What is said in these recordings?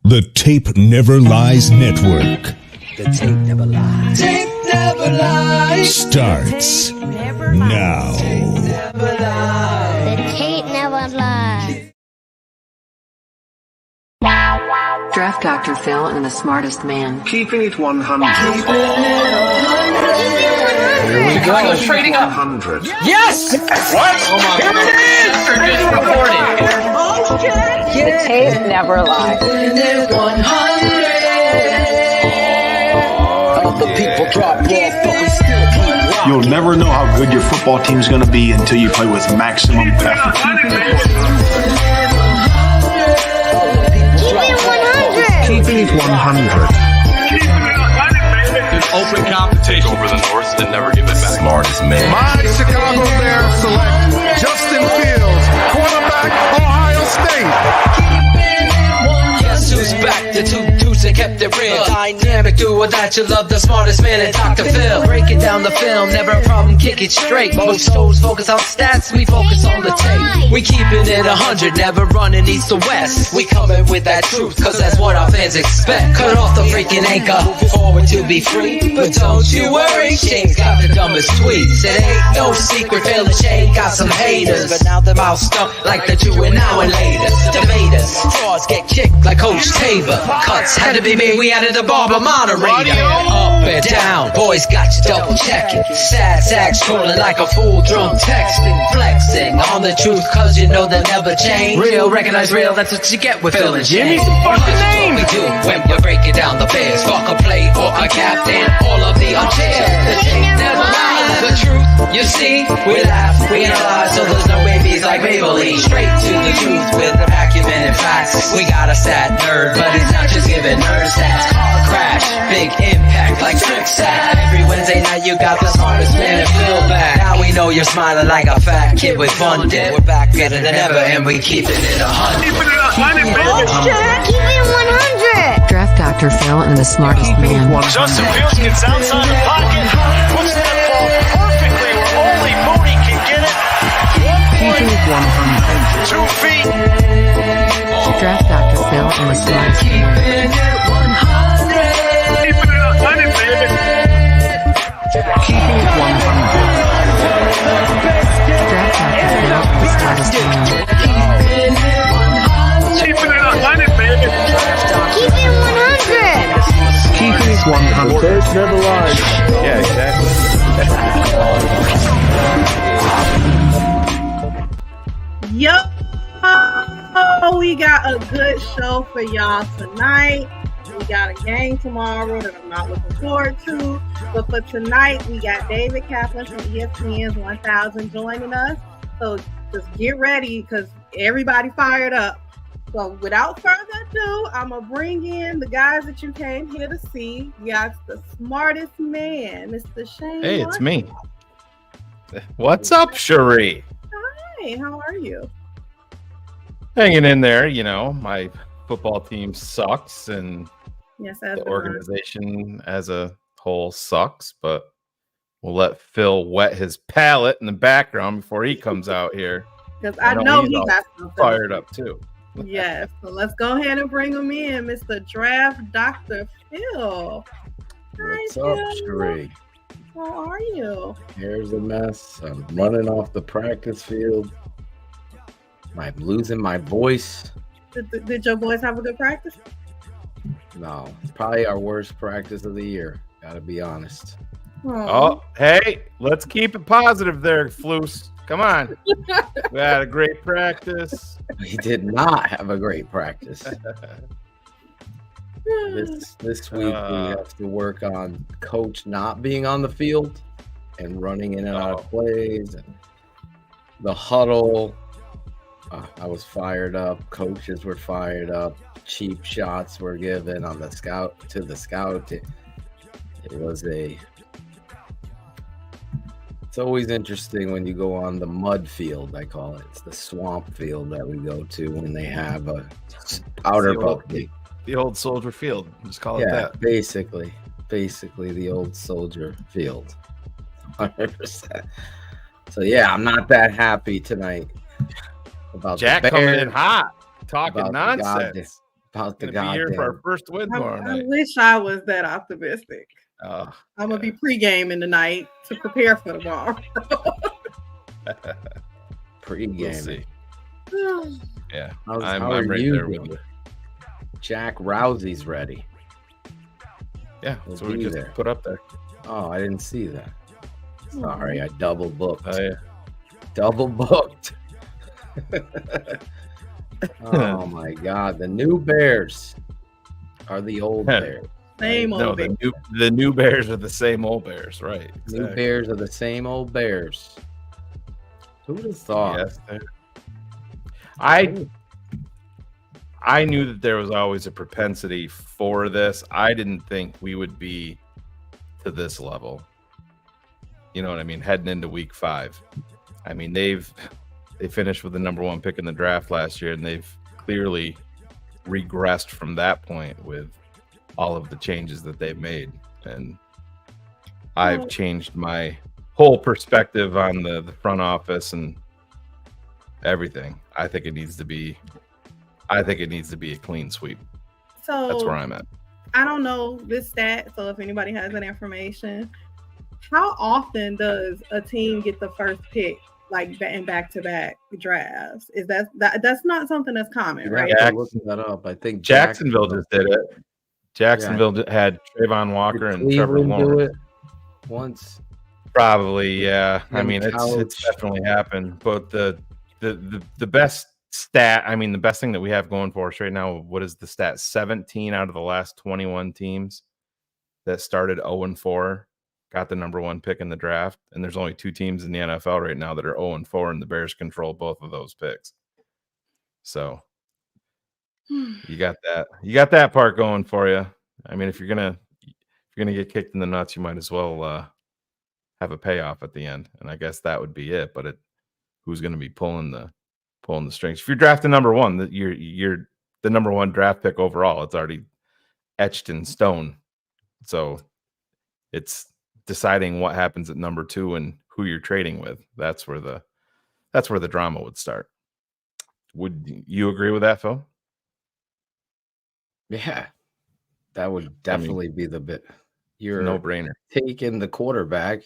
The Tape Never Lies Network. The tape never lies. Tape never lies. Starts now. Tape never lies. The tape never lies. Draft Dr. Phil and the Smartest Man. Keeping it 100. Here we go. Go trading up 100. Yes! What? Oh my Here God. it is! Or just recording. The tape never lies. The people drop off, but we still keep rocking. You'll never know how good your football team's going to be until you play with maximum effort. Keeping it 100. Open competition over the North and never give it back. Smartest man. My Chicago Bears select Justin Fields, quarterback, Ohio State. Guess who's back? The two dudes that kept it real. Dynamic duo that you love, the smartest man in Dr. Phil. Breaking down the film, never a problem, kick it straight. Most shows focus on stats, we focus on the tape. We keeping it 100, never running east to west. We coming with that truth, cause that's what our fans expect. Cut off the freaking anchor, forward to be free. But don't you worry, Shane's got the dumbest tweets. It ain't no secret, Phil and Shane got some haters. But now them out stuck like the two and now and later. Debaters, frauds get kicked like Coach Tabor. Cuts had to be made, we added the barber moderator. Up and down, boys got you double checking. Sad sacks trolling like a fool, drunk texting. Flexing on the truth cause you know they'll never change. Real, recognize real, that's what you get with Phil and Shane. What we do when we're breaking down the Bears. Fuck a play or a captain, all of the unchairs. The tape never lies. The truth, you see, we laugh, we analyze, so there's no babies like Maybelline. Straight to the truth with acumen and facts. We got a sad nerd, but he's not just giving nerd stats. Car crash, big impact like trick sack. Every Wednesday night you got the smartest man and Phil back. Now we know you're smiling like a fat kid with fun dip. We're back better than ever and we keeping it 100. Keep it 100. Draft Dr. Phil and the Smartest Man. Justin Fields gets outside the pocket, puts that ball perfectly where only Mooney can get it. 1 point, 2 feet. Draft Dr. Phil and the Smartest Man. Keeping it 100, baby. Keeping it 100. Draft Dr. Phil and the Smartest Man. Keeping it 100, baby. Keep it 100. Keeping it 100. Bears never lies. Yeah, exactly. Yo, we got a good show for y'all tonight. We got a game tomorrow that I'm not looking forward to. But for tonight, we got David Kaplan from ESPN's 1000 joining us. So just get ready because everybody fired up. So without further ado, I'm going to bring in the guys that you came here to see. We got the smartest man, Mr. Shane. Hey, it's me. What's up, Cherie? Hi, how are you? Hanging in there, you know, my football team sucks and Yes, the organization as a whole sucks, but we'll let Phil wet his palate in the background before he comes out here. Because I know he's he all got something fired up too. Yes, so let's go ahead and bring him in, Mr. Draft Dr. Phil. What's Hi, up, Phil. Sheree? How are you? Here's a mess. I'm running off the practice field. I'm losing my voice. Did your boys have a good practice? No, it's probably our worst practice of the year. Gotta be honest. Oh, hey, let's keep it positive there, Floos. Come on. We had a great practice. We did not have a great practice. This week we have to work on coach not being on the field and running in and out of plays and the huddle. I was fired up. Coaches were fired up. Cheap shots were given on the scout. It's always interesting when you go on the mud field, I call it. It's the swamp field that we go to when they have a powder puff game. The old Soldier Field. Just call it that. Basically the old Soldier Field. 100%. So yeah, I'm not that happy tonight. About Jack the coming Bears, in hot, talking about the nonsense. about the Gonna be here for our goddamn. first win tomorrow I night. wish I was that optimistic. Oh, I'm gonna be pre-gaming tonight to prepare for tomorrow. Pre-gaming. we'll see. Yeah, How I'm are right you there doing? with you. Jack Rousey's ready. Yeah, He'll that's what we be just there. put up there. Oh, I didn't see that. Sorry, I double booked. Oh yeah. Double booked. Oh my God, the new Bears are the old Bears. Same No, old Bears. the new Bears are the same old Bears, right? New Exactly. Bears are the same old Bears. Who would have thought? Yes, I knew that there was always a propensity for this. I didn't think we would be to this level. You know what I mean? Heading into week 5. I mean, they finished with the number 1 pick in the draft last year, and they've clearly regressed from that point with all of the changes that they've made. And I've changed my whole perspective on the front office and everything. I think it needs to be a clean sweep. So That's where I'm at. I don't know this stat, so if anybody has that information, how often does a team get the first pick, like in back-to-back drafts? Is that's not something that's common, right? I'm looking that up. I think Jacksonville just did it. Jacksonville had Trayvon Walker and Trevor Cleveland do Lawrence. it once. Probably, yeah. I Them mean, it's couch. definitely happened. But the best stat, I mean, the best thing that we have going for us right now, what is the stat? 17 out of the last 21 teams that started 0-4 got the number 1 pick in the draft. And there's only 2 teams in the NFL right now that are 0-4, and the Bears control both of those picks. So you got that part going for you. I mean, if you're gonna get kicked in the nuts, you might as well have a payoff at the end, and I guess that would be it. But who's going to be pulling the strings? If you're drafting number 1, you're the number 1 draft pick overall. It's already etched in stone. So it's deciding what happens at number 2 and who you're trading with. That's where the drama would start. Would you agree with that, Phil? Yeah, that would definitely be the bit. You're no-brainer. Taking the quarterback,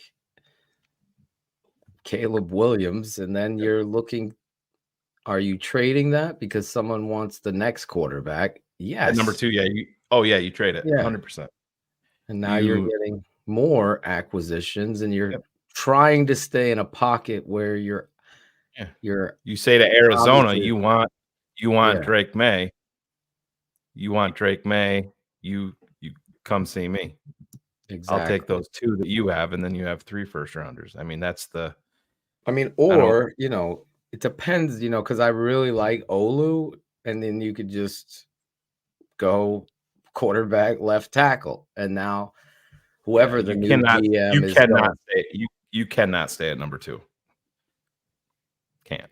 Caleb Williams, and then you're looking. Are you trading that because someone wants the next quarterback? Yes. At number 2, yeah. You trade it. Yeah. 100%. And now you're getting more acquisitions, and you're trying to stay in a pocket where you're. You say to Arizona, obviously- you want Drake May. You want Drake May. You come see me. Exactly. I'll take those 2 that you have, and then you have 3 first rounders. I mean, that's the. Or it depends, because I really like Olu, and then you could just go quarterback, left tackle, and now whoever the new GM is, you cannot stay at number 2. Can't.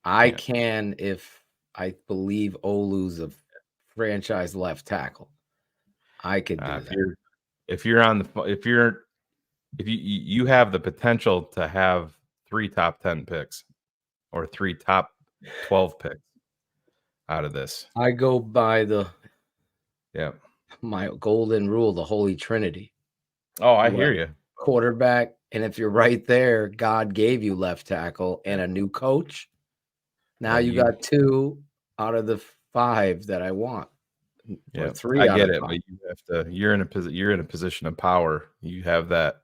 I can if I believe Olu's a franchise left tackle. I could do that. If you have the potential to have 3 top 10 picks or 3 top 12 picks out of this. I go by my golden rule, the Holy Trinity. Oh, I hear you. Quarterback, and if you're right there, God gave you left tackle and a new coach. Now you got 2 out of the 5 that I want. Yeah, or 3 I out get of it, 5. but you have to. You're in a position of power. You have that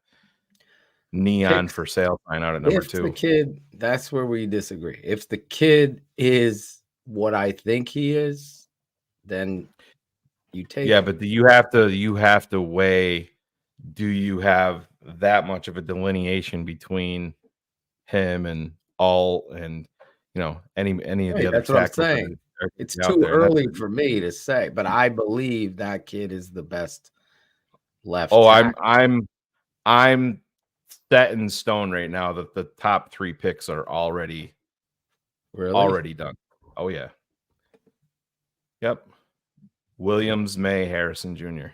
neon for sale sign out at number 2. The kid, that's where we disagree. If the kid is what I think he is, then you take. Yeah, him. but you have to weigh. Do you have that much of a delineation between him and any of the other That's what I'm tackles? saying. It's too early for me to say, but I believe that kid is the best left. Oh, tackle. I'm set in stone right now that the top 3 picks are already done. Oh yeah. Yep. Williams, May, Harrison Jr.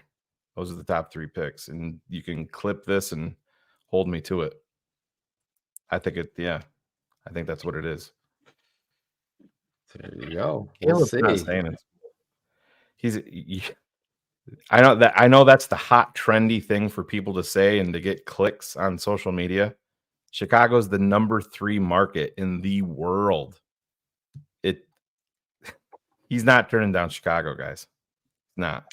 Those are the top 3 picks, and you can clip this and hold me to it. I think that's what it is. There you go. We'll Caleb's not see. staying in school. I know that's the hot trendy thing for people to say and to get clicks on social media. Chicago's the number 3 market in the world. He's not turning down Chicago, guys. Not.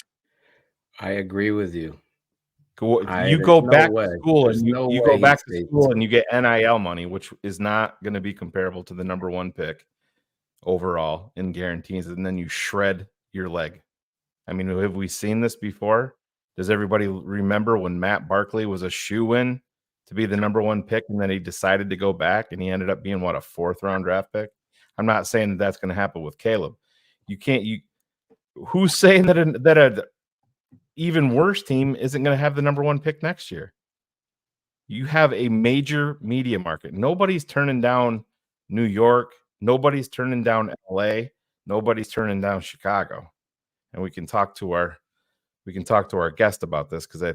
I agree with you. You go back to school and you go back to school and you get NIL money, which is not going to be comparable to the number 1 pick overall in guarantees, and then you shred your leg. I mean, have we seen this before? Does everybody remember when Matt Barkley was a shoo-in to be the number 1 pick, and then he decided to go back and he ended up being a 4th round draft pick? I'm not saying that that's going to happen with Caleb. Who's saying that a even worse team isn't going to have the number 1 pick next year? You have a major media market. Nobody's turning down New York. Nobody's turning down LA. Nobody's turning down Chicago. And we can talk to our guest about this, because I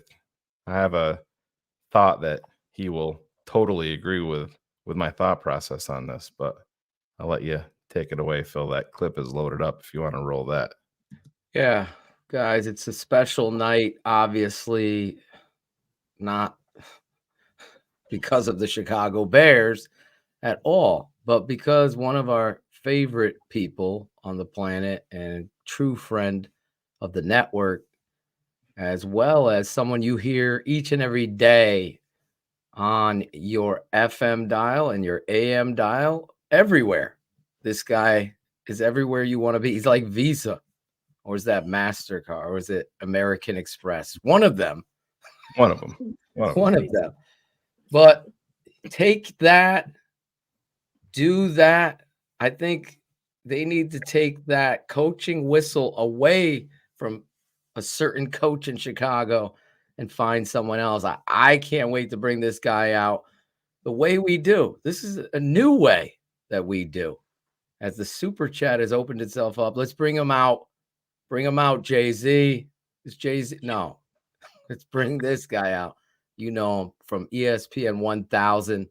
have a thought that he will totally agree with my thought process on this. But I'll let you take it away, Phil. That clip is loaded up if you want to roll that. Yeah, guys, it's a special night. Obviously, not because of the Chicago Bears at all, but because one of our favorite people on the planet and true friend of the network, as well as someone you hear each and every day on your FM dial and your AM dial, everywhere. This guy is everywhere you want to be. He's like Visa, or is that MasterCard, or is it American Express? One of them. One of them. But take that, do that. I think they need to take that coaching whistle away from a certain coach in Chicago and find someone else. I can't wait to bring this guy out the way we do. This is a new way that we do. As the super chat has opened itself up, let's bring him out. Bring him out, Jay-Z. Is Jay-Z? No. Let's bring this guy out. You know him from ESPN 1000,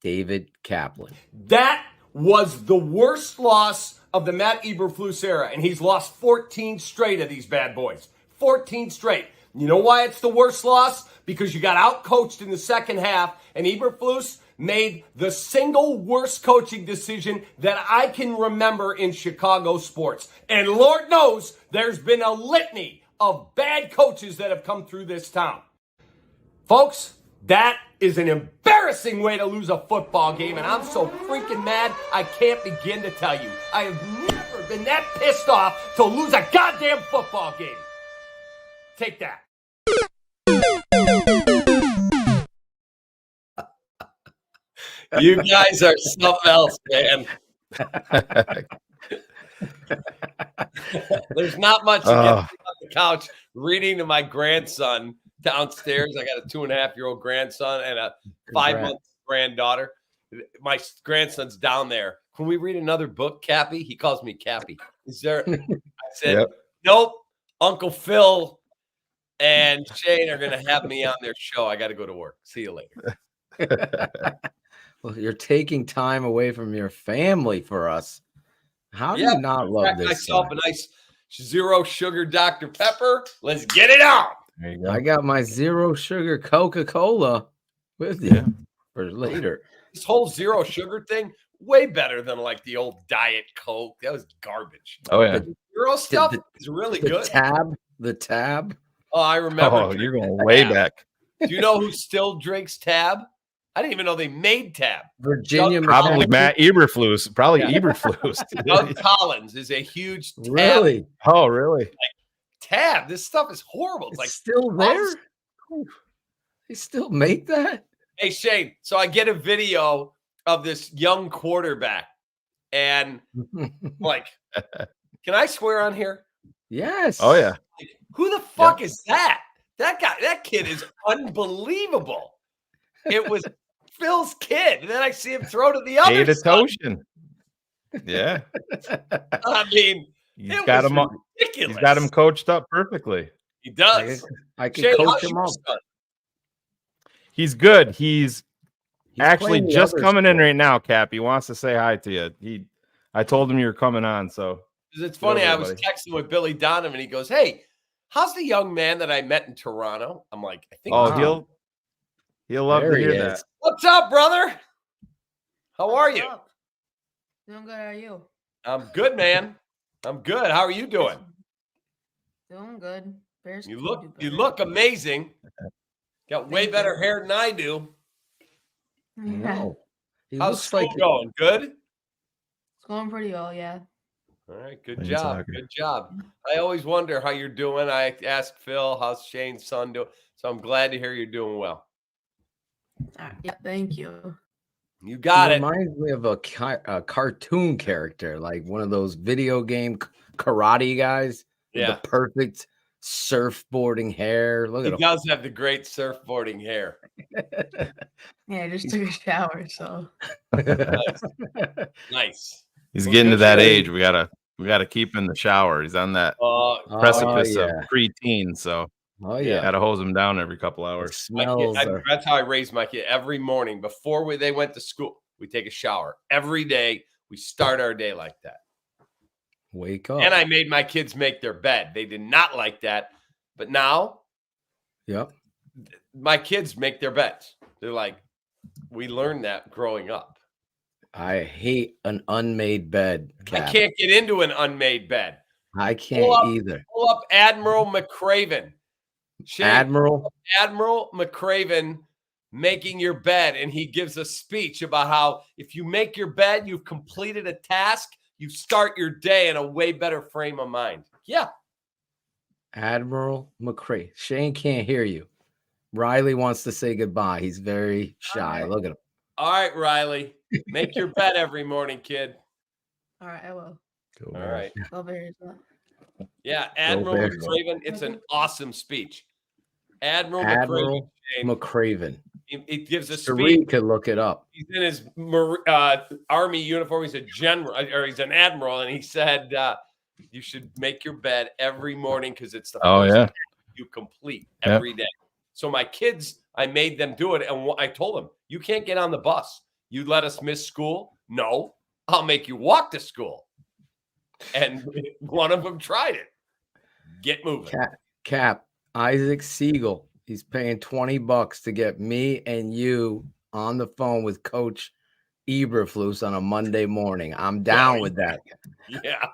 David Kaplan. That was the worst loss of the Matt Eberflus era, and he's lost 14 straight of these bad boys. 14 straight. You know why it's the worst loss? Because you got out-coached in the second half, and Eberflus made the single worst coaching decision that I can remember in Chicago sports. And Lord knows there's been a litany of bad coaches that have come through this town. Folks, that is an embarrassing way to lose a football game, and I'm so freaking mad I can't begin to tell you. I have never been that pissed off to lose a goddamn football game. Take that. You guys are something else, man. There's not much to get on the couch reading to my grandson downstairs. I got a 2.5-year-old grandson and a 5-month granddaughter. My grandson's down there. Can we read another book, Cappy? He calls me Cappy. Is there? I said, Nope. Uncle Phil and Shane are going to have me on their show. I got to go to work. See you later. Well, you're taking time away from your family for us. How do you not love this? Myself a nice 0 sugar Dr. Pepper. Let's get it on. There you go. I got my 0 sugar Coca-Cola with you for later. This whole 0 sugar thing, way better than like the old Diet Coke. That was garbage. Oh, yeah. The zero stuff is really good. The tab. Oh, I remember. Oh, you're going way back. Do you know who still drinks Tab? I didn't even know they made Tab. Virginia. Probably Matt Eberflus. Probably Eberflus. Doug Collins is a huge Tab. Really? Oh, really? Like, Tab. This stuff is horrible. It's like still there? They still make that? Hey, Shane. So I get a video of this young quarterback, and like, can I swear on here? Yes. Oh, yeah. Like, who the fuck is that? That guy, that kid is unbelievable. It was Phil's kid. And then I see him throw to the other side. Yeah. I mean, he's got him ridiculous. He's got him coached up perfectly. He does. I can Shane, coach him up. He's good. He's actually playing the just other coming in sport. right now, Cap. He wants to say hi to you. I told him you were coming on, so It's funny. over, I was buddy. texting with Billy Donovan. He goes, "Hey, how's the young man that I met in Toronto?" I'm like, "I think." Oh, he'll love There to he hear is. that. What's up, brother? How are you? Doing good. How are you? I'm good, man. I'm good. How are you doing? Doing good. Bears You can look do you better. look amazing. Got way Thank better you. hair than I do. No. He How's looks school like going? Good? It's going pretty well, yeah. All right, good Playing job. soccer. Good job. I always wonder how you're doing. I asked Phil, how's Shane's son doing? So I'm glad to hear you're doing well. Yeah, thank you. You got he it. reminds me of a cartoon character, like one of those video game karate guys with Yeah. the perfect surfboarding hair. Look He at him. does have the great surfboarding hair. Yeah, I just took a shower, so. Nice. He's Well, getting to good that for you. age. We gotta keep him in the shower. He's on that Uh, precipice yeah. of preteen, so Oh Yeah. yeah. gotta hose him down every couple The hours. my kid, smells are that's how I raised my kid. Every morning before they went to school, we take a shower. Every day, we start our day like that. wake up. And I made my kids make their bed. They did not like that. But now Yep. my kids make their beds. They're like, we learned that growing up. I hate an unmade bed. I Cap. can't get into an unmade bed. I can't Pull up, either. pull up Admiral McCraven. Shane, Admiral. Admiral McCraven making your bed, and he gives a speech about how if you make your bed, you've completed a task, you start your day in a way better frame of mind. Yeah. Admiral McCray. Shane can't hear you. Riley wants to say goodbye. He's very shy. right. Look at him. All right, Riley. Make your bed every morning, kid. All right, I will. All right. Go Bears. Yeah, Admiral Bears. McCraven. It's an awesome speech. Admiral McCraven. Admiral Shane, McCraven. he gives a Sharif speech. could look it up. He's in his army uniform. He's a general, or he's an admiral, and he said, "You should make your bed every morning because it's the Oh, first yeah. task you complete every day." So my kids, I made them do it, and I told them, "You can't get on the bus. You let us miss school? No, I'll make you walk to school." And one of them tried it. Get moving. Cap. Isaac Siegel. He's paying $20 to get me and you on the phone with Coach Eberflus on a Monday morning. I'm down with that. Yeah.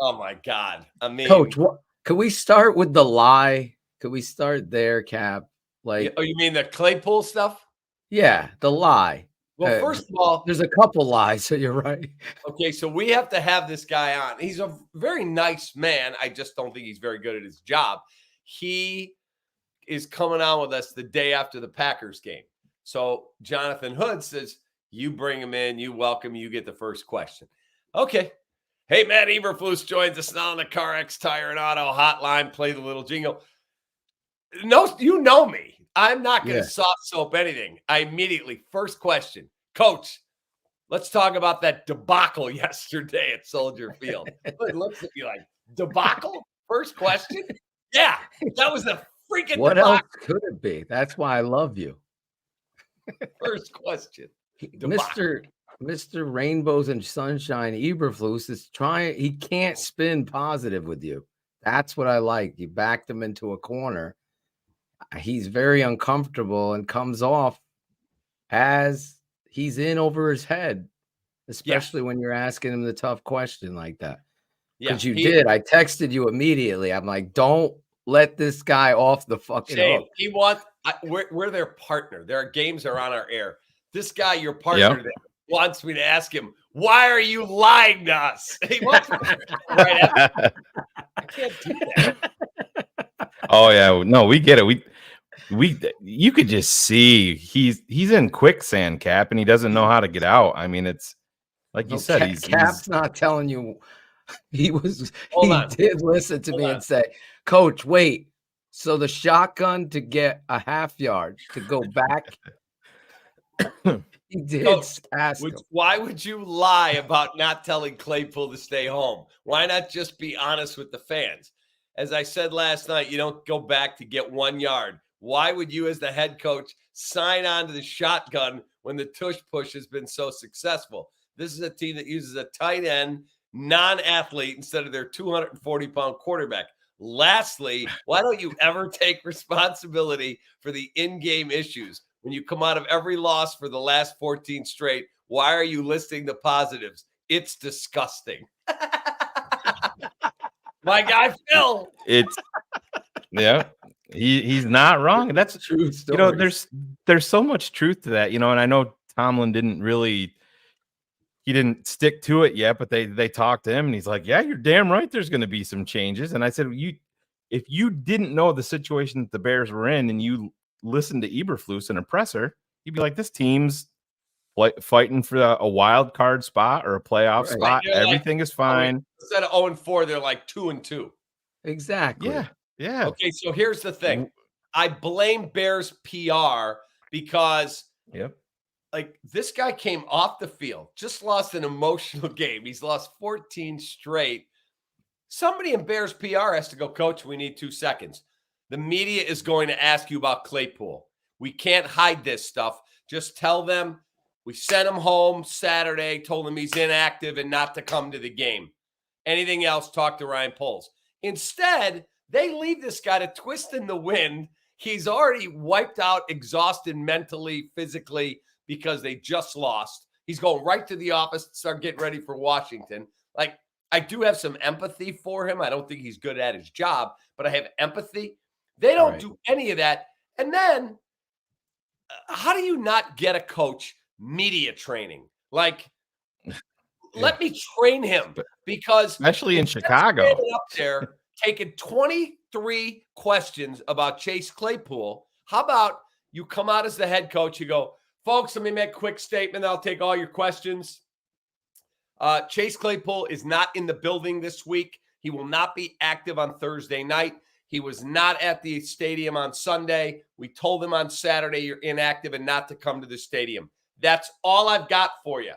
Oh my God. I mean, Coach, could we start with the lie? Could we start there, Cap? Like, oh, you mean the Claypool stuff? yeah, the lie. Well, first of all, there's a couple lies, so you're right. Okay, so we have to have this guy on. He's a very nice man. I just don't think he's very good at his job. He is coming on with us the day after the Packers game. So Jonathan Hood says, you bring him in, you welcome, you get the first question. Okay. Hey, Matt Eberflus joins us now on the CarX Tire and Auto Hotline. Play the little jingle. No, you know me. I'm not going to soft soap anything. I immediately, first question, Coach, let's talk about that debacle yesterday at Soldier Field. It looks at me like, debacle? First question? Yeah, that was a freaking What debacle. else could it be? That's why I love you. First question. Debacle. Mr. Rainbows and Sunshine Eberflus is trying. He can't spin positive with you. That's what I like. You backed him into a corner. He's very uncomfortable and comes off as he's in over his head, especially when you're asking him the tough question like that. Because you did. I texted you immediately. I'm like, don't let this guy off the fucking Shane, hook. we're their partner. Their games are on our air. This guy, your partner, there, wants me to ask him, why are you lying to us? He wants me to right after. I can't do that. Oh yeah, no, we get it. You could just see he's in quicksand, Cap, and he doesn't know how to get out. I mean, it's like you said, Cap's not telling you. He on. did listen to me and say, Coach, wait. So the shotgun to get a half yard to go back. He did ask him. Why would you lie about not telling Claypool to stay home? Why not just be honest with the fans? As I said last night, you don't go back to get 1 yard. Why would you, as the head coach, sign on to the shotgun when the tush push has been so successful? This is a team that uses a tight end, non-athlete, instead of their 240-pound quarterback. Lastly, why don't you ever take responsibility for the in-game issues? When you come out of every loss for the last 14 straight, why are you listing the positives? It's disgusting. My guy, Phil. It's yeah. He's not wrong. That's true story. You know, there's so much truth to that, you know, and I know Tomlin he didn't stick to it yet, but they talked to him and he's like, yeah, you're damn right there's going to be some changes. And I said, if you didn't know the situation that the Bears were in and you listened to Eberflus and a presser, you'd be like, this team's fighting for a wild card spot or a playoff spot. Everything is fine. Instead of 0-4, they're like 2-2. Exactly. Yeah. Okay, so here's the thing. I blame Bears PR because like this guy came off the field, just lost an emotional game. He's lost 14 straight. Somebody in Bears PR has to go, Coach, we need 2 seconds. The media is going to ask you about Claypool. We can't hide this stuff. Just tell them we sent him home Saturday, told him he's inactive and not to come to the game. Anything else, talk to Ryan Poles. Instead, they leave this guy to twist in the wind. He's already wiped out, exhausted mentally, physically, because they just lost. He's going right to the office to start getting ready for Washington. Like, I do have some empathy for him. I don't think he's good at his job, but I have empathy. They don't do any of that. And then, how do you not get a coach media training? Like, let me train him, because especially in Chicago, up there taking 23 questions about Chase Claypool. How about you come out as the head coach? You go, folks, let me make a quick statement. I'll take all your questions. Chase Claypool is not in the building this week. He will not be active on Thursday night. He was not at the stadium on Sunday. We told him on Saturday you're inactive and not to come to the stadium. That's all I've got for you.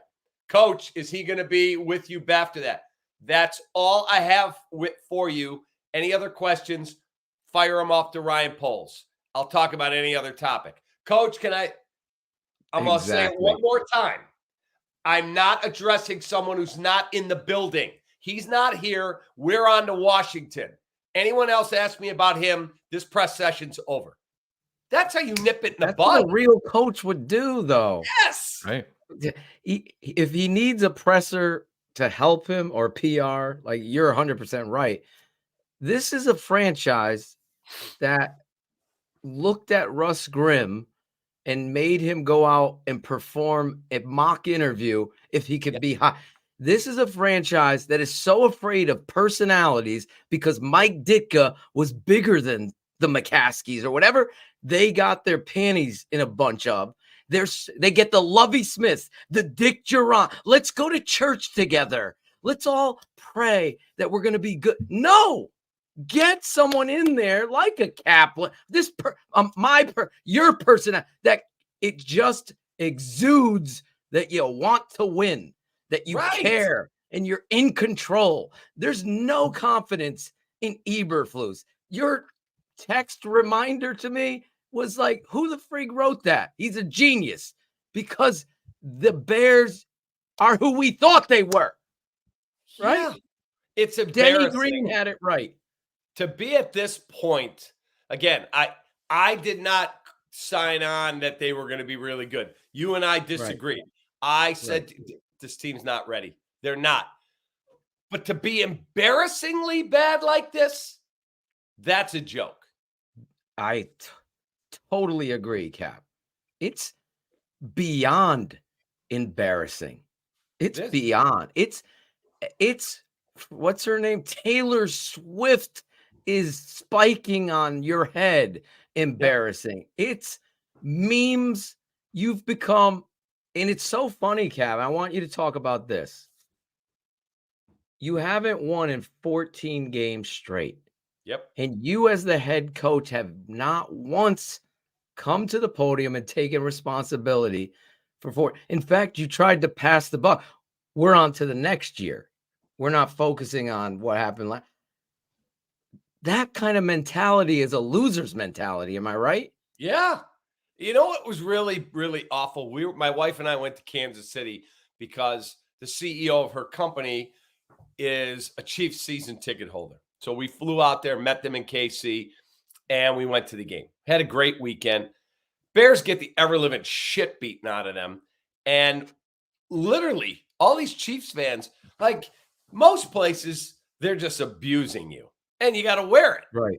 Coach, is he going to be with you after that? That's all I have for you. Any other questions? Fire them off to Ryan Poles. I'll talk about any other topic. Coach, I'm going to say it one more time. I'm not addressing someone who's not in the building. He's not here. We're on to Washington. Anyone else ask me about him, this press session's over. That's how you nip it in the bud. What a real coach would do, though. Yes. Right. If he needs a presser to help him or PR, like you're 100% right. This is a franchise that looked at Russ Grimm and made him go out and perform a mock interview if he could be hot. This is a franchise that is so afraid of personalities because Mike Ditka was bigger than the McCaskies or whatever they got their panties in a bunch of. They get the Lovie Smiths, the Dick Duran. Let's go to church together. Let's all pray that we're going to be good. No, get someone in there like a Kaplan. Your person that it just exudes that you want to win, that you care, and you're in control. There's no confidence in Eberflus. Your text reminder to me was like, who the frig wrote that? He's a genius, because the Bears are who we thought they were. Right? Yeah. It's embarrassing. Denny Green had it right. To be at this point, again, I did not sign on that they were going to be really good. You and I disagreed. I said this team's not ready. They're not. But to be embarrassingly bad like this, that's a joke. I totally agree, Cap. It's beyond embarrassing. It's beyond. It's what's her name? Taylor Swift is spiking on your head. Embarrassing. It's memes. You've become, and it's so funny, Cap. I want you to talk about this. You haven't won in 14 games straight. Yep. And you, as the head coach, have not once come to the podium and taken responsibility for 4. In fact, you tried to pass the buck. We're on to the next year. We're not focusing on what happened last. That kind of mentality is a loser's mentality. Am I right? Yeah. You know what was really, really awful? My wife and I went to Kansas City because the CEO of her company, is a Chiefs season ticket holder. So we flew out there, met them in KC, and we went to the game. Had a great weekend. Bears get the ever-living shit beaten out of them. And literally, all these Chiefs fans, like most places, they're just abusing you. And you got to wear it. Right.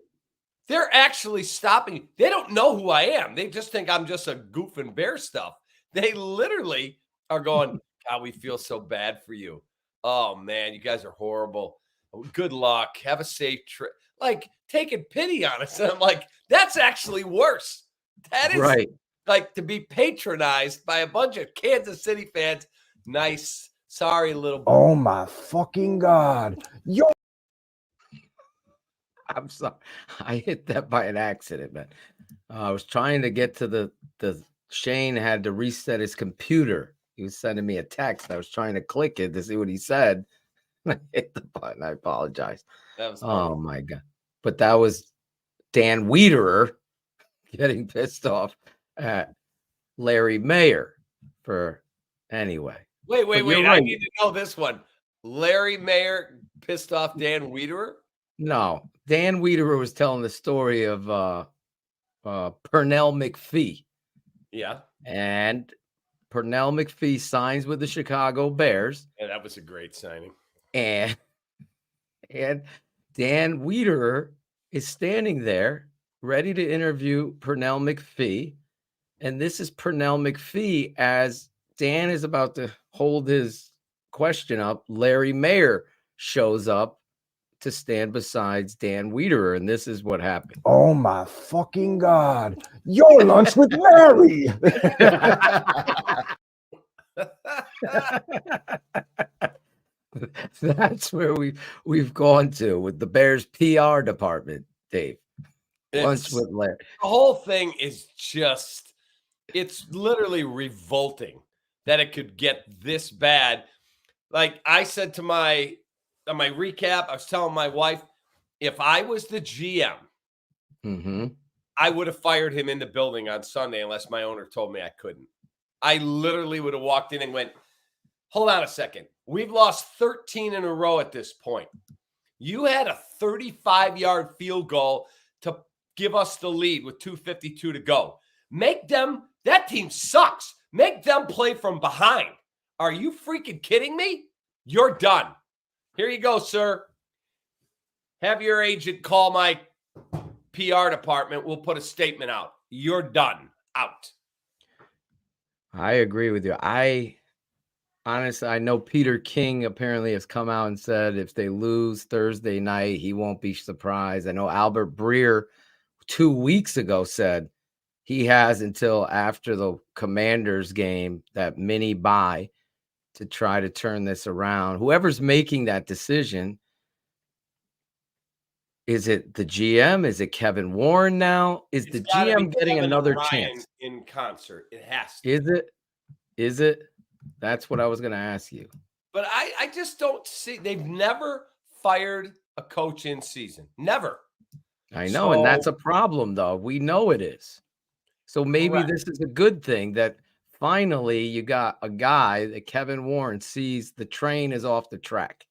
They're actually stopping you. They don't know who I am. They just think I'm just a goof and bear stuff. They literally are going, God, we feel so bad for you. Oh, man, you guys are horrible. Good luck. Have a safe trip. Like, taking pity on us. And I'm like, that's actually worse. That is right. Like to be patronized by a bunch of Kansas City fans. Nice. Sorry, little. Oh, my fucking God. Yo. I'm sorry. I hit that by an accident, man. I was trying to get to the Shane had to reset his computer. He was sending me a text. I was trying to click it to see what he said. I hit the button. I apologize. Oh my God. But that was Dan Wiederer getting pissed off at Larry Mayer for anyway. Wait. Right. I need to know this one. Larry Mayer pissed off Dan Wiederer? No. Dan Wiederer was telling the story of Pernell McPhee. Yeah. And Pernell McPhee signs with the Chicago Bears. Yeah, that was a great signing. And Dan Wiederer is standing there ready to interview Pernell McPhee. And this is Pernell McPhee as Dan is about to hold his question up. Larry Mayer shows up to stand beside Dan Wiederer, and this is what happened. Oh my fucking God. Your lunch with Larry. That's where we've gone to with the Bears PR department, Dave. Lunch with Larry. The whole thing is just, it's literally revolting that it could get this bad. Like I said to on my recap, I was telling my wife, if I was the GM, I would have fired him in the building on Sunday unless my owner told me I couldn't. I literally would have walked in and went, hold on a second. We've lost 13 in a row at this point. You had a 35-yard field goal to give us the lead with 2:52 to go. That team sucks. Make them play from behind. Are you freaking kidding me? You're done. Here you go, sir. Have your agent call my PR department. We'll put a statement out. You're done. Out. I agree with you. Honestly, I know Peter King apparently has come out and said if they lose Thursday night, he won't be surprised. I know Albert Breer 2 weeks ago said he has until after the Commanders game, that mini bye, to try to turn this around. Whoever's making that decision, is it the GM? Is it Kevin Warren now? Is the GM getting another chance? In concert. It has to. Is it? That's what I was going to ask you. But I just don't see. They've never fired a coach in season. Never. I know, and that's a problem, though. We know it is. So maybe this is a good thing that finally you got a guy that Kevin Warren sees the train is off the track.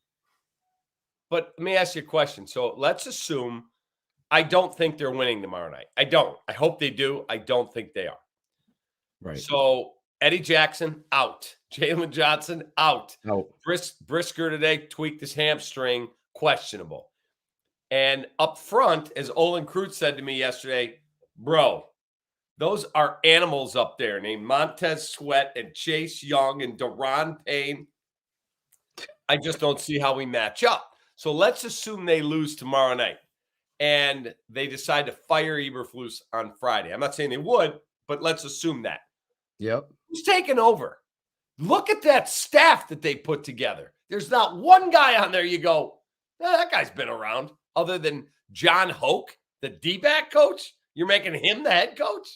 But let me ask you a question. So let's assume I don't think they're winning tomorrow night. I don't. I hope they do. I don't think they are. Right. So Eddie Jackson, out. Jalen Johnson, out. Brisker today tweaked his hamstring, questionable. And up front, as Olin Kreutz said to me yesterday, bro, those are animals up there named Montez Sweat and Chase Young and Deron Payne. I just don't see how we match up. So let's assume they lose tomorrow night and they decide to fire Eberflus on Friday. I'm not saying they would, but let's assume that. Yep. Who's taking over? Look at that staff that they put together. There's not one guy on there you go, that guy's been around, other than John Hoke, the D-back coach. You're making him the head coach?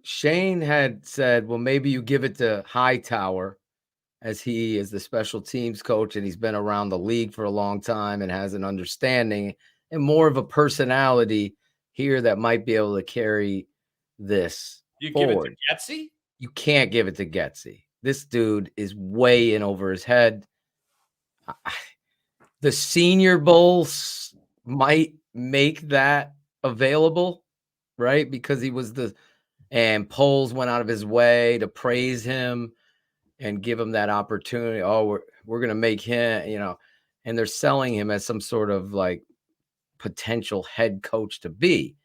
Shane had said, well, maybe you give it to Hightower, as he is the special teams coach and he's been around the league for a long time and has an understanding and more of a personality here that might be able to carry this You forward. give it to Getsy? You can't give it to Getsy. This dude is way in over his head. The Senior Bowls might make that available, right? Because he was and Poles went out of his way to praise him and give him that opportunity. Oh, we're going to make him, and they're selling him as some sort of like potential head coach to be.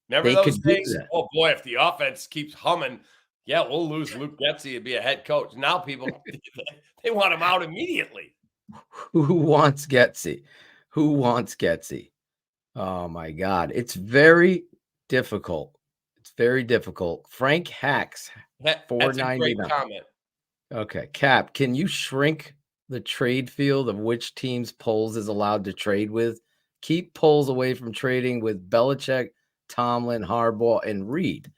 Remember those days? Oh boy, if the offense keeps humming, yeah, we'll lose Luke Getsy to be a head coach. Now people, they want him out immediately. Who wants Getsy? Who wants Getsy? Oh my God. It's very difficult. It's very difficult. Frank Hacks. That's a great comment. Okay. Cap, can you shrink the trade field of which teams Poles is allowed to trade with? Keep Poles away from trading with Belichick, Tomlin, Harbaugh, and Reed.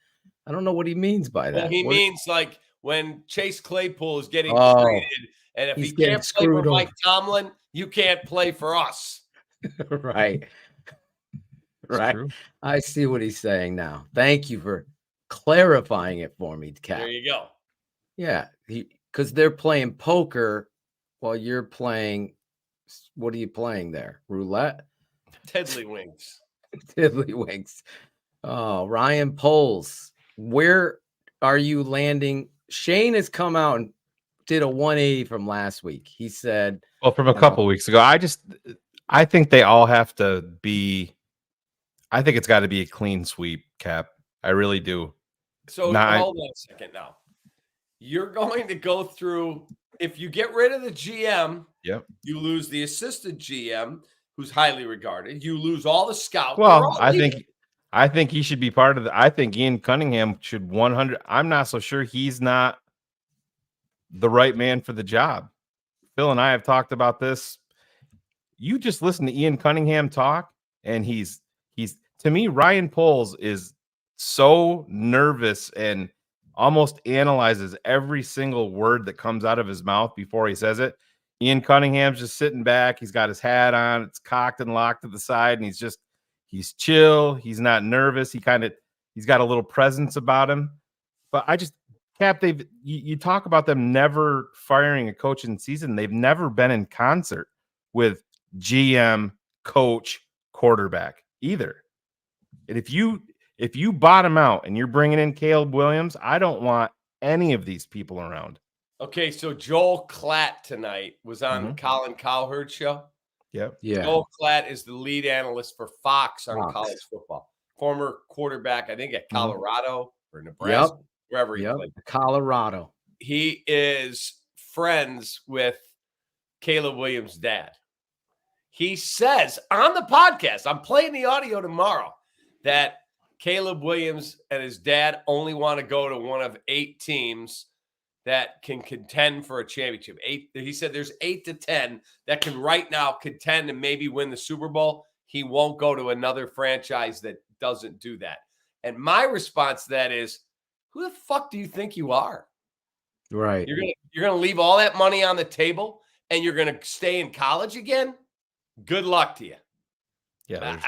I don't know what he means by that. Well, he means like when Chase Claypool is getting traded, and if he can't play for Mike Tomlin, you can't play for us. Right. Right. True. I see what he's saying now. Thank you for clarifying it for me, Cap. There you go. Yeah, because they're playing poker while you're playing. What are you playing there? Roulette? Tiddlywinks. Tiddlywinks. Oh, Ryan Poles. Where are you landing? Shane has come out and did a 180 from last week. He said, well, from a couple weeks ago, I think they all have to be, I think it's got to be a clean sweep, Cap. I really do. So hold on a second now. You're going to go through, if you get rid of the GM, yep, you lose the assistant GM, who's highly regarded. You lose all the scouts. Well, I think he should be part of I think Ian Cunningham should 100. I'm not so sure he's not the right man for the job. Phil and I have talked about this. You just listen to Ian Cunningham talk, and he's to me, Ryan Poles is so nervous and almost analyzes every single word that comes out of his mouth before he says it. Ian Cunningham's just sitting back. He's got his hat on. It's cocked and locked to the side, and he's chill. He's not nervous. He's got a little presence about him. But Cap, you talk about them never firing a coach in season. They've never been in concert with GM, coach, quarterback either. And if you bottom out and you're bringing in Caleb Williams, I don't want any of these people around. Okay, so Joel Klatt tonight was on the Colin Cowherd show. Yep. Yeah. Joel Klatt is the lead analyst for Fox on college football. Former quarterback, I think, at Colorado or Nebraska, wherever he played. Colorado. He is friends with Caleb Williams' dad. He says on the podcast, I'm playing the audio tomorrow, that Caleb Williams and his dad only want to go to one of 8 teams that can contend for a championship. He said there's 8 to 10 that can right now contend and maybe win the Super Bowl. He won't go to another franchise that doesn't do that. And my response to that is, who the fuck do you think you are? Right. You're gonna leave all that money on the table and you're gonna stay in college again? Good luck to you. Yeah.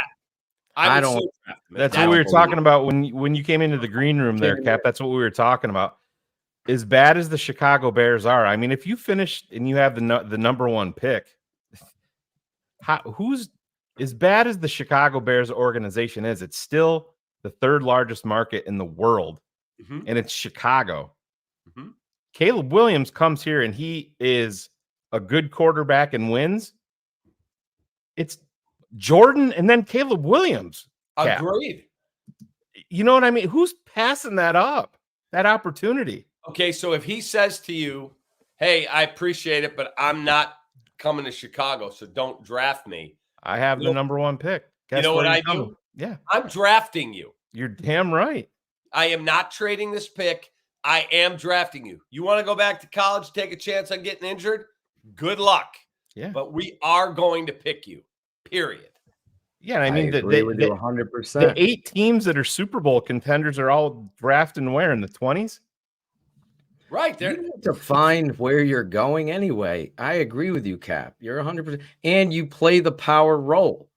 I don't. That's what we were talking about when you came into the green room there, Cap. That's what we were talking about. As bad as the Chicago Bears are, I mean, if you finish and you have the number 1 pick, who's as bad as the Chicago Bears organization is? It's still the 3rd largest market in the world, and it's Chicago. Caleb Williams comes here and he is a good quarterback and wins. It's Jordan and then Caleb Williams. Cap. Agreed. You know what I mean? Who's passing that up? That opportunity. Okay, so if he says to you, hey, I appreciate it, but I'm not coming to Chicago, so don't draft me. I have the number 1 pick. You know what I do? Yeah. I'm drafting you. You're damn right. I am not trading this pick. I am drafting you. You want to go back to college, take a chance on getting injured? Good luck. Yeah. But we are going to pick you, period. Yeah, I mean, I agree with you 100%. The 8 teams that are Super Bowl contenders are all drafting where, in the 20s? Right. You need to find where you're going anyway. I agree with you, Cap. You're 100%. And you play the power role.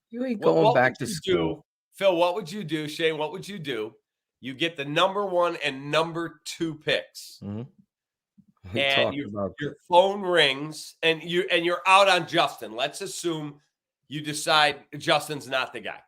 You ain't going back to school. Phil, what would you do? Shane, what would you do You get the number 1 and number 2 picks. And your phone rings and you're out on Justin. Let's assume you decide Justin's not the guy.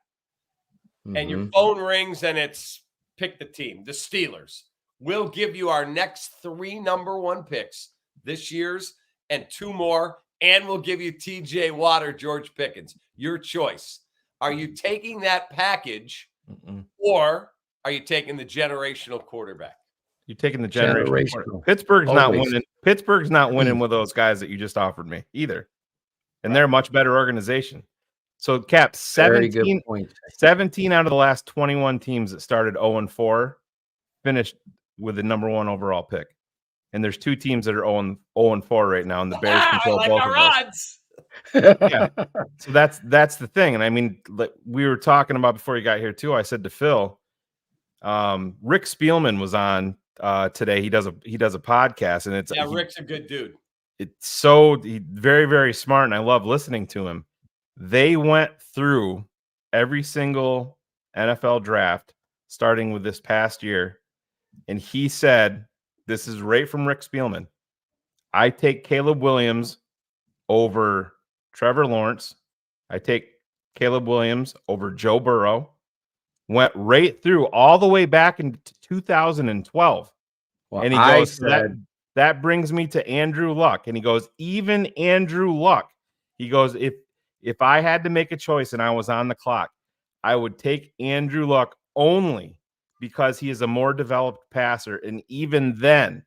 And your phone rings and it's pick the team. The Steelers. We'll give you our next 3 number 1 picks this year's and 2 more. And we'll give you TJ Watt or George Pickens. Your choice. Are you taking that package or are you taking the generational quarterback? You're taking the generational. Pittsburgh's not winning. Pittsburgh's not winning with those guys that you just offered me either. And they're a much better organization. So, Cap, 17 out of the last 21 teams that started 0-4 finished with the number 1 overall pick. And there's 2 teams that are 0-4 right now, and the Bears control both of those. Yeah. So that's the thing. And I mean, like we were talking about before you got here too. I said to Phil, Rick Spielman was on today. He does a podcast, and it's Rick's a good dude. It's very, very smart, and I love listening to him. They went through every single NFL draft starting with this past year, and he said, this is right from Rick Spielman, I take Caleb Williams over Trevor Lawrence. I take Caleb Williams over Joe Burrow. Went right through all the way back in 2012. Well, and he goes, that brings me to Andrew Luck. And he goes, even Andrew Luck. He goes, if I had to make a choice and I was on the clock, I would take Andrew Luck only because he is a more developed passer. And even then,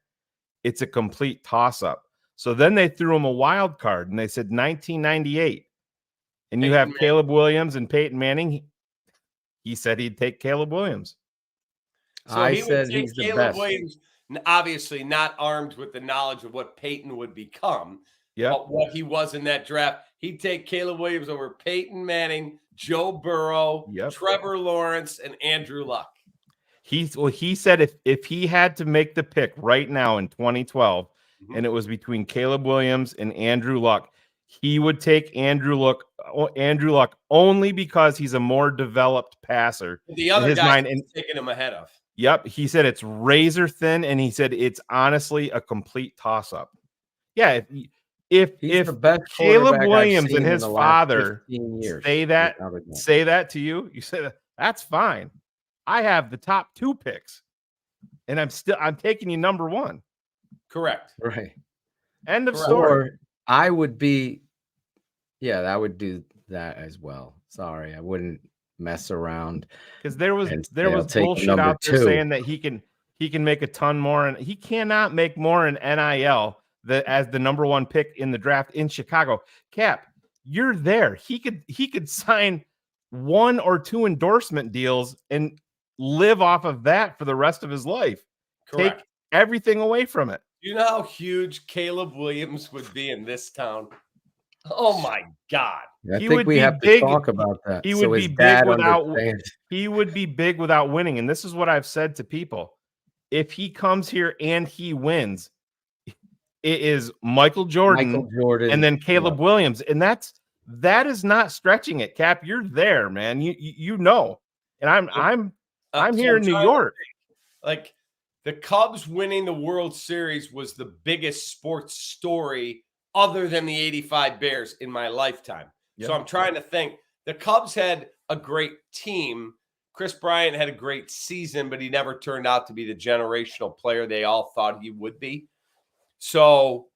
it's a complete toss-up. So then they threw him a wild card, and they said 1998. And you have Caleb Williams and Peyton Manning. He said he'd take Caleb Williams. So I said he's the best. Williams, obviously not armed with the knowledge of what Peyton would become, but what he was in that draft. He'd take Caleb Williams over Peyton Manning, Joe Burrow, Trevor Lawrence, and Andrew Luck. He said if he had to make the pick right now in 2012, and it was between Caleb Williams and Andrew Luck, he would take Andrew Luck only because he's a more developed passer. The other guy is taking him ahead of. Yep. He said it's razor thin, and he said it's honestly a complete toss-up. Yeah. If the best Caleb Williams and his father say that to you, you say that's fine. I have the top 2 picks, and I'm taking you number 1. Correct. Right. End of story. Or I would be, I would do that as well. Sorry, I wouldn't mess around. Because there was bullshit out there saying that he can make a ton more, and he cannot make more in NIL as the number 1 pick in the draft in Chicago. Cap, you're there. He could sign 1 or 2 endorsement deals and live off of that for the rest of his life. Correct. Take everything away from it. Do you know how huge Caleb Williams would be in this town? Oh my God. I think we have to talk about that. He would be big without winning. And this is what I've said to people. If he comes here and he wins, it is Michael Jordan and then Caleb Williams. And that is not stretching it, Cap. You're there, man. You know. And I'm here in New York. Like, the Cubs winning the World Series was the biggest sports story other than the 85 Bears in my lifetime. Yep. So I'm trying to think. The Cubs had a great team. Chris Bryant had a great season, but he never turned out to be the generational player they all thought he would be. So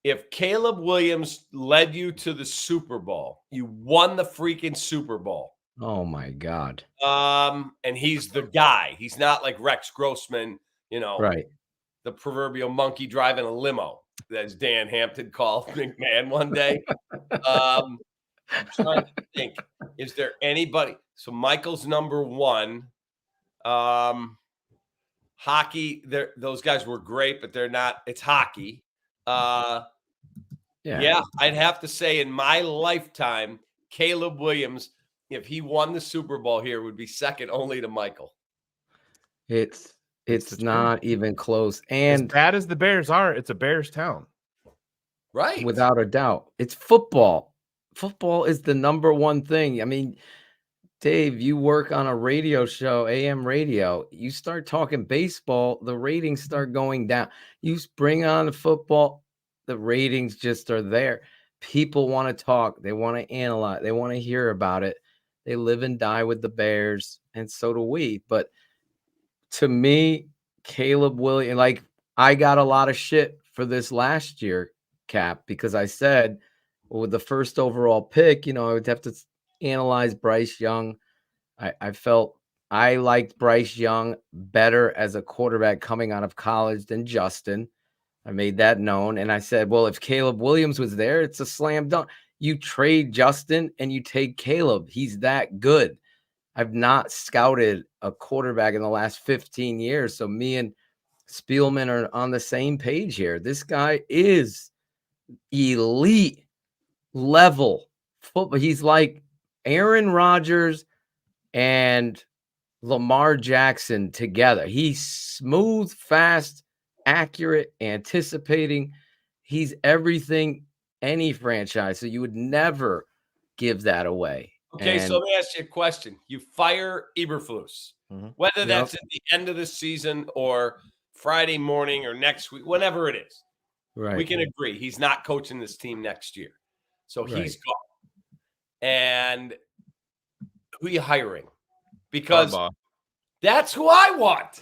if Caleb Williams led you to the Super Bowl, you won the freaking Super Bowl. Oh, my God. And he's the guy. He's not like Rex Grossman. Right. The proverbial monkey driving a limo, as Dan Hampton called McMahon one day. I'm trying to think. Is there anybody? So Michael's number 1. Hockey, those guys were great, but they're not. It's hockey. Yeah, I'd have to say in my lifetime, Caleb Williams, if he won the Super Bowl here, would be second only to Michael. It's not even close. And as bad as the Bears are, it's a Bears town. Right. Without a doubt. It's football. Football is the number 1 thing. I mean, Dave, you work on a radio show, AM radio. You start talking baseball, the ratings start going down. You bring on the football, the ratings just are there. People want to talk, they want to analyze, they want to hear about it. They live and die with the Bears, and so do we. But to me, Caleb Williams, like, I got a lot of shit for this last year, Cap, because I said, well, with the first overall pick, I would have to analyze Bryce Young. I felt I liked Bryce Young better as a quarterback coming out of college than Justin. I made that known. And I said, well, if Caleb Williams was there, it's a slam dunk. You trade Justin and you take Caleb. He's that good. I've not scouted a quarterback in the last 15 years. So me and Spielman are on the same page here. This guy is elite level football. He's like Aaron Rodgers and Lamar Jackson together. He's smooth, fast, accurate, anticipating. He's everything any franchise. So you would never give that away. Okay, so let me ask you a question. You fire Eberflus, whether that's at the end of the season or Friday morning or next week, whenever it is. Right. We can agree he's not coaching this team next year. So he's gone. And who are you hiring? Because that's who I want.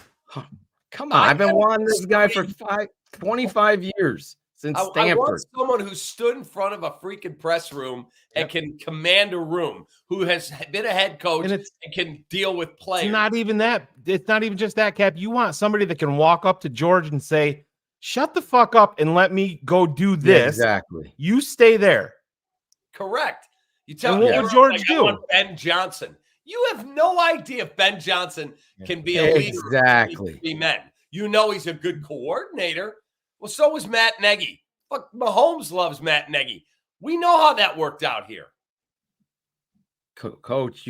Come on. I've been wanting this guy for 25 years since Stanford. I want someone who stood in front of a freaking press room and can command a room, who has been a head coach and can deal with players. It's not even that. It's not even just that, Cap. You want somebody that can walk up to George and say, shut the fuck up and let me go do this. Yeah, exactly. You stay there. Correct. You tell me what would George do? I want Ben Johnson. You have no idea if Ben Johnson can be a leader. Exactly. Men. You know he's a good coordinator. Well, so was Matt Nagy. Fuck, Mahomes loves Matt Nagy. We know how that worked out here. Coach,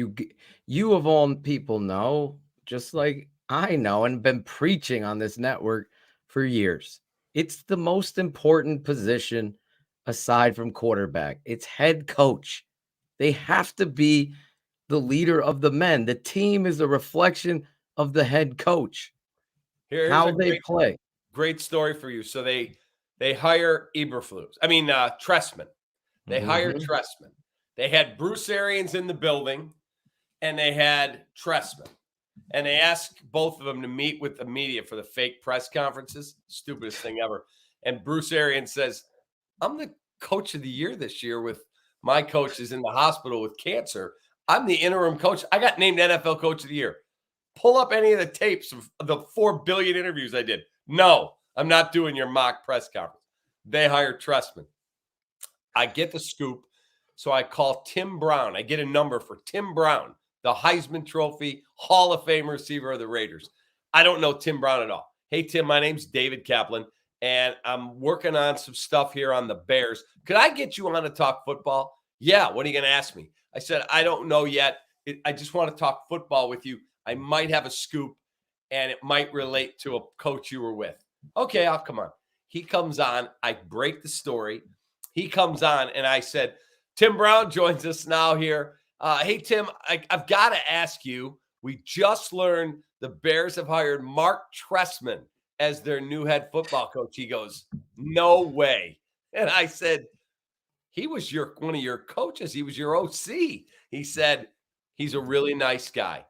you of all people know, just like I know and been preaching on this network for years. It's the most important position aside from quarterback. It's head coach. They have to be the leader of the men. The team is a reflection of the head coach. Here's how they play. Great story for you. So they hire Eberflus. I mean Tressman. They hired Tressman. They had Bruce Arians in the building, and they had Tressman. And they asked both of them to meet with the media for the fake press conferences. Stupidest thing ever. And Bruce Arians says, I'm the coach of the year this year with my coach is in the hospital with cancer. I'm the interim coach. I got named NFL Coach of the Year. Pull up any of the tapes of the 4 billion interviews I did. No, I'm not doing your mock press conference. They hired Tressman. I get the scoop. So I call Tim Brown. I get a number for Tim Brown, the Heisman Trophy Hall of Fame receiver of the Raiders. I don't know Tim Brown at all. Hey, Tim, my name's David Kaplan, and I'm working on some stuff here on the Bears. Could I get you on to talk football? Yeah, what are you going to ask me? I said, I don't know yet. I just want to talk football with you. I might have a scoop, and it might relate to a coach you were with. Okay, I'll come on. He comes on. I break the story. He comes on, and I said, Tim Brown joins us now here. Hey, Tim, I've got to ask you, we just learned the Bears have hired Mark Tressman as their new head football coach. He goes, no way. And I said, he was one of your coaches. He was your OC. He said, he's a really nice guy.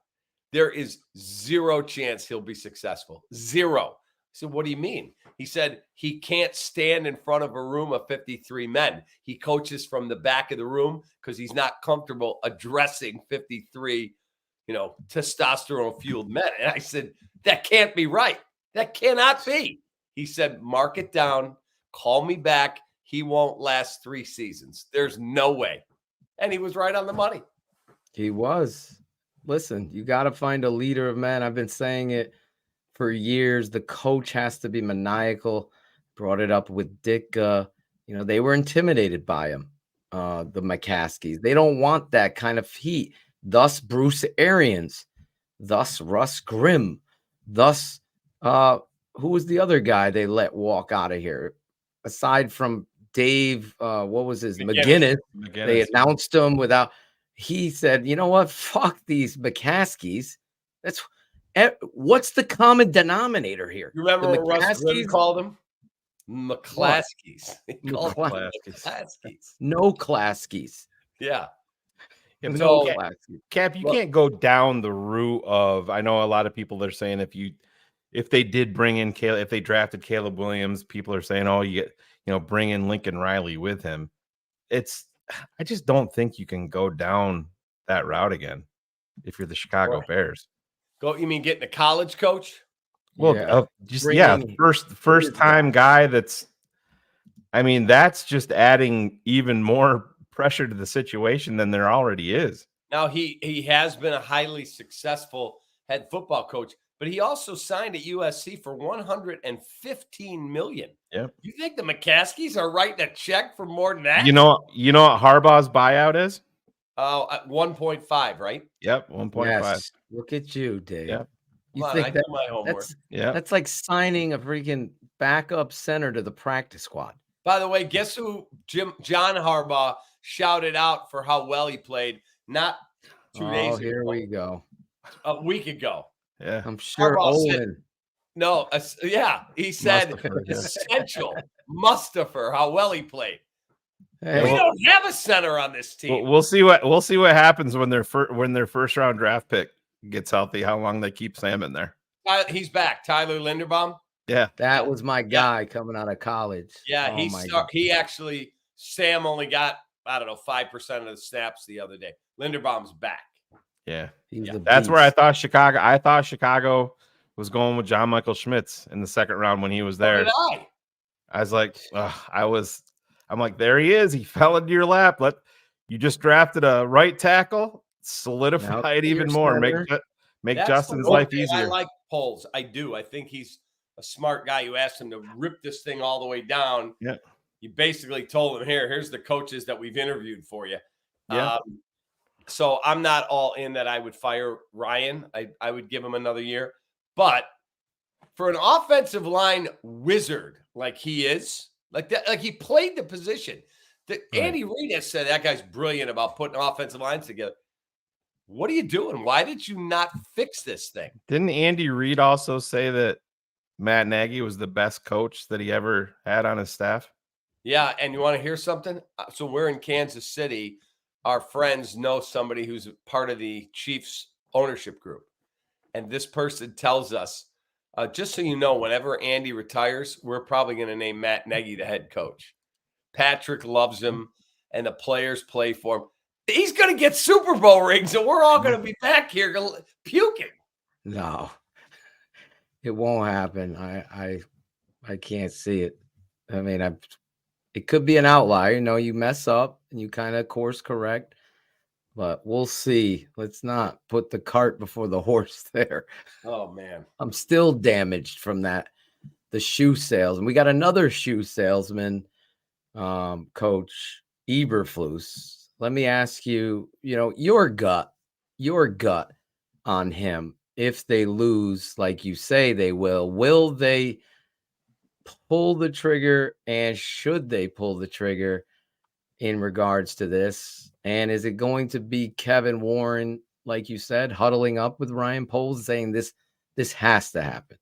There is zero chance he'll be successful. Zero. I said, what do you mean? He said he can't stand in front of a room of 53 men. He coaches from the back of the room because he's not comfortable addressing 53, testosterone-fueled men. And I said, that can't be right. That cannot be. He said, mark it down. Call me back. He won't last 3 seasons. There's no way. And he was right on the money. He was. Listen, you got to find a leader of men. I've been saying it for years. The coach has to be maniacal. Brought it up with Dick. They were intimidated by him, the McCaskies. They don't want that kind of heat. Thus, Bruce Arians. Thus, Russ Grimm. Thus, who was the other guy they let walk out of here? Aside from Dave, what was his McGinnis. They announced him without. he said, you know what? Fuck these McCaskies. What's the common denominator here? You remember The what Russ Grimm McCaskies? called them? McClaskies. He called them McClaskies. McClaskies. No Claskies. Yeah. Yeah, but No no, Claskies. Cap, you can't go down the route of. I know a lot of people are saying if they did bring in Caleb, if they drafted Caleb Williams, people are saying, oh, bring in Lincoln Riley with him. I just don't think you can go down that route again if you're the Chicago Bears. You mean getting a college coach? Well, first time guy that's adding even more pressure to the situation than there already is. Now he has been a highly successful head football coach, but he also signed at USC for $115 million. Yeah. You think the McCaskies are writing a check for more than that? You know what Harbaugh's buyout is? 1.5, right? Yep, 1.5. Yes. Look at you, Dave. Yep. You I think do my homework. That's like signing a freaking backup center to the practice squad. By the way, guess who John Harbaugh shouted out for how well he played not 2 days ago. Here we go. A week ago. Yeah. I'm sure Owen. He said essential Mustafa, how well he played. Hey. We don't have a center on this team. We'll see what happens when their first round draft pick gets healthy. How long they keep Sam in there? He's back. Tyler Linderbaum. Yeah, that was my guy coming out of college. Yeah, Sam only got 5% of the snaps the other day. Linderbaum's back. Yeah, that's where I thought Chicago was going with John Michael Schmitz in the second round when he was there. So did I was like, I'm like, there he is. He fell into your lap. You just drafted a right tackle, solidify it even more, make Justin's life easier. I like Poles. I do. I think he's a smart guy. You asked him to rip this thing all the way down. Yeah. You basically told him, here's the coaches that we've interviewed for you. Yeah. So I'm not all in that I would fire Ryan. I would give him another year. But for an offensive line wizard like he is, like he played the position. Andy Reid has said that guy's brilliant about putting offensive lines together. What are you doing? Why did you not fix this thing? Didn't Andy Reid also say that Matt Nagy was the best coach that he ever had on his staff? Yeah, and you want to hear something? So we're in Kansas City. Our friends know somebody who's part of the Chiefs ownership group. And this person tells us, just so you know, whenever Andy retires, we're probably going to name Matt Nagy the head coach. Patrick loves him, and the players play for him. He's going to get Super Bowl rings, and we're all going to be back here puking. No, it won't happen. I can't see it. I mean, it could be an outlier. You mess up and you kind of course correct, but we'll see. Let's not put the cart before the horse there. Oh, man. I'm still damaged from that. The shoe sales. And we got another shoe salesman, Coach Eberflus. Let me ask you, your gut on him. If they lose, like you say they will they pull the trigger, and should they pull the trigger in regards to this? And is it going to be Kevin Warren, like you said, huddling up with Ryan Poles saying this has to happen?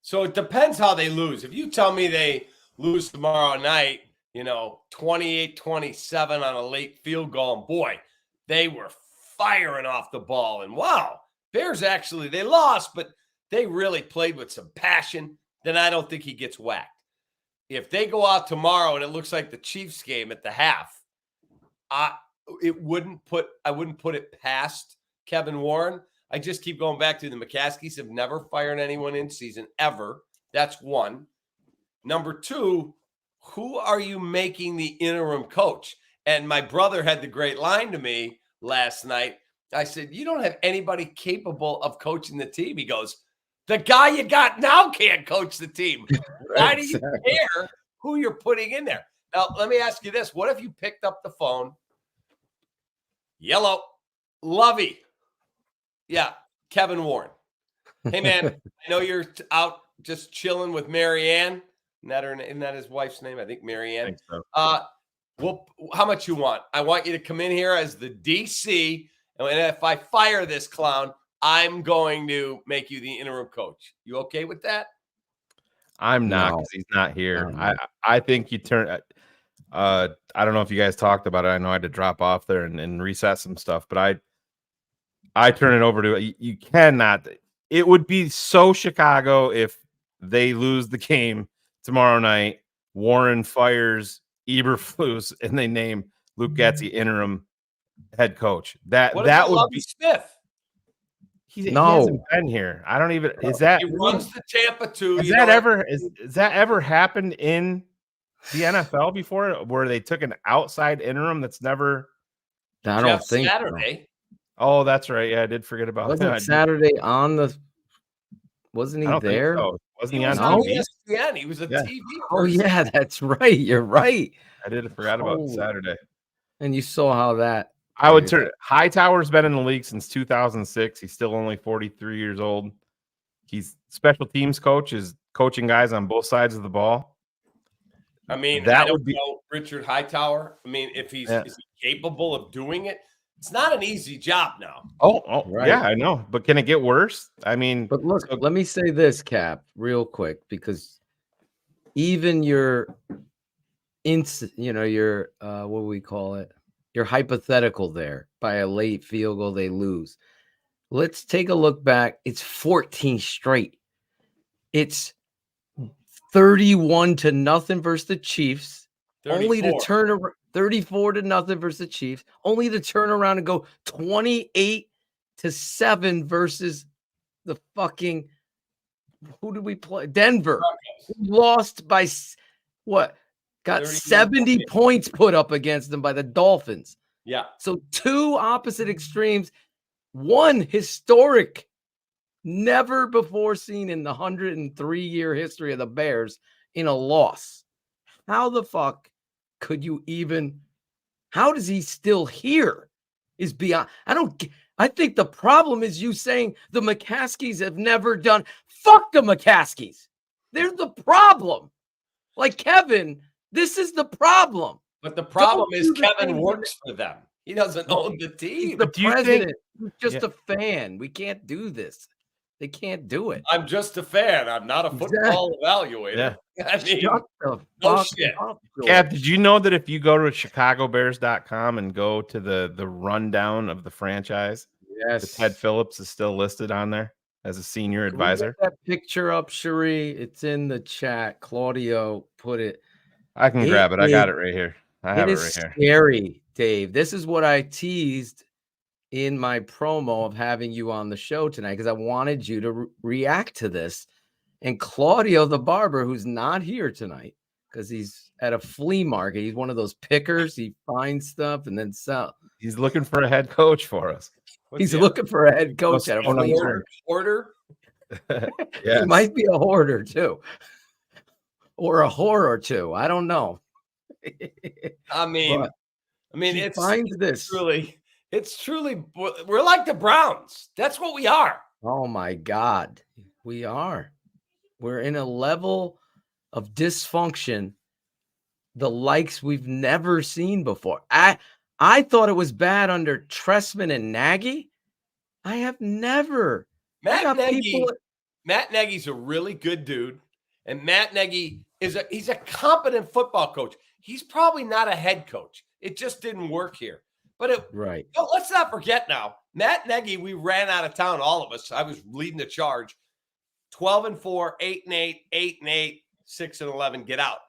So it depends how they lose. If you tell me they lose tomorrow night, 28-27 on a late field goal, and boy, they were firing off the ball, and wow, Bears they lost, but they really played with some passion, then I don't think he gets whacked. If they go out tomorrow and it looks like the Chiefs game at the half, I wouldn't put it past Kevin Warren. I just keep going back to the McCaskies have never fired anyone in season ever. That's one. Number two, who are you making the interim coach? And my brother had the great line to me last night. I said, you don't have anybody capable of coaching the team. He goes, the guy you got now can't coach the team. Why do you care who you're putting in there? Now, let me ask you this. What if you picked up the phone? Yellow, Lovey. Yeah, Kevin Warren. Hey, man, I know you're out just chilling with Marianne. Isn't that his wife's name? I think Marianne. I think so. Well, how much you want? I want you to come in here as the DC, and if I fire this clown, I'm going to make you the interim coach. You okay with that? I'm not, No. because he's not here. No. I think you turn. I don't know if you guys talked about it. I know I had to drop off there and reset some stuff, but I turn it over to you. Cannot. It would be so Chicago if they lose the game tomorrow night. Warren fires Eberflus and they name Luke Getsy interim head coach. That What that about would Lovie be. Smith? He hasn't been here. I don't even. Is that He runs the Tampa too? Has that ever happened in the NFL before, where they took an outside interim that's never? I don't think Saturday. Oh, that's right. Yeah, I did forget about Wasn't that. Saturday on the? Wasn't I he don't think there? so. Wasn't he was on on TV? ESPN. He was a Yeah. TV Oh person. yeah, that's right. You're right. I did forgot about Saturday. And you saw how that. I would turn. Hightower's been in the league since 2006. He's still only 43 years old. He's special teams coach, is coaching guys on both sides of the ball. I mean, That I don't would be- know Richard Hightower. I mean, if he's Yeah. is he capable of doing it? It's not an easy job now. Oh, Right. yeah, I know. But can it get worse? I mean, But look, let me say this, Cap, real quick, because even your your what do we call it? Your hypothetical there by a late field goal, they lose. Let's take a look back. It's 14 straight. It's 31-0 versus the Chiefs. 34. Only to turn around 34-0 versus the Chiefs, only to turn around and go 28-7 versus the fucking who did we play? Denver. Lost by what? Got 70 points put up against them by the Dolphins. Yeah. So two opposite extremes, one historic, never before seen in the 103-year history of the Bears in a loss. How the fuck could you even? How does he still here? Is beyond. I think the problem is you saying the McCaskies have never done. Fuck the McCaskies. They're the problem. Like Kevin, this is the problem. But the problem Don't is do the Kevin thing works for them. He doesn't own the team. The do you think- president. He's just Yeah. a fan. We can't do this. They can't do it. I'm just a fan. I'm not a football evaluator. I mean, Shut the no fuck shit. up, Cap, George. did you know that if you go to ChicagoBears.com and go to the rundown of the franchise, Yes. that Ted Phillips is still listed on there as a senior Can we get advisor? that picture up, Cherie. It's in the chat. Claudio put it. I can grab it. I got it right here. I have It it is right here. scary, Dave. This is what I teased in my promo of having you on the show tonight because I wanted you to react to this. And Claudio, the barber, who's not here tonight because he's at a flea market. He's one of those pickers. He finds stuff and then sell. He's looking for a head coach for us. He's looking for a head coach at a phone flea number. market. Order. Yes. He might be a hoarder too, or a whore or two. I don't know. I mean, But he it's finds this. It's truly we're like the Browns. That's what we are. Oh my God, we are. We're in a level of dysfunction, the likes we've never seen before. I thought it was bad under Tressman and Nagy. I have never. Matt Nagy's a really good dude, and Matt Nagy he's a competent football coach. He's probably not a head coach. It just didn't work here. But right. Let's not forget now, Matt Nagy, we ran out of town, all of us. I was leading the charge. 12-4, 8-8, 8-8, 6-11, get out.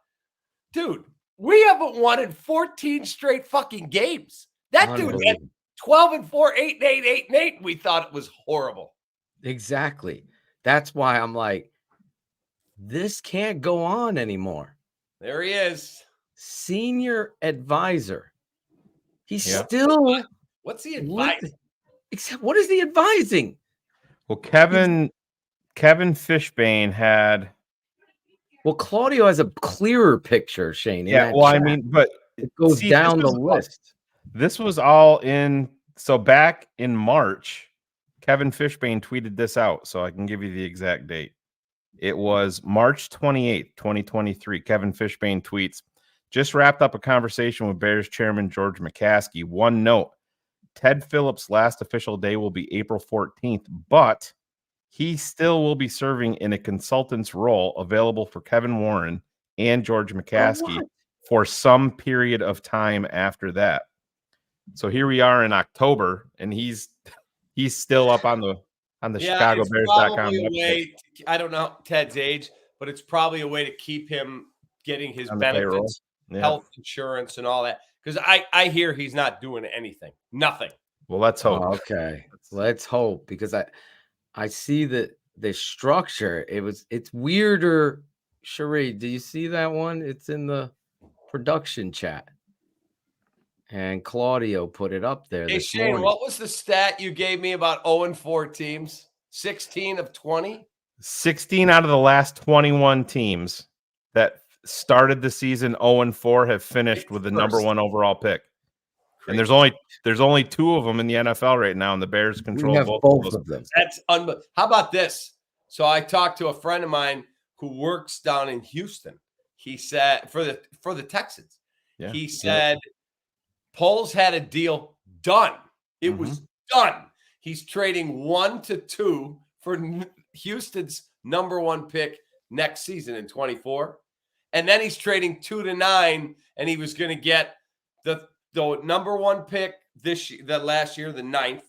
Dude, we haven't won in 14 straight fucking games. That dude had 12-4, 8-8, 8-8. We thought it was horrible. Exactly. That's why I'm like, this can't go on anymore. There he is. Senior advisor. He's still. What's he advising? Except what is he advising? Well, Kevin Fishbane had. Well, Claudio has a clearer picture, Shane. Yeah, well, I mean, but it goes down the list. This was all in. So back in March, Kevin Fishbane tweeted this out. So I can give you the exact date. It was March 28th, 2023. Kevin Fishbane tweets, Just wrapped up a conversation with Bears chairman George McCaskey. One note, Ted Phillips' last official day will be April 14th, but he still will be serving in a consultant's role available for Kevin Warren and George McCaskey for some period of time after that. So here we are in October, and he's still up on the ChicagoBears.com website. I don't know Ted's age, but it's probably a way to keep him getting his On the payroll. benefits, Yeah. health insurance, and all that. Because I hear he's not doing anything, nothing. Well, let's hope. Okay, let's hope, because I see that the structure. It's weirder. Sheree, do you see that one? It's in the production chat, and Claudio put it up there. Hey this Shane, morning. what was the stat you gave me about 0-4 teams? 16 of 20. 16 out of the last 21 teams that started the season 0-4 have finished with the number 1 overall pick. And there's only 2 of them in the NFL right now, and the Bears control both of them. That's unbelievable. How about this? So I talked to a friend of mine who works down in Houston. He said for the Texans. Yeah. He said Poles had a deal done. It was done. He's trading 1 to 2 for Houston's number 1 pick next season in 24. And then he's trading 2 to 9, and he was going to get the number 1 pick last year, the 9th,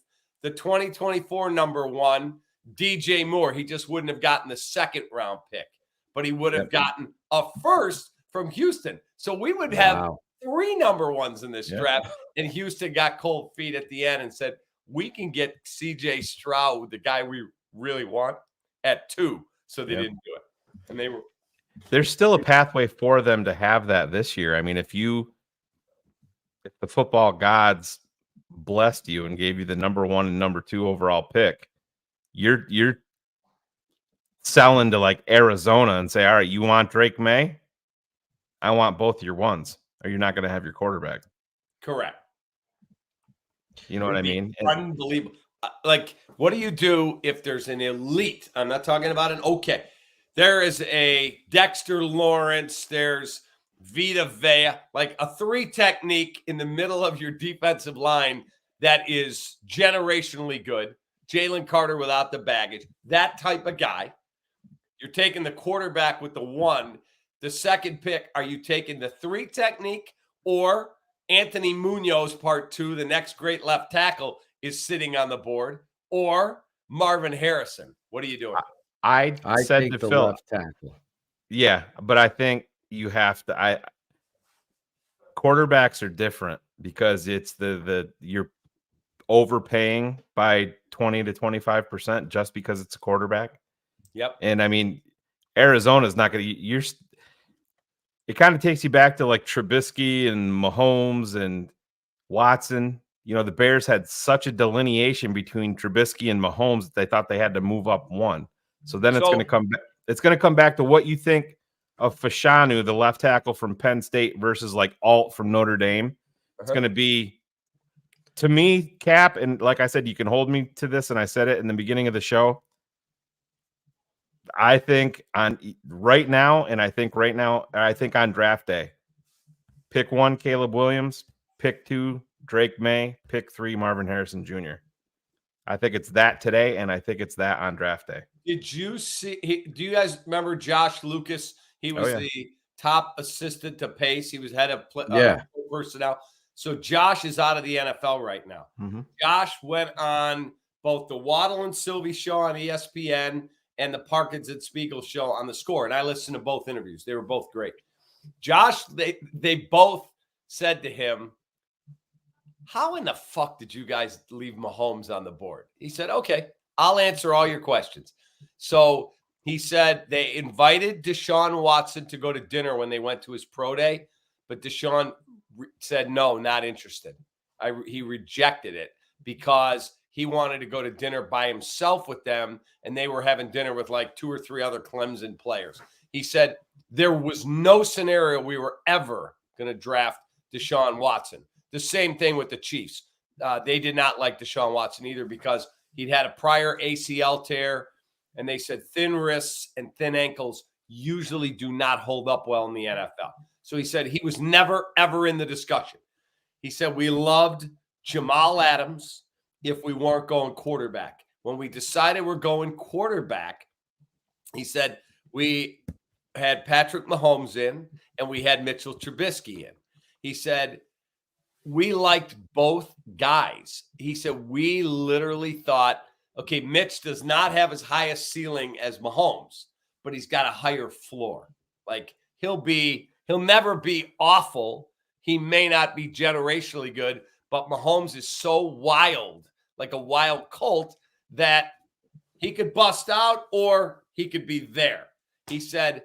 the 2024 number 1, DJ Moore. He just wouldn't have gotten the 2nd round pick, but he would have gotten a first from Houston. So we would have 3 number 1s in this draft. And Houston got cold feet at the end and said, we can get CJ Stroud, the guy we really want, at 2. So they didn't do it. And there's still a pathway for them to have that this year. I mean, if the football gods blessed you and gave you the number 1 and number 2 overall pick, you're selling to like Arizona and say, all right, you want Drake May? I want both your ones, or you're not going to have your quarterback. Correct. You know what I mean? Unbelievable. Like, what do you do if there's an elite? I'm not talking about an okay. There is a Dexter Lawrence. There's Vita Vea, like a 3 technique in the middle of your defensive line that is generationally good. Jalen Carter without the baggage, that type of guy. You're taking the quarterback with the 1. The 2nd pick, are you taking the 3 technique, or Anthony Munoz part 2, the next great left tackle, is sitting on the board, or Marvin Harrison? What are you doing? I said think to the Phil, left tackle. Yeah, but I think you have to. Quarterbacks are different because it's you're overpaying by 20 to 25% just because it's a quarterback. Yep. And I mean, Arizona's not going to. It kind of takes you back to like Trubisky and Mahomes and Watson. You know, the Bears had such a delineation between Trubisky and Mahomes that they thought they had to move up 1. So then it's going to come back. It's going to come back to what you think of Fashanu, the left tackle from Penn State, versus like Alt from Notre Dame. It's going to be, to me, Cap, and like I said, you can hold me to this, and I said it in the beginning of the show. I think on draft day, pick 1, Caleb Williams, pick 2, Drake May, pick 3, Marvin Harrison Jr. I think it's that today, and I think it's that on draft day. Did you see? Do you guys remember Josh Lucas? He was the top assistant to Pace. He was head of personnel. So Josh is out of the NFL right now. Josh went on both the Waddle and Sylvie show on ESPN and the Parkins and Spiegel show on The Score. And I listened to both interviews. They were both great. Josh, they both said to him, how in the fuck did you guys leave Mahomes on the board? He said, okay, I'll answer all your questions. So he said they invited Deshaun Watson to go to dinner when they went to his pro day, but Deshaun said, no, not interested. He rejected it because he wanted to go to dinner by himself with them, and they were having dinner with like 2 or 3 other Clemson players. He said there was no scenario we were ever going to draft Deshaun Watson. The same thing with the Chiefs. They did not like Deshaun Watson either because he'd had a prior ACL tear, and they said thin wrists and thin ankles usually do not hold up well in the NFL. So he said he was never, ever in the discussion. He said we loved Jamal Adams if we weren't going quarterback. When we decided we're going quarterback, he said we had Patrick Mahomes in and we had Mitchell Trubisky in. He said we liked both guys. He said we literally thought, okay, Mitch does not have as high a ceiling as Mahomes, but he's got a higher floor. Like he'll never be awful. He may not be generationally good, but Mahomes is so wild, like a wild colt, that he could bust out or he could be there. He said,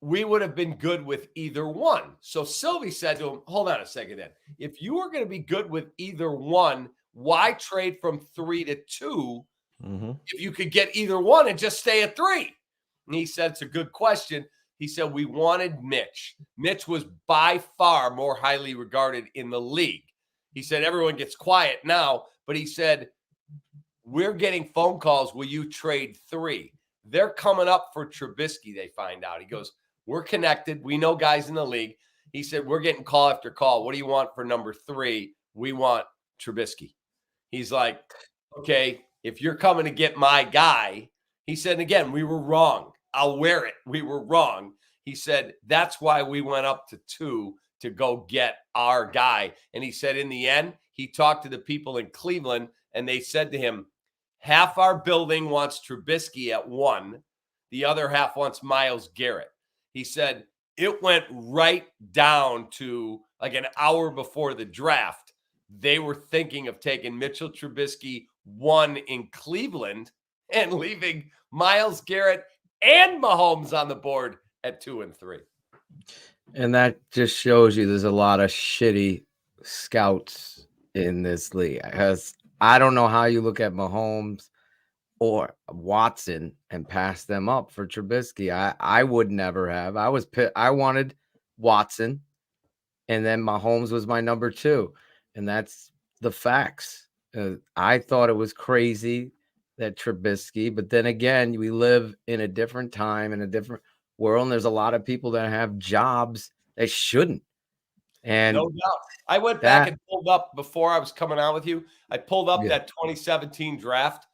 we would have been good with either one. So Sylvie said to him, hold on a second then. If you were going to be good with either one, why trade from 3 to 2 if you could get either one and just stay at 3? And he said, it's a good question. He said, we wanted Mitch. Mitch was by far more highly regarded in the league. He said, everyone gets quiet now, but he said, we're getting phone calls. Will you trade 3? They're coming up for Trubisky, they find out. He goes, we're connected. We know guys in the league. He said, we're getting call after call. What do you want for number 3? We want Trubisky. He's like, okay, if you're coming to get my guy, he said, again, we were wrong. I'll wear it. We were wrong. He said, that's why we went up to 2 to go get our guy. And he said, in the end, he talked to the people in Cleveland and they said to him, half our building wants Trubisky at 1. The other half wants Myles Garrett. He said, it went right down to like an hour before the draft. They were thinking of taking Mitchell Trubisky 1 in Cleveland and leaving Myles Garrett and Mahomes on the board at 2 and 3. And that just shows you there's a lot of shitty scouts in this league. Because I don't know how you look at Mahomes or Watson and pass them up for Trubisky. I would never have. I wanted Watson, and then Mahomes was my number 2. And that's the facts. I thought it was crazy that Trubisky, but then again, we live in a different time, in a different world, and there's a lot of people that have jobs that shouldn't. And no doubt. I went back and pulled up before I was coming out with you. I pulled up that 2017 draft.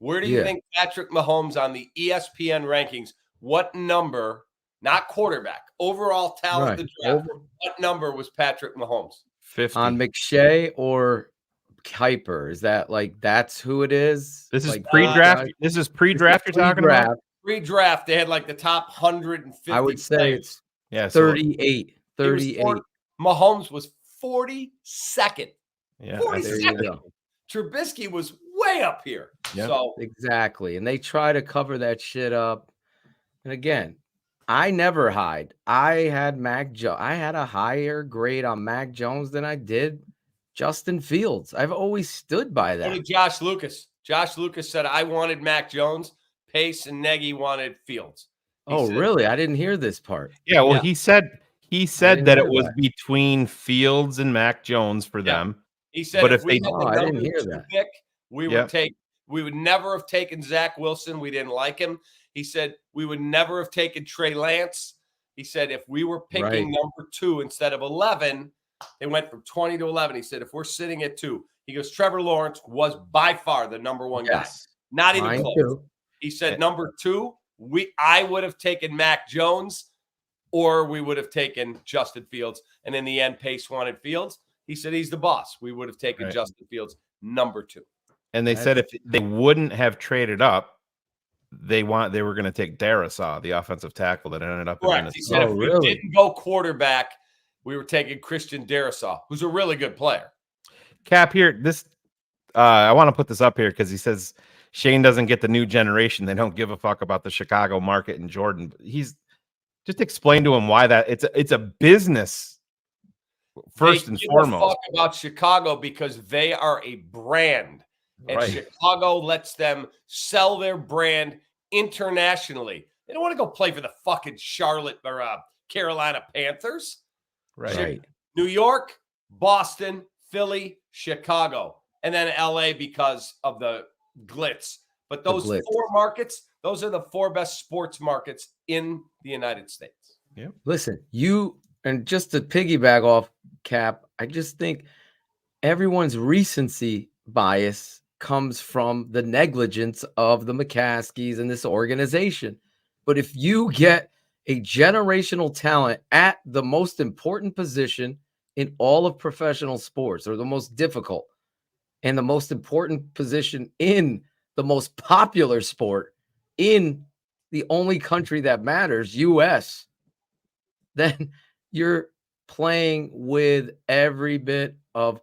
Where do you think Patrick Mahomes on the ESPN rankings, what number, not quarterback, overall talent of the draft, what number was Patrick Mahomes? 50. On McShay or Kuiper? Is that like that's who it is? This is like, pre-draft. This is pre-draft you're talking about? Pre-draft. They had like the top 150. I would say it's 38. 38. Mahomes was 42nd. Yeah. 42nd. Trubisky was way up here. Yep. So exactly. And they try to cover that shit up. And again, I never hide. I had I had a higher grade on Mac Jones than I did Justin Fields. I've always stood by that. So did Josh Lucas. Josh Lucas said, I wanted Mac Jones. Pace and Nagy wanted Fields. Really? I didn't hear this part. Yeah, well, he said that it was between Fields and Mac Jones for them. He said, but if we they had the I didn't number hear 2 that. pick, we would never have taken Zach Wilson. We didn't like him. He said we would never have taken Trey Lance. He said if we were picking number 2 instead of 11, they went from 20 to 11. He said if we're sitting at 2, he goes, Trevor Lawrence was by far the number 1 guy. Not even close. Too. He said number 2, I would have taken Mac Jones or we would have taken Justin Fields. And in the end, Pace wanted Fields. He said he's the boss. We would have taken Justin Fields number 2. And they said if they wouldn't have traded up, they were going to take Darisaw, the offensive tackle that ended up in Minnesota. He said if we didn't go quarterback, we were taking Christian Darisaw, who's a really good player. Cap, here, I want to put this up here because he says Shane doesn't get the new generation. They don't give a fuck about the Chicago market and Jordan. He's just explained to him why that it's a business first and foremost. Fuck about Chicago because they are a brand, and Chicago lets them sell their brand internationally. They don't want to go play for the fucking Charlotte or Carolina Panthers. Right. New York, Boston, Philly, Chicago, and then LA because of the glitz. But those 4 markets, those are the 4 best sports markets in the United States. Yeah. Listen, And just to piggyback off Cap, I just think everyone's recency bias comes from the negligence of the McCaskies and this organization. But if you get a generational talent at the most important position in all of professional sports, or the most difficult and the most important position in the most popular sport in the only country that matters, US, then you're playing with every bit of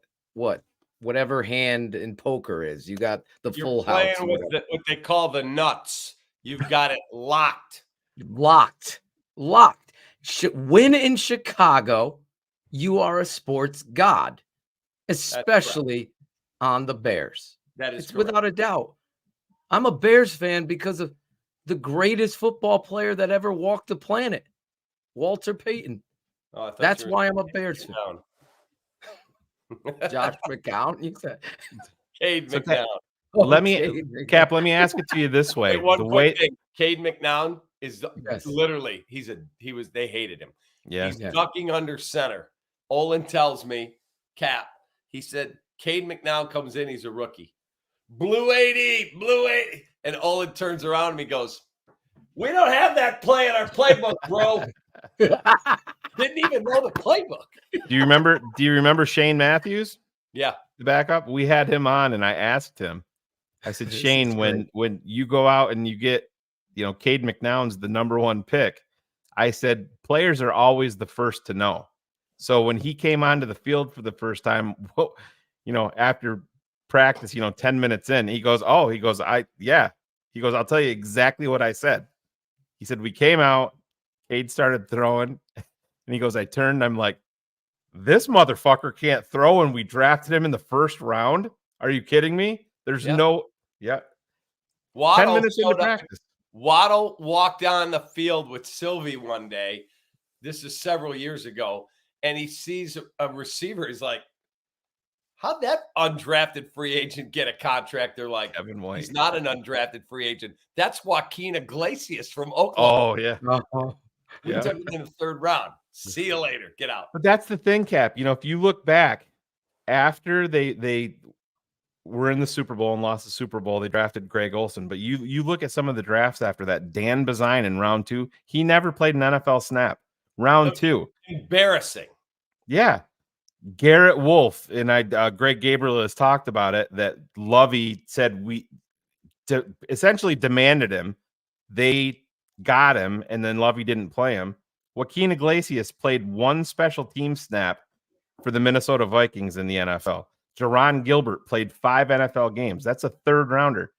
whatever hand in poker is. You got the You're full playing house. with what they call the nuts. You've got it locked. Locked. Win in Chicago, you are a sports god, especially on the Bears. That is it's correct. Without a doubt. I'm a Bears fan because of the greatest football player that ever walked the planet, Walter Payton. Oh, That's why I'm a Bears fan. Josh McCown, you said. Cade So McNown. Let me, Cap, let me ask it to you this way. Wait, one the quick way thing. Cade McNown is literally, they hated him. Yeah. He's ducking under center. Olin tells me, Cap, he said, Cade McNown comes in, he's a rookie. Blue 80. And Olin turns around and he goes, we don't have that play in our playbook, bro. Didn't even know the playbook. Do you remember Shane Matthews? Yeah. The backup? We had him on and I asked him. I said, Shane, when you go out and you get, Cade McNown's the number one pick, I said, players are always the first to know. So when he came onto the field for the first time, after practice, 10 minutes in, he goes, I'll tell you exactly what I said. He said, we came out, Cade started throwing, and he goes, I turned, I'm like, this motherfucker can't throw, and we drafted him in the first round. Are you kidding me? There's Waddle 10 minutes into practice. Waddle walked on the field with Sylvie one day. This is several years ago. And he sees a receiver. He's like, how'd that undrafted free agent get a contract? They're like, Evan White. He's not an undrafted free agent. That's Joaquin Iglesias from Oklahoma. Oh, yeah. We took him in the third round. See you later. Get out. But that's the thing, Cap. If you look back, after they were in the Super Bowl and lost the Super Bowl, they drafted Greg Olsen. But you look at some of the drafts after that, Dan Bazine in round 2, he never played an NFL snap. Round 2. Embarrassing. Yeah. Garrett Wolf and Greg Gabriel has talked about it, that Lovey said essentially demanded him. They got him, and then Lovey didn't play him. Joaquin Iglesias played one special team snap for the Minnesota Vikings in the NFL. Jerron Gilbert played 5 NFL games. That's a third rounder.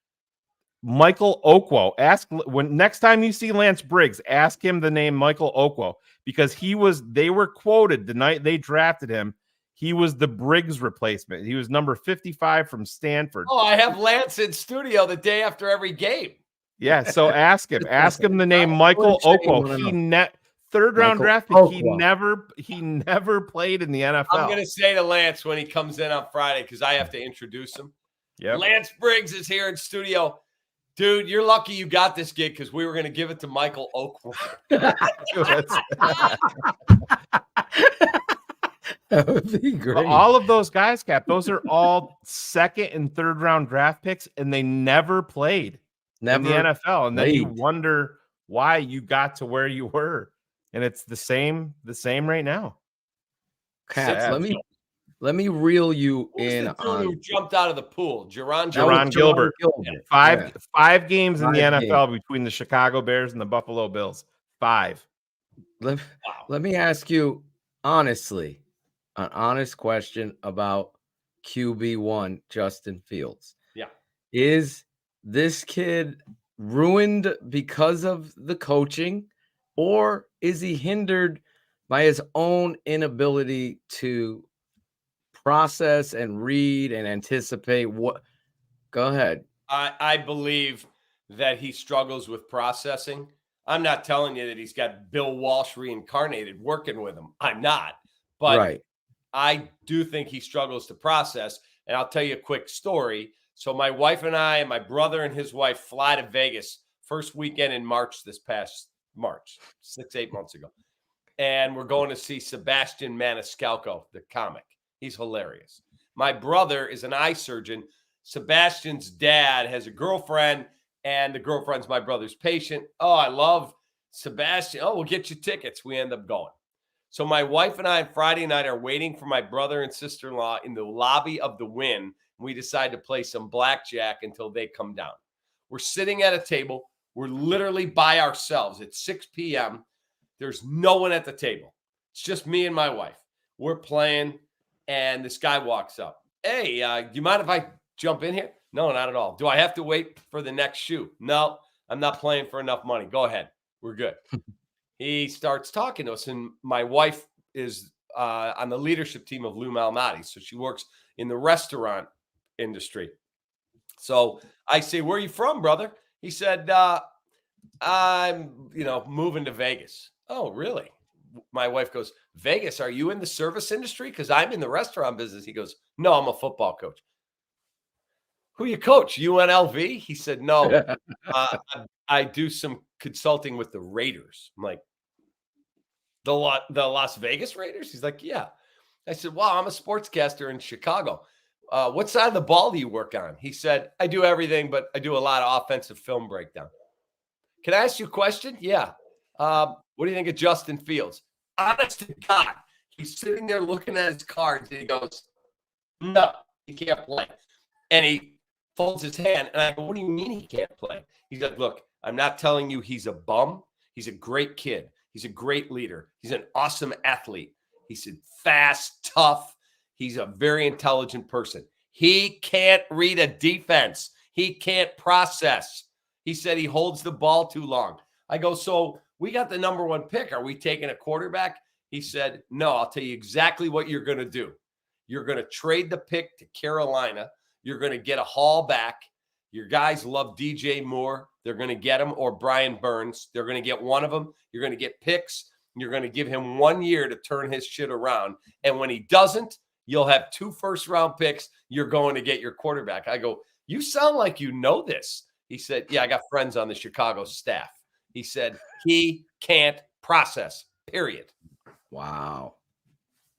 Michael Okwo. Next time you see Lance Briggs, ask him the name Michael Okwo, because they were quoted the night they drafted him. He was the Briggs replacement. He was number 55 from Stanford. Oh, I have Lance in studio the day after every game. Yeah, so ask him. Ask him the name Michael Okwo. Third round draft pick. He never played in the NFL. I'm going to say to Lance when he comes in on Friday, because I have to introduce him. Yep. Lance Briggs is here in studio. Dude, you're lucky you got this gig, because we were going to give it to Michael Okwo. That would be great. All of those guys, Cap, those are all second and third round draft picks, and they never played in the NFL. And then you wonder why you got to where you were. And it's the same right now. Cap, let me reel you in on who jumped out of the pool. Jerron Gilbert. Yeah. Five games in the NFL between the Chicago Bears and the Buffalo Bills. 5. Let me ask you honestly, an honest question about QB1 Justin Fields. Yeah. Is this kid ruined because of the coaching, or is he hindered by his own inability to process and read and anticipate what? Go ahead. I believe that he struggles with processing. I'm not telling you that he's got Bill Walsh reincarnated working with him. I'm not. But I do think he struggles to process. And I'll tell you a quick story. So my wife and I and my brother and his wife fly to Vegas first weekend in March, this past March, 6-8 months ago. and we're going to see Sebastian Maniscalco, the comic. He's hilarious. My brother is an eye surgeon. Sebastian's dad has a girlfriend, and the girlfriend's my brother's patient. Oh, I love Sebastian. Oh, we'll get you tickets. We end up going. So my wife and I on Friday night are waiting for my brother and sister-in-law in the lobby of the Wynn. We decide to play some blackjack until they come down. We're sitting at a table. We're literally by ourselves. It's 6 p.m. There's no one at the table. It's just me and my wife. We're playing, and this guy walks up. Hey, do you mind if I jump in here? No, not at all. Do I have to wait for the next shoe? No, I'm not playing for enough money. Go ahead. We're good. He starts talking to us, and my wife is on the leadership team of Lou Malnati, so she works in the restaurant industry. So I say, where are you from, brother? He said, I'm, moving to Vegas. Oh, really? My wife goes, Vegas, are you in the service industry? Because I'm in the restaurant business. He goes, no, I'm a football coach. Who you coach? UNLV? He said, no, I do some consulting with the Raiders. I'm like, the Las Vegas Raiders? He's like, yeah. I said, wow, I'm a sportscaster in Chicago. What side of the ball do you work on? He said, I do everything, but I do a lot of offensive film breakdown. Can I ask you a question? Yeah. What do you think of Justin Fields? Honest to God, he's sitting there looking at his cards, and he goes, no, he can't play. And he folds his hand, and I go, what do you mean he can't play? He's like, look, I'm not telling you he's a bum. He's a great kid. He's a great leader. He's an awesome athlete. He said, fast, tough. He's a very intelligent person. He can't read a defense. He can't process. He said he holds the ball too long. I go, so we got the number one pick. Are we taking a quarterback? He said, no, I'll tell you exactly what you're going to do. You're going to trade the pick to Carolina. You're going to get a Hall back. Your guys love DJ Moore. They're going to get him, or Brian Burns. They're going to get one of them. You're going to get picks. You're going to give him 1 year to turn his shit around. And when he doesn't, you'll have 2 first-round picks. You're going to get your quarterback. I go, you sound like you know this. He said, yeah, I got friends on the Chicago staff. He said, he can't process, period. Wow.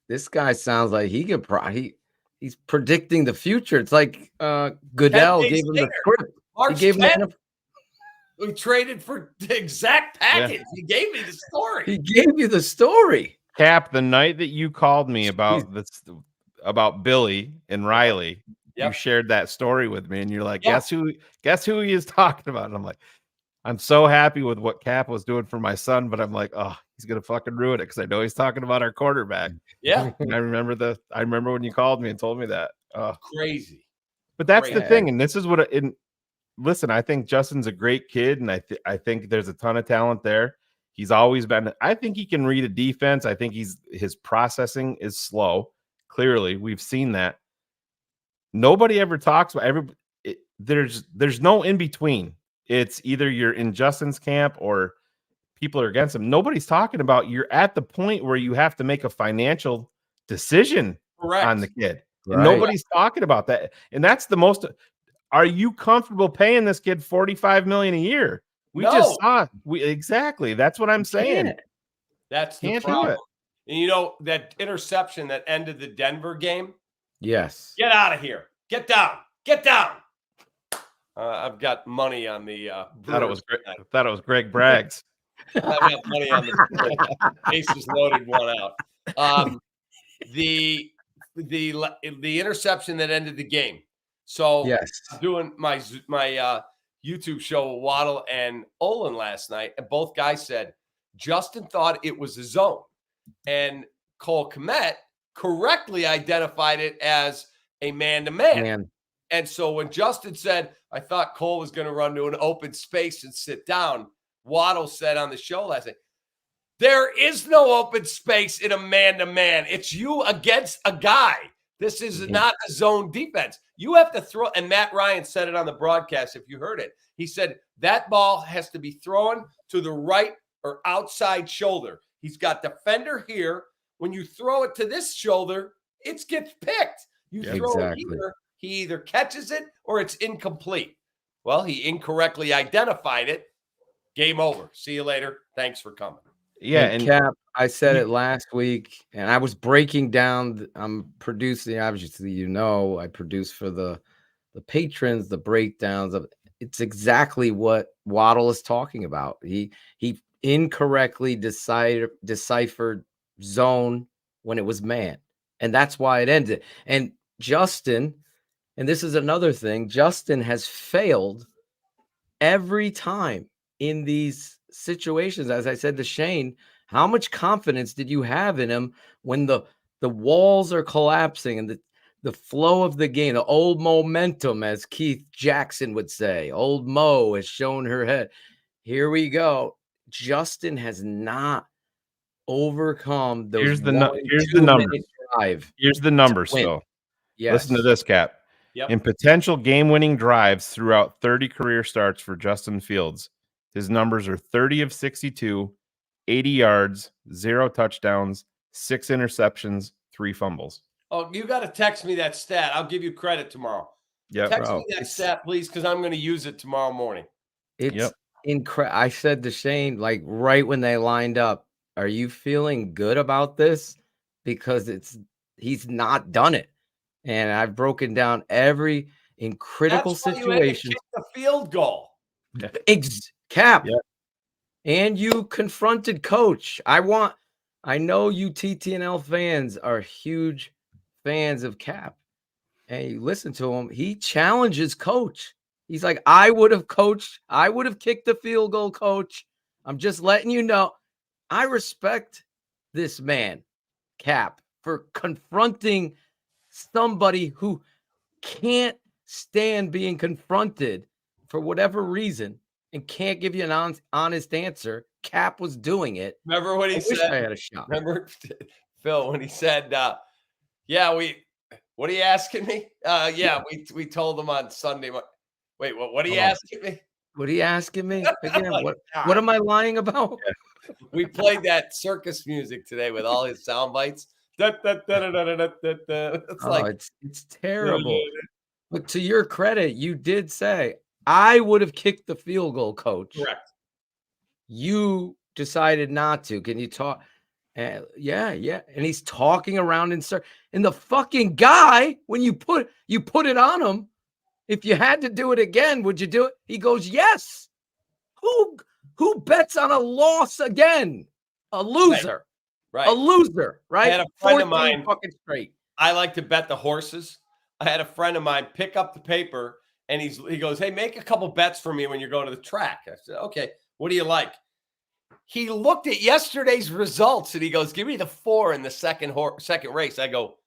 This guy sounds like he could he's predicting the future. It's like Goodell gave him the script. March He gave 10th, him we traded for the exact package. Yeah. He gave me the story. He gave you the story. Cap, the night that you called me about this, about Billy and Riley, you shared that story with me, and you're like, guess who he is talking about? And I'm like, I'm so happy with what Cap was doing for my son, but I'm like, oh, he's gonna fucking ruin it because I know he's talking about our quarterback. Yeah. And I remember when you called me and told me that. Crazy. But that's the thing, and this is what listen, I think Justin's a great kid, and I think there's a ton of talent there. He's always been. I think he can read a defense. I think his processing is slow. Clearly, we've seen that. Nobody ever talks about there's no in between. It's either you're in Justin's camp or people are against him. Nobody's talking about you're at the point where you have to make a financial decision on the kid. And nobody's talking about that. And that's the most. Are you comfortable paying this kid $45 million a year? We just saw exactly. That's what I'm saying. That's the problem. And you know that interception that ended the Denver game? Yes. Get out of here. Get down. Get down. I've got money on the thought it was Greg Braggs. I've got money on the bases loaded one out. The interception that ended the game. So I'm doing my YouTube show with Waddle and Olin last night, and both guys said Justin thought it was a zone, and Cole Kmet correctly identified it as a man-to-man. And so when Justin said, I thought Cole was going to run to an open space and sit down, Waddle said on the show last night, there is no open space in a man-to-man. It's you against a guy. This is not a zone defense. You have to throw, and Matt Ryan said it on the broadcast if you heard it. He said that ball has to be thrown to the right or outside shoulder. He's got defender here. When you throw it to this shoulder, it gets picked. You throw it here, he either catches it or it's incomplete. Well, he incorrectly identified it. Game over. See you later. Thanks for coming. Yeah, and Cap, I said it last week, and I was breaking down. I'm producing, obviously, I produce for the patrons, the breakdowns of. It's exactly what Waddle is talking about. He incorrectly deciphered zone when it was man, and that's why it ended. And Justin, and this is another thing, Justin has failed every time in these situations. As I said to Shane, how much confidence did you have in him when the walls are collapsing and the flow of the game, the old momentum, as Keith Jackson would say, old Mo has shown her head. Here we go. Justin has not overcome those here's the numbers. drive. Here's the numbers, Phil. Yes. Listen to this, Cap. Yep. In potential game-winning drives throughout 30 career starts for Justin Fields, his numbers are 30 of 62, 80 yards, 0 touchdowns, 6 interceptions, 3 fumbles. Oh, you got to text me that stat. I'll give you credit tomorrow. Yep. Text me that stat, please, because I'm going to use it tomorrow morning. It's incredible. I said to Shane, like right when they lined up, are you feeling good about this? Because he's not done it. And I've broken down every in critical situation. The field goal. Cap. Yep. And you confronted Coach. I know you TTNL fans are huge fans of Cap. And you listen to him. He challenges Coach. He's like, I would have coached. I would have kicked the field goal, Coach. I'm just letting you know. I respect this man, Cap, for confronting somebody who can't stand being confronted for whatever reason and can't give you an honest answer. Cap was doing it. Remember what he said? I had a shot. Remember, Phil, when he said, what are you asking me? We told him on Sunday. Wait, what are you asking me? What are you asking me? Again, what am I lying about? Yeah. We played that circus music today with all his sound bites. It's terrible. But to your credit, you did say, I would have kicked the field goal, Coach. Correct. You decided not to. Can you talk? Yeah. And he's talking around in circles. And the fucking guy, when you put it on him, if you had to do it again, would you do it? He goes, yes. Who bets on a loss again? A loser. Right. A loser, right? I had a friend of mine. Fucking straight. I like to bet the horses. I had a friend of mine pick up the paper and he goes, hey, make a couple bets for me when you're going to the track. I said, okay, what do you like? He looked at yesterday's results and he goes, give me the 4 in the second race. I go,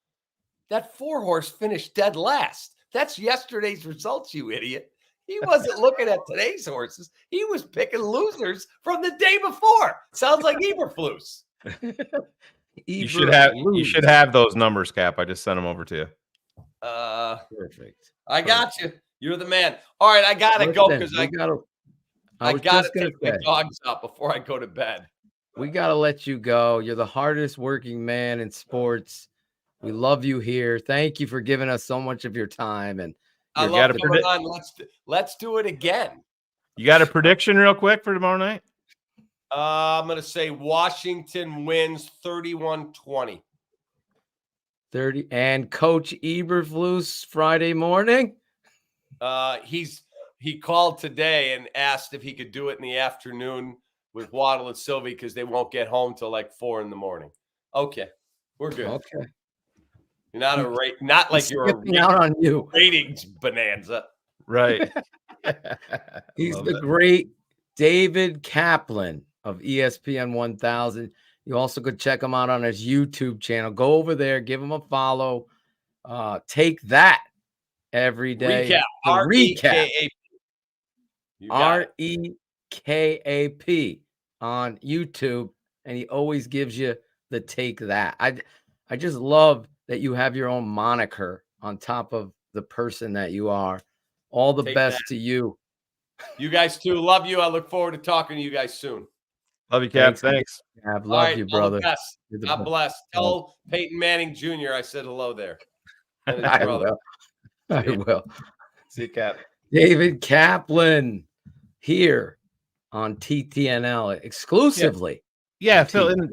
that 4 horse finished dead last. That's yesterday's results, you idiot. He wasn't looking at today's horses. He was picking losers from the day before. Sounds like Eberflus. You should have those numbers, Cap. I just sent them over to you. Perfect. I got you. You're the man. All right, I gotta go because I gotta take my dogs out before I go to bed. We gotta let you go. You're the hardest working man in sports. We love you here. Thank you for giving us so much of your time. And I love coming on. Let's do it again. You got a prediction real quick for tomorrow night? I'm going to say Washington wins 31-20. 30. And Coach Eberflus Friday morning? He called today and asked if he could do it in the afternoon with Waddle and Sylvie because they won't get home till like 4 a.m. Okay, we're good. Okay. You're not like you're out on you ratings bonanza, right? He's the great David Kaplan of ESPN 1000. You also could check him out on his YouTube channel. Go over there, give him a follow. Take that every day. Recap. REKAP on YouTube, and he always gives you the take that. I just love that you have your own moniker on top of the person that you are. All the best to you. You guys too. Love you. I look forward to talking to you guys soon. Love you, Cap. Thanks. Love you, brother. God bless. Tell Peyton Manning Jr. I said hello there. I will. See you, Cap. David Kaplan here on TTNL exclusively Yeah, Phil, and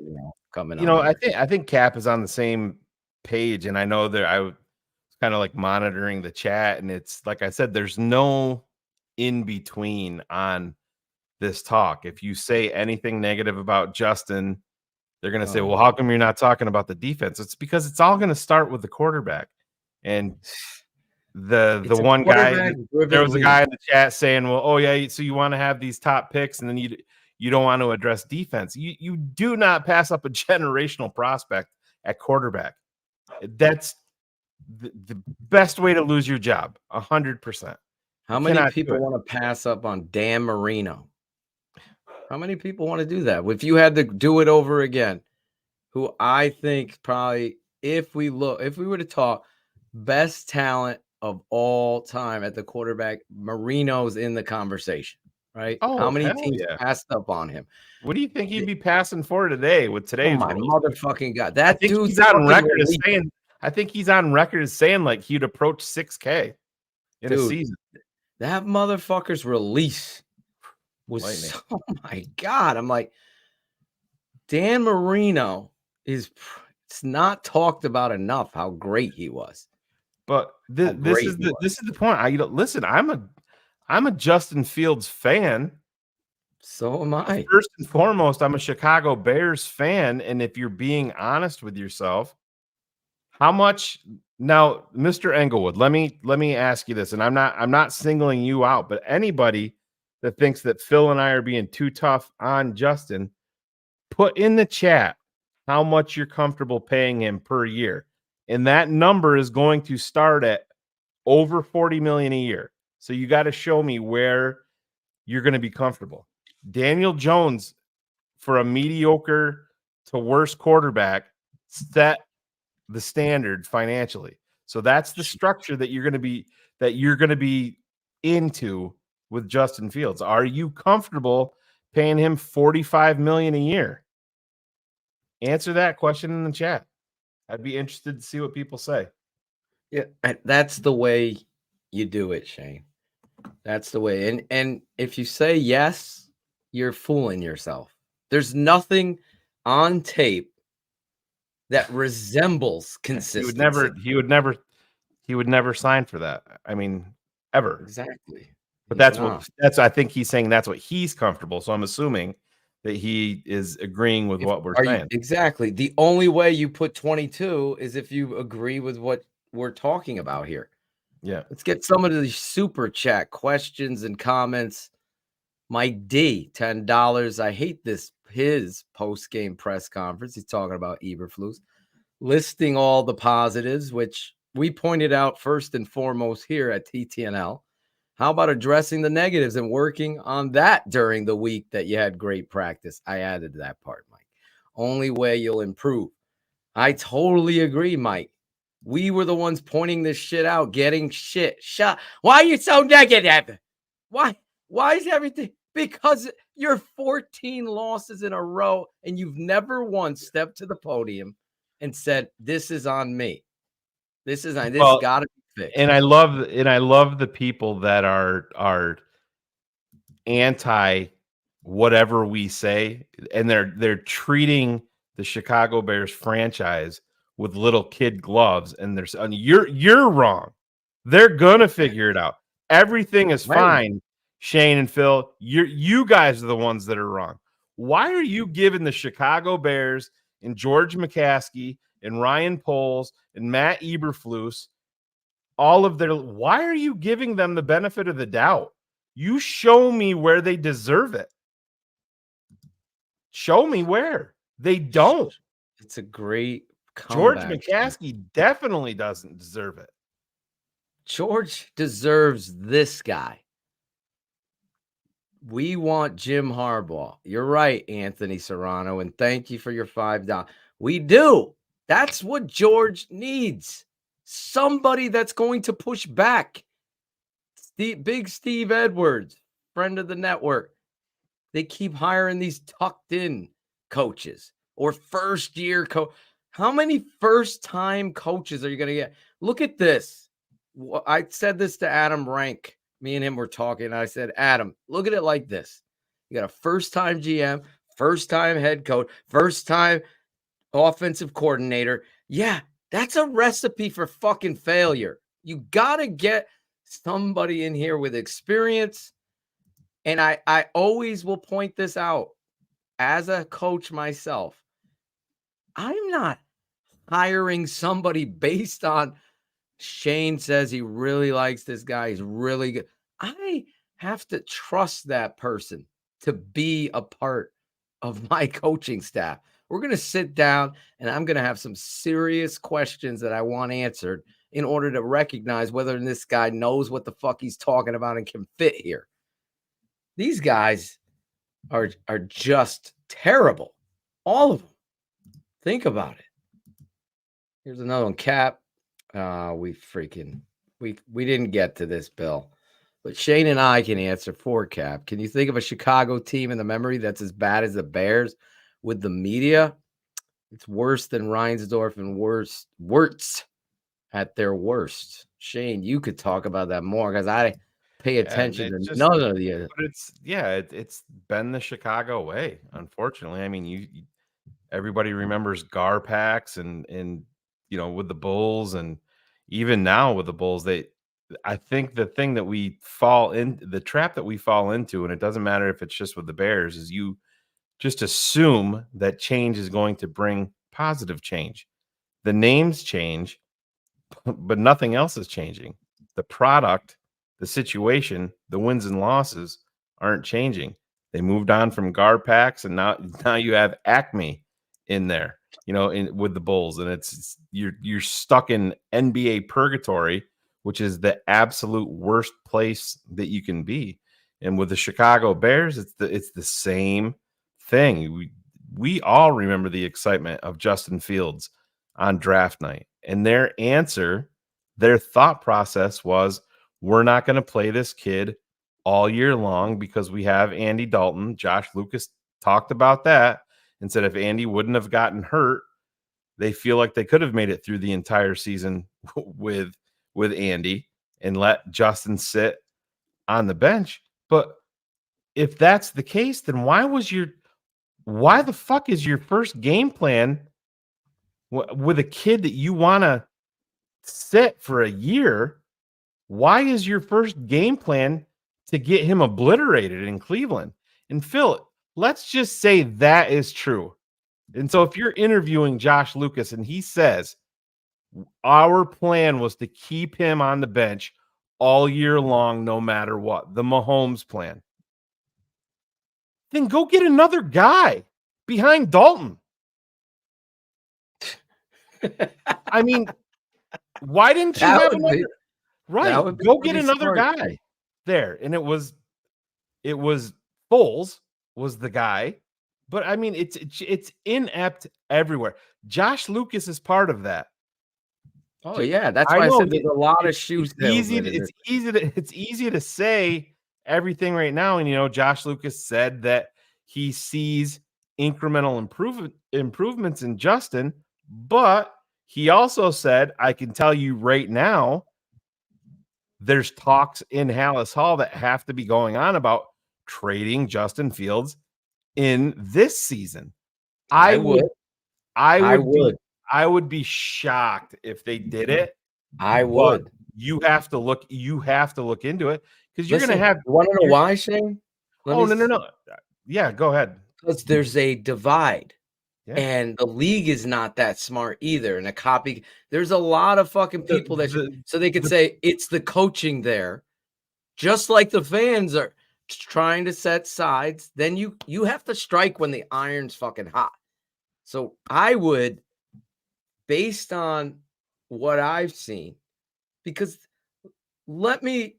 coming you know, on. I think Cap is on the same page, and I know that I was kind of like monitoring the chat, and it's like I said, there's no in between on this talk. If you say anything negative about Justin, they're going to say, well, how come you're not talking about the defense? It's because it's all going to start with the quarterback. And the one guy, there was a guy in the chat saying, well, oh yeah, so you want to have these top picks and then you don't want to address defense. You do not pass up a generational prospect at quarterback. That's the best way to lose your job, 100%. How many people want to pass up on Dan Marino? How many people want to do that? If you had to do it over again, who I think probably, if we were to talk best talent of all time at the quarterback, Marino's in the conversation, right? Oh, how many hell teams yeah. passed up on him? What do you think he'd be passing for today with today's? Oh my motherfucking God. That dude's he's on record as saying, I think he's on record as saying like he'd approach 6K in a season. That motherfucker's release was oh my God. I'm like, Dan Marino it's not talked about enough how great he was. But this is the point. Listen, I'm a Justin Fields fan. So am I. First and foremost, I'm a Chicago Bears fan. And if you're being honest with yourself, how much now, Mr. Englewood, let me ask you this, and I'm not singling you out, but anybody that thinks that Phil and I are being too tough on Justin, put in the chat how much you're comfortable paying him per year. And that number is going to start at over 40 million a year. So you got to show me where you're going to be comfortable. Daniel Jones, for a mediocre to worse quarterback, set the standard financially. So that's the structure that you're going to be into with Justin Fields. Are you comfortable paying him 45 million a year? Answer that question in the chat. I'd be interested to see what people say. Yeah, that's the way you do it, Shane. That's the way. And if you say yes, you're fooling yourself. There's nothing on tape that resembles consistency. He would never sign for that. I mean, ever. Exactly. But I think he's saying that's what he's comfortable. So I'm assuming that he is agreeing with what we're saying. Exactly. The only way you put 22 is if you agree with what we're talking about here. Yeah. Let's get some of these super chat questions and comments. Mike D, $10. I hate his post-game press conference. He's talking about Eberflus, listing all the positives, which we pointed out first and foremost here at TTNL. How about addressing the negatives and working on that during the week that you had great practice? I added that part, Mike. Only way you'll improve. I totally agree, Mike. We were the ones pointing this shit out, getting shit shot. Why are you so negative? Why is everything? Because you're 14 losses in a row and you've never once stepped to the podium and said, this is on me. This got to be fixed. And I love the people that are anti whatever we say, and they're treating the Chicago Bears franchise with little kid gloves, and you're wrong. They're gonna figure it out. Everything is fine, Shane and Phil. You guys are the ones that are wrong. Why are you giving the Chicago Bears and George McCaskey and Ryan Poles and Matt Eberflus why are you giving them the benefit of the doubt? You show me where they deserve it. Show me where. They don't. It's a great George comeback. McCaskey definitely doesn't deserve it. George deserves this guy. We want Jim Harbaugh. You're right, Anthony Serrano, and thank you for your $5. We do. That's what George needs. Somebody that's going to push back. Big Steve Edwards, friend of the network. They keep hiring these tucked in coaches or first year coach. How many first time coaches are you going to get? Look at this. I said this to Adam Rank. Me and him were talking. And I said, Adam, look at it like this. You got a first time GM, first time head coach, first time offensive coordinator. Yeah, that's a recipe for fucking failure. You got to get somebody in here with experience. And I always will point this out as a coach myself. I'm not hiring somebody based on Shane says he really likes this guy. He's really good. I have to trust that person to be a part of my coaching staff. We're going to sit down and I'm going to have some serious questions that I want answered in order to recognize whether this guy knows what the fuck he's talking about and can fit here. These guys are just terrible. All of them. Think about it. Here's another one. Kap. We didn't get to this, Bill. But Shane and I can answer for Kap. Can you think of a Chicago team in the memory that's as bad as the Bears with the media? It's worse than Reinsdorf and Wirtz at their worst. Shane, you could talk about that more because I pay attention to none of the. But it's been the Chicago way, unfortunately. I mean, everybody remembers Garpax and with the Bulls, and even now with the Bulls, I think the thing that we fall in, the trap that we fall into, and it doesn't matter if it's just with the Bears, is you just assume that change is going to bring positive change. The names change, but nothing else is changing. The product, the situation, the wins and losses aren't changing. They moved on from Garpax, and now you have Acme in there, with the Bulls, and you're stuck in NBA purgatory, which is the absolute worst place that you can be. And with the Chicago Bears, it's the same thing. We all remember the excitement of Justin Fields on draft night, and their thought process was, we're not going to play this kid all year long because we have Andy Dalton. Josh Lucas talked about that and said if Andy wouldn't have gotten hurt, they feel like they could have made it through the entire season with Andy and let Justin sit on the bench. But if that's the case, then why the fuck is your first game plan with a kid that you want to sit for a year? Why is your first game plan to get him obliterated in Cleveland? And Phil, let's just say that is true. And so if you're interviewing Josh Lucas and he says, our plan was to keep him on the bench all year long, no matter what, the Mahomes plan, then go get another guy behind Dalton. I mean, why didn't you have another? Right. Go get another guy there. And it was Foles was the guy. But I mean, it's inept everywhere. Josh Lucas is part of that. Oh yeah, that's why I said there's a lot of shoes. It's easy to say everything right now. And Josh Lucas said that he sees incremental improvements in Justin, but he also said, I can tell you right now, there's talks in Halas Hall that have to be going on about trading Justin Fields in this season. I would be shocked if they did it. I would. But you have to look into it because you're going to have. You want to know why, Shane? No. Yeah, go ahead. Because there's a divide. Yeah. And the league is not that smart either. And there's a lot of fucking people so they could say it's the coaching there, just like the fans are trying to set sides. Then you have to strike when the iron's fucking hot. So I would, based on what I've seen, because let me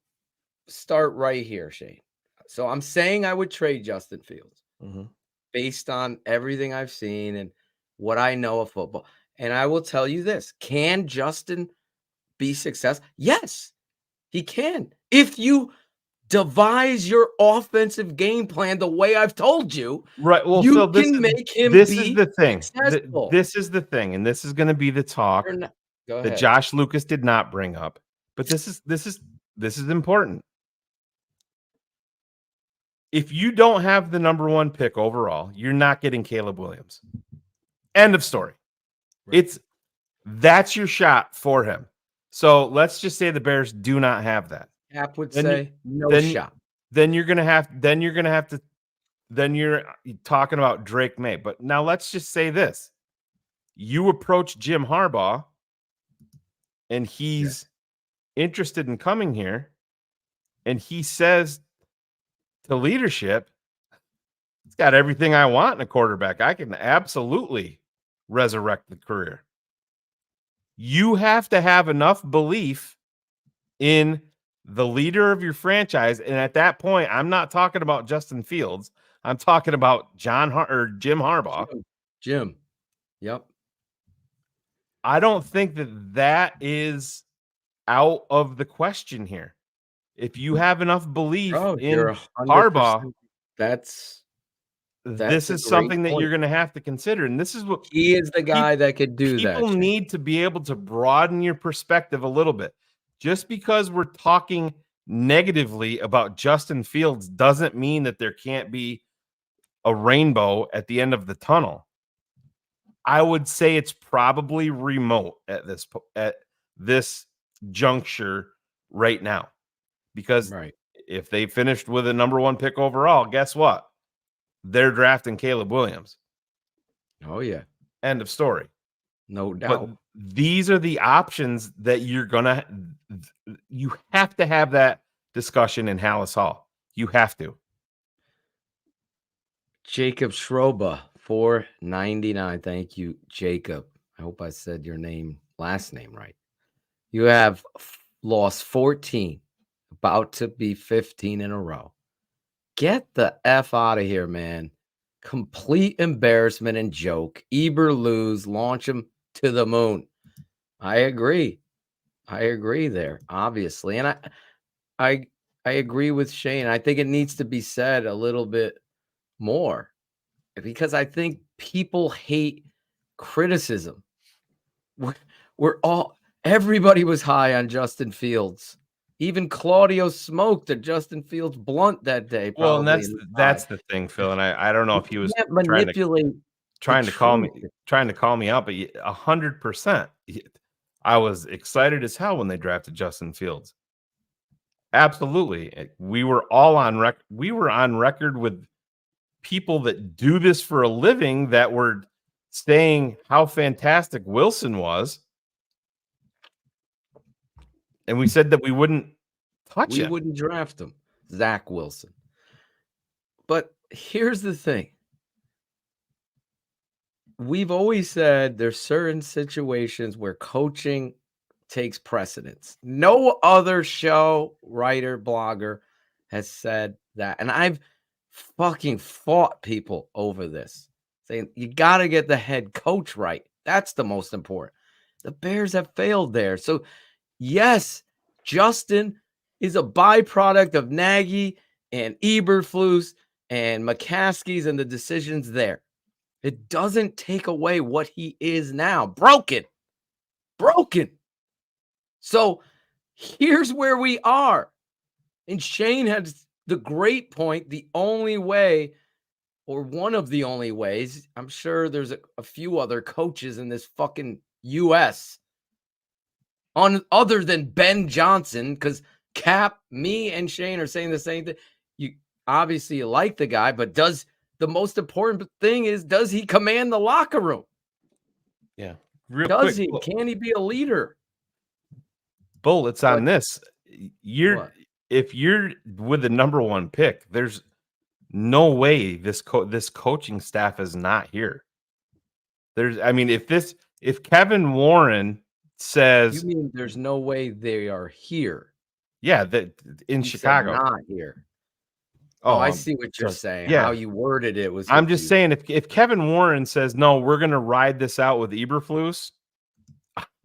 start right here, Shane. So I'm saying I would trade Justin Fields. Mm-hmm. Based on everything I've seen and what I know of football. And I will tell you this. Can Justin be successful? Yes, he can. If you devise your offensive game plan the way I've told you, right? Well, you can make him this be is the thing. Successful. This is the thing, and this is going to be the talk that Josh Lucas did not bring up. But this is important. if you don't have the number 1 pick overall, you're not getting Caleb Williams. End of story. Right. That's your shot for him. So let's just say the Bears do not have that. Cap would Then say no then shot. Then you're talking about Drake May. But now let's just say this. You approach Jim Harbaugh and he's interested in coming here, and he says to leadership, it's got everything I want in a quarterback. I can absolutely resurrect the career. You have to have enough belief in the leader of your franchise. And at that point, I'm not talking about Justin Fields. I'm talking about Jim Harbaugh. Jim. Yep. I don't think that is out of the question here. If you have enough belief in Harbaugh, this is something that you're going to have to consider. And this is what he is the guy that could do that. People need to be able to broaden your perspective a little bit. Just because we're talking negatively about Justin Fields doesn't mean that there can't be a rainbow at the end of the tunnel. I would say it's probably remote at this juncture right now, because if they finished with a number 1 pick overall, guess what? They're drafting Caleb Williams. Oh yeah. End of story. No doubt. But these are the options that you have to have that discussion in Halas Hall. You have to. Jacob Schroba, $4.99. Thank you, Jacob. I hope I said your last name right. You have lost 14, about to be 15 in a row. Get the F out of here, man. Complete embarrassment and joke. Eber lose, launch him to the moon. I agree. There, obviously. And I agree with Shane. I think it needs to be said a little bit more, because I think people hate criticism. Everybody was high on Justin Fields. Even Claudio smoked a Justin Fields blunt that day. Well, and that's the thing, Phil. And I don't know if he was trying to call me out, but 100%. I was excited as hell when they drafted Justin Fields. Absolutely. We were all on record. We were on record with people that do this for a living that were saying how fantastic Wilson was. And we said that we wouldn't touch him. We wouldn't draft him, Zach Wilson. But here's the thing. We've always said there's certain situations where coaching takes precedence. No other show, writer, blogger has said that. And I've fucking fought people over this, saying you got to get the head coach right. That's the most important. The Bears have failed there. So, yes, Justin is a byproduct of Nagy and Eberflus and McCaskey's and the decisions there. It doesn't take away what he is now. Broken. So here's where we are. And Shane had the great point. The only way, or one of the only ways, I'm sure there's a few other coaches in this fucking U.S. other than Ben Johnson, because Cap, me, and Shane are saying the same thing. You obviously like the guy, but the most important thing is, does he command the locker room? Yeah. Can he be a leader? Bullets on this. If you're with the number 1 pick, there's no way this coaching staff is not here. If Kevin Warren says, you mean there's no way they are here? Yeah, that in Chicago, not here. Oh, I see what you're saying. Yeah. How you worded it was. I'm just saying, if Kevin Warren says no, we're going to ride this out with Eberflus,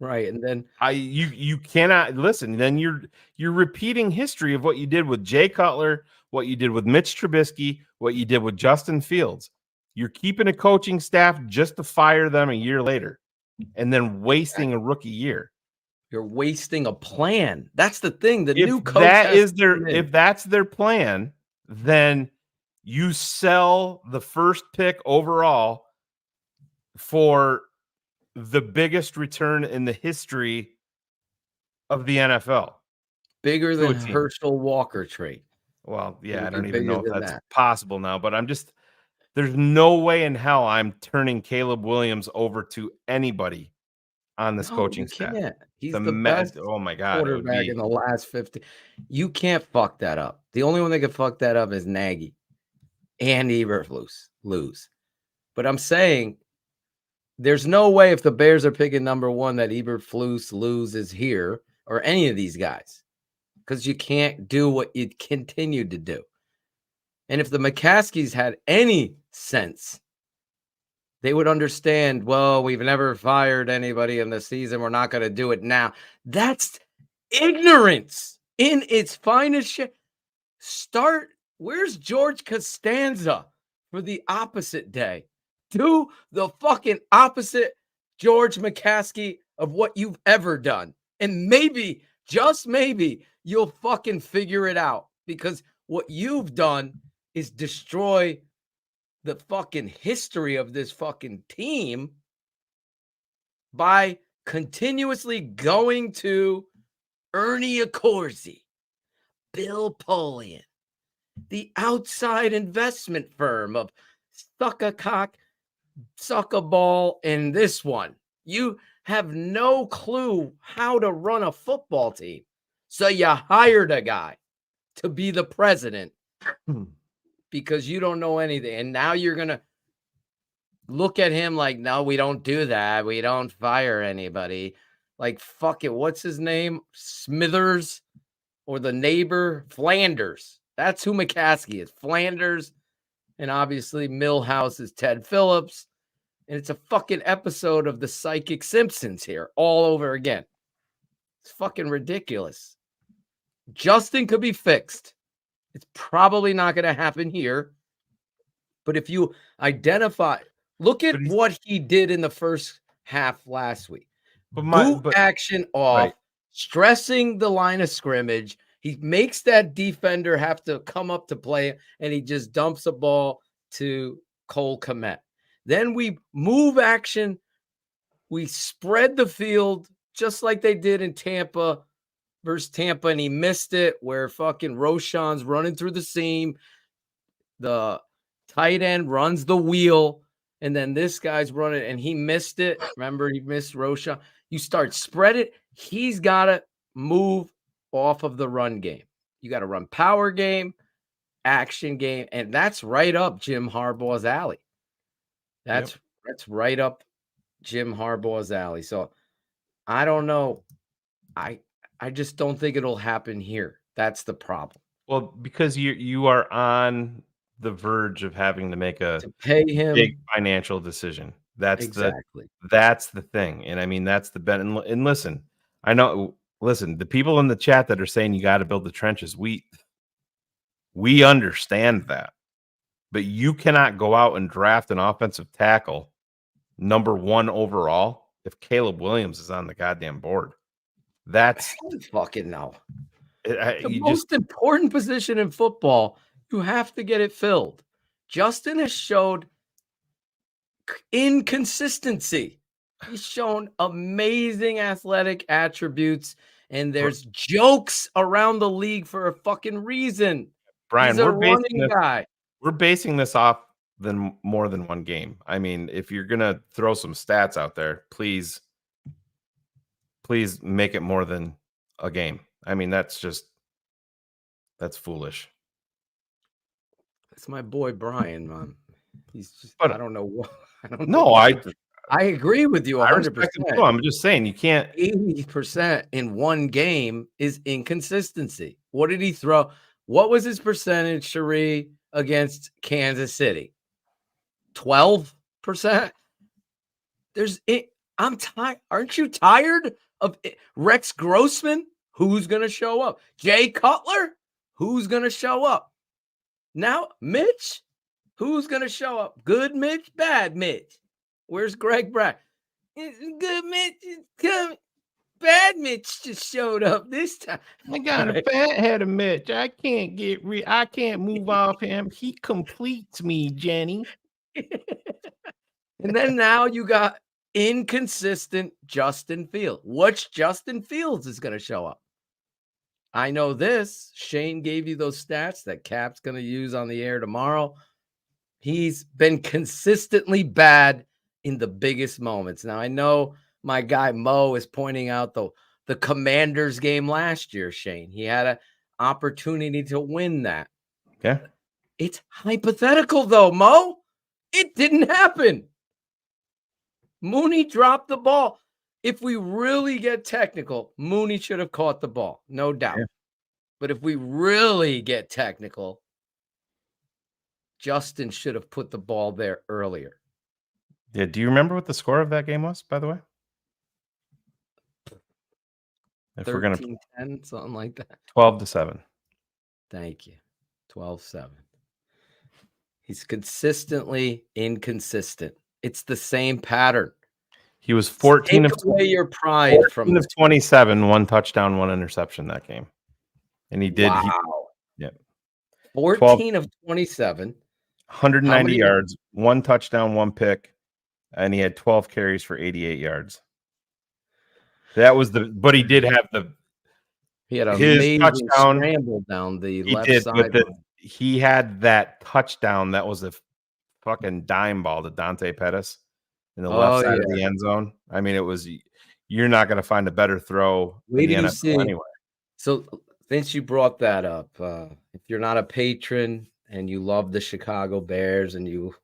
right? And then you cannot listen. Then you're repeating history of what you did with Jay Cutler, what you did with Mitch Trubisky, what you did with Justin Fields. You're keeping a coaching staff just to fire them a year later, and then wasting a rookie year. You're wasting a plan. That's the thing. The If new coach if that's their plan, then You sell the first pick overall for the biggest return in the history of the NFL. Bigger To than a team. Herschel Walker trade. Well, yeah, I It'll don't be even know bigger if than that's that. possible now, but there's no way in hell I'm turning Caleb Williams over to anybody on this No, coaching you staff. can't. He's the best Oh my God, it would quarterback be in the last 50. You can't fuck that up. The only one that can fuck that up is Nagy and Eberflus lose. But I'm saying there's no way if the Bears are picking number 1 that Eberflus loses here or any of these guys, because you can't do what you continued to do. And if the McCaskies had any sense, they would understand, well, we've never fired anybody in the season. We're not going to do it now. That's ignorance in its finest where's George Costanza for the opposite day? Do the fucking opposite, George McCaskey, of what you've ever done. And maybe, just maybe, you'll fucking figure it out, because what you've done is destroy the fucking history of this fucking team by continuously going to Ernie Accorsi, Bill Polian, the outside investment firm of suck a cock, suck a ball, and this one. You have no clue how to run a football team. So you hired a guy to be the president because you don't know anything. And now you're going to look at him like, no, we don't do that. We don't fire anybody. Like, fuck it. What's his name? Smithers or the neighbor? Flanders. That's who McCaskey is. Flanders. And obviously Millhouse is Ted Phillips. And it's a fucking episode of the Psychic Simpsons here all over again. It's fucking ridiculous. Justin could be fixed. It's probably not going to happen here. But if you identify, look at what he did in the first half last week. Boot action off, stressing the line of scrimmage. He makes that defender have to come up to play, and he just dumps a ball to Cole Kmet. Then we move action. We spread the field just like they did in Tampa versus Tampa, and he missed it where fucking Roshan's running through the seam. The tight end runs the wheel, and then this guy's running, and he missed it. Remember, he missed Roshan. You start spread it. He's got to move off of the run game. You got to run power game, action game, and that's right up Jim Harbaugh's alley. That's right up Jim Harbaugh's alley. So I don't know. I just don't think it'll happen here. That's the problem. Well, because you are on the verge of having to make a pay him big financial decision. That's the thing. And I mean, that's the bet. And listen, the people in the chat that are saying you got to build the trenches, we understand that. But you cannot go out and draft an offensive tackle number 1 overall if Caleb Williams is on the goddamn board. That's fucking no. The most important position in football, you have to get it filled. Justin has showed inconsistency. He's shown amazing athletic attributes, and there's jokes around the league for a fucking reason. Brian, He's a running guy. We're basing this off more than one game. I mean, if you're gonna throw some stats out there, please make it more than a game. I mean, that's foolish. It's my boy Brian, man. He's just, but I don't know what. I agree with you 100%. I'm just saying you can't. 80% in one game is inconsistency. What did he throw? What was his percentage, Cherie, against Kansas City? 12%. I'm tired. Aren't you tired of it? Rex Grossman? Who's going to show up? Jay Cutler? Who's going to show up? Now, Mitch? Who's going to show up? Good Mitch? Bad Mitch? Where's Greg Brack? Good Mitch is coming. bad Mitch just showed up this time. I got a fat head of Mitch. I can't I can't move off him. He completes me, Jenny. And then now you got inconsistent Justin Fields. Which Justin Fields is going to show up? I know this. Shane gave you those stats that Cap's going to use on the air tomorrow. He's been consistently bad in the biggest moments. Now, I know my guy Mo is pointing out the Commanders game last year, Shane. He had an opportunity to win that. Yeah. It's hypothetical, though, Mo. It didn't happen. Mooney dropped the ball. If we really get technical, Mooney should have caught the ball, no doubt. Yeah. But if we really get technical, Justin should have put the ball there earlier. Yeah. Do you remember what the score of that game was, by the way? If 13, we're going to 10, something like that. 12-7. Thank you. 12-7. He's consistently inconsistent. It's the same pattern. He was 14 Take away your pride 14 from of 27, 1 touchdown, 1 interception that game. And he did. Wow. Yeah. 14 of 27. 190 yards, 1 touchdown, 1 pick. And he had 12 carries for 88 yards. That was but he did have he had an amazing touchdown scramble down the left side. He had that touchdown that was a fucking dime ball to Dante Pettis in the left side of the end zone. I mean, you're not going to find a better throw in the NFL anyway. So since you brought that up, if you're not a patron and you love the Chicago Bears and you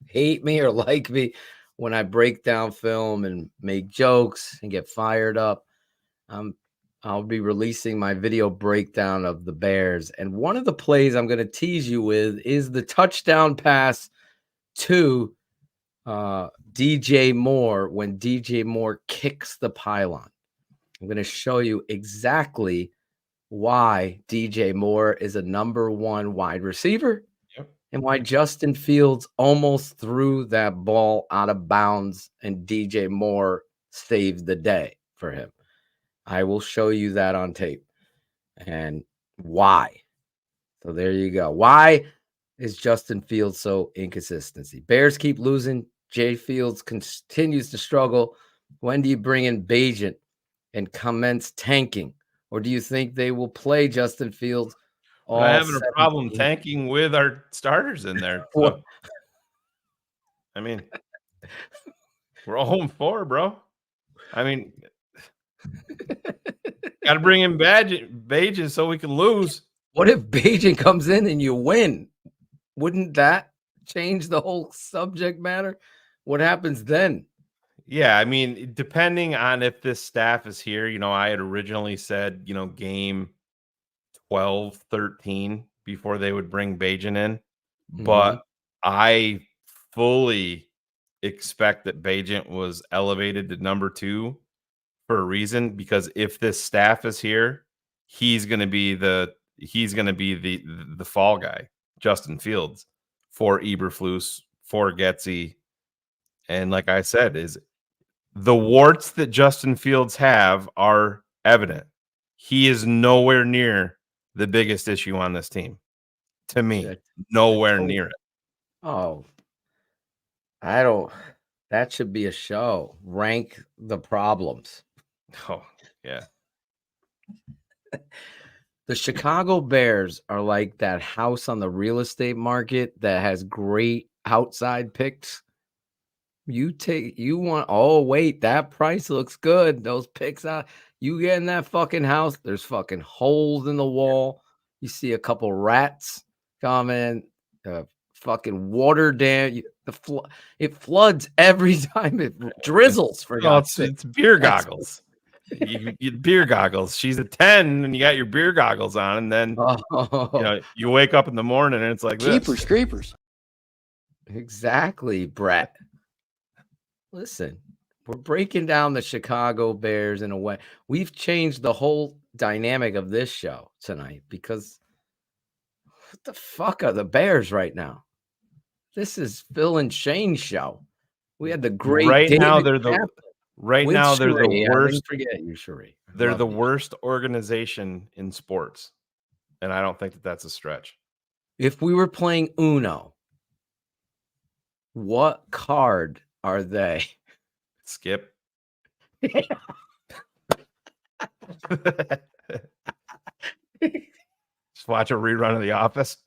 hate me or like me when I break down film and make jokes and get fired up, I'll be releasing my video breakdown of the Bears. And one of the plays I'm going to tease you with is the touchdown pass to DJ Moore when DJ Moore kicks the pylon. I'm going to show you exactly why DJ Moore is a #1 wide receiver and why Justin Fields almost threw that ball out of bounds and DJ Moore saved the day for him. I will show you that on tape and why. So there you go. Why is Justin Fields so inconsistency? Bears keep losing. Jay Fields continues to struggle. When do you bring in Bajent and commence tanking? Or do you think they will play Justin Fields? We're having a problem tanking with our starters in there. So. I mean, we're 0-4, bro. I mean, got to bring in Bajent so we can lose. What if Bajent comes in and you win? Wouldn't that change the whole subject matter? What happens then? Yeah, I mean, depending on if this staff is here, I had originally said, game 12, 13 before they would bring Bajent in. But I fully expect that Bajent was elevated to #2 for a reason, because if this staff is here, he's going to be the fall guy, Justin Fields, for Eberflus, for Getsy. And like I said, is the warts that Justin Fields have are evident. He is nowhere near the biggest issue on this team. To me, nowhere near it. Oh, that should be a show. Rank the problems. Oh, yeah. The Chicago Bears are like that house on the real estate market that has great outside picks. Wait, that price looks good. Those picks out. You get in that fucking house, there's fucking holes in the wall. You see a couple rats come in, fucking water dam. It floods every time it drizzles. For God's sake. It's beer goggles. You get beer goggles. She's a 10 and you got your beer goggles on, and then you wake up in the morning and it's like Keepers, creepers. Exactly, Brett. Listen, we're breaking down the Chicago Bears in a way. We've changed the whole dynamic of this show tonight because what the fuck are the Bears right now? This is Phil and Shane's show. We had the great right David now. Right With now, they're Cherie, the I worst. didn't forget you, Cherie. They're Love the you. worst organization in sports, and I don't think that that's a stretch. If we were playing Uno, what card are they? Skip. Just watch a rerun of The Office.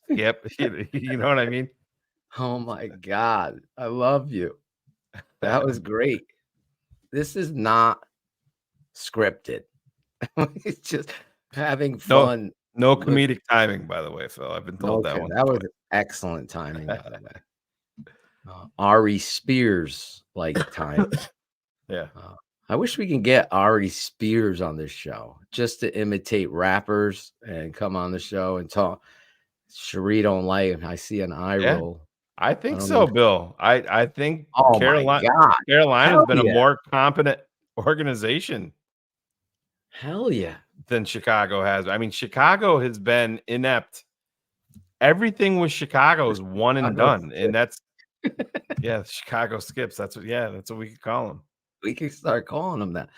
Yep. You know what I mean? Oh my God. I love you. That was great. This is not scripted. It's just having fun. No comedic timing, by the way, Phil. I've been told that Okay, one. that was excellent timing, by the way. Ari Spears like time. Yeah. I wish we can get Ari Spears on this show just to imitate rappers and come on the show and talk. Cherie don't like him. I see an eye roll. I think don't so, know. Bill. I think Oh my God. Carolina's Hell been yeah. a more competent organization Hell yeah. than Chicago has. I mean, Chicago has been inept. Everything with Chicago is one and done, and that's Chicago skips. That's what we could call them. We can start calling them that.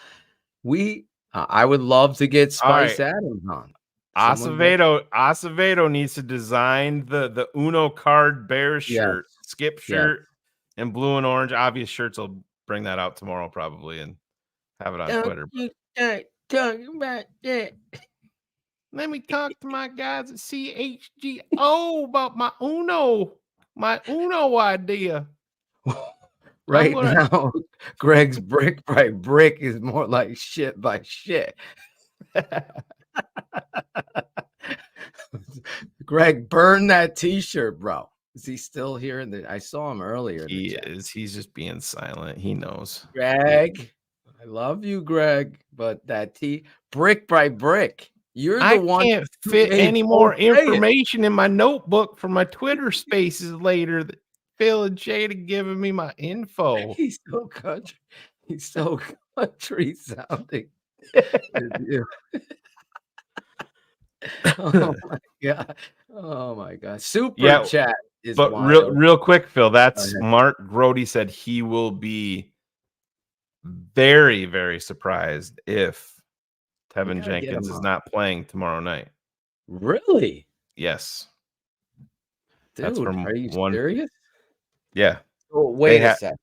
I would love to get Spice right. Adams on. Acevedo needs to design the Uno card Bears shirt, skip shirt, and blue and orange. Obvious shirts will bring that out tomorrow probably and have it on Twitter. Talking about that. Let me talk to my guys at CHGO about my Uno idea. Right now, Greg's brick by brick is more like shit by shit. Greg, burn that t-shirt, bro. Is he still here? I saw him earlier. He is. He's just being silent. He knows. Greg, I love you, Greg, but that brick by brick. You're the one. I can't fit any more information in my notebook for my Twitter spaces later. That Phil and Jade are giving me my info. He's so country. He's so country sounding. Oh my God. Oh my God. Super chat is but wild. real quick, Phil. That's Mark Grody said he will be very, very surprised if Tevin Jenkins is not playing tomorrow night. Really? Yes. Dude, that's from are you serious? Yeah. Oh, wait a second.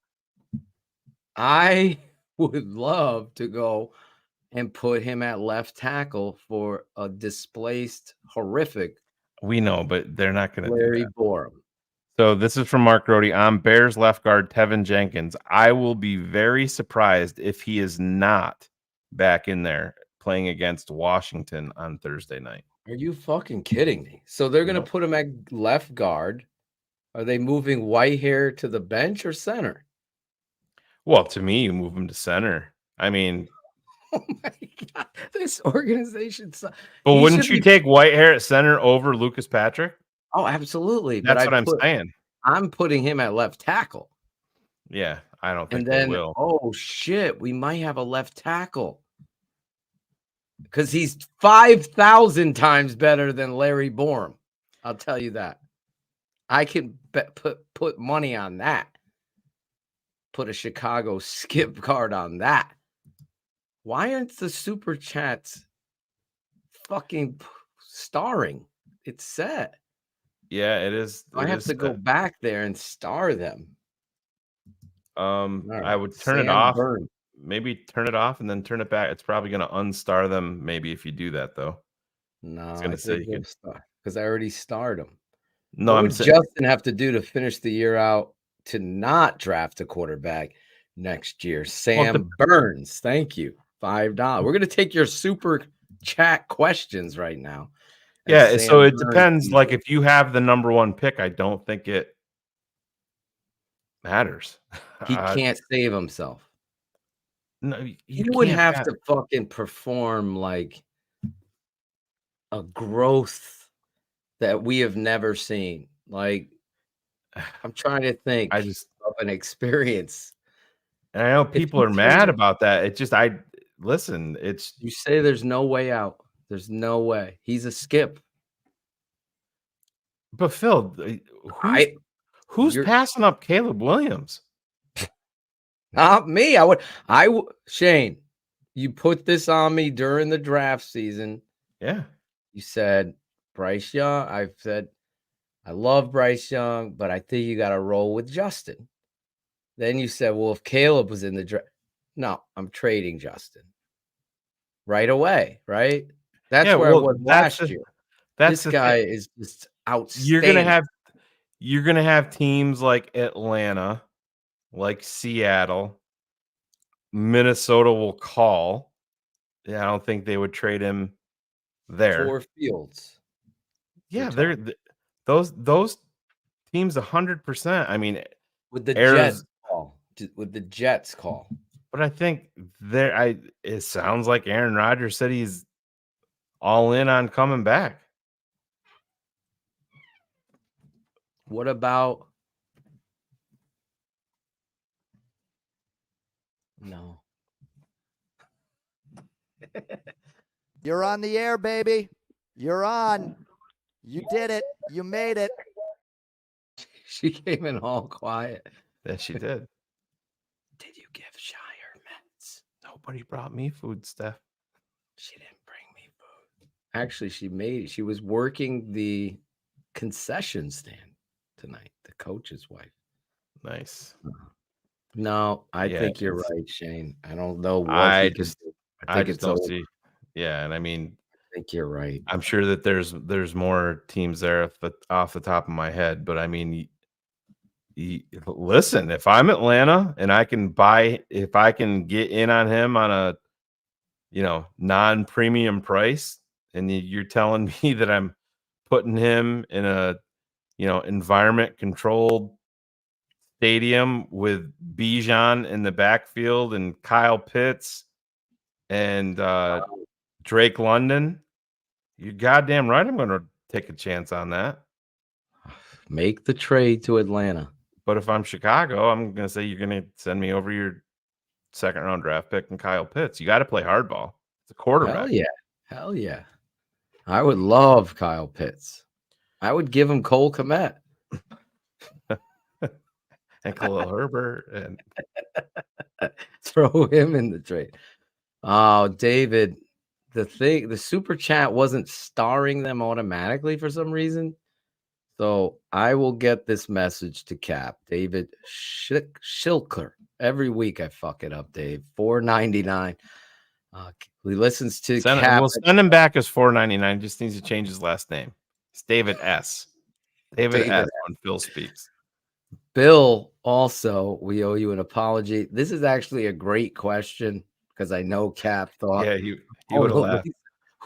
I would love to go and put him at left tackle for a displaced, horrific. We know, but they're not going to do that. Borum. So this is from Mark Grody. I'm Bears left guard Tevin Jenkins. I will be very surprised if he is not back in there playing against Washington on Thursday night. Are you fucking kidding me? So they're going to put him at left guard. Are they moving Whitehair to the bench or center? Well, to me, you move him to center. I mean, oh my God, this organization. But wouldn't you take Whitehair at center over Lucas Patrick? Oh, absolutely. That's what I'm saying. I'm putting him at left tackle. Yeah, I don't think and then, they will. Oh shit, we might have a left tackle because he's 5,000 times better than Larry Borum. I'll tell you that. I can put money on that. Put a Chicago skip card on that. Why aren't the super chats fucking starring? It's set. Yeah, it is. I have to go back there and star them. Right. I would turn it off. Maybe turn it off and then turn it back. It's probably going to unstar them. Maybe if you do that, though. No, it's going to say because I already starred them. No, what would Justin have to do to finish the year out to not draft a quarterback next year? Sam Burns, thank you. $5. We're going to take your super chat questions right now. Yeah, so it depends. Like if you have the number one pick, I don't think it matters. He can't save himself. No, he would have to fucking perform like a growth that we have never seen. Like I'm trying to think of an experience. And I know people are mad about that. It just listen, it's you say there's no way out. There's no way. He's a skip. But Phil, who's passing up Caleb Williams? Not me. Shane, you put this on me during the draft season. Yeah. You said Bryce Young. I said I love Bryce Young, but I think you got to roll with Justin. Then you said, well, if Caleb was in the draft, no, I'm trading Justin right away. Right? That's where I was last year. This guy is just outstanding. You're gonna have teams like Atlanta, like Seattle, Minnesota will call. Yeah, I don't think they would trade him there. For Fields. Yeah, those teams 100%. I mean, with the Jets call. With the Jets call. But I think it sounds like Aaron Rodgers said he's all in on coming back. What about no? You're on the air, baby. You're on. You did it. You made it. She came in all quiet. Yes, she did. Did you give Shire Mets? Nobody brought me food, Steph. She didn't bring me food. Actually, she was working the concession stand tonight, the coach's wife. Nice. No, I think you're right, Shane. I don't know what I he just could do. I think it's don't over. see. Yeah, and I mean, I think you're right. I'm sure that there's more teams there off the top of my head, but I mean, listen, if I'm Atlanta and if I can get in on him on a non-premium price, and you're telling me that I'm putting him in a environment controlled stadium with Bijan in the backfield and Kyle Pitts and Drake London, you're goddamn right I'm going to take a chance on that. Make the trade to Atlanta. But if I'm Chicago, I'm going to say you're going to send me over your second-round draft pick and Kyle Pitts. You got to play hardball. It's a quarterback. Hell yeah. I would love Kyle Pitts. I would give him Cole Kmet. And Khalil Herbert. And throw him in the trade. Oh, David, the super chat wasn't starring them automatically for some reason. So I will get this message to Cap. David Schilker. Every week I fuck it up, Dave. $4.99. He listens to Cap. We'll send him back as $4.99. Just needs to change his last name. It's David S. David S. when Phil speaks. Bill, also, we owe you an apology. This is actually a great question because I know Cap thought he would have laughed.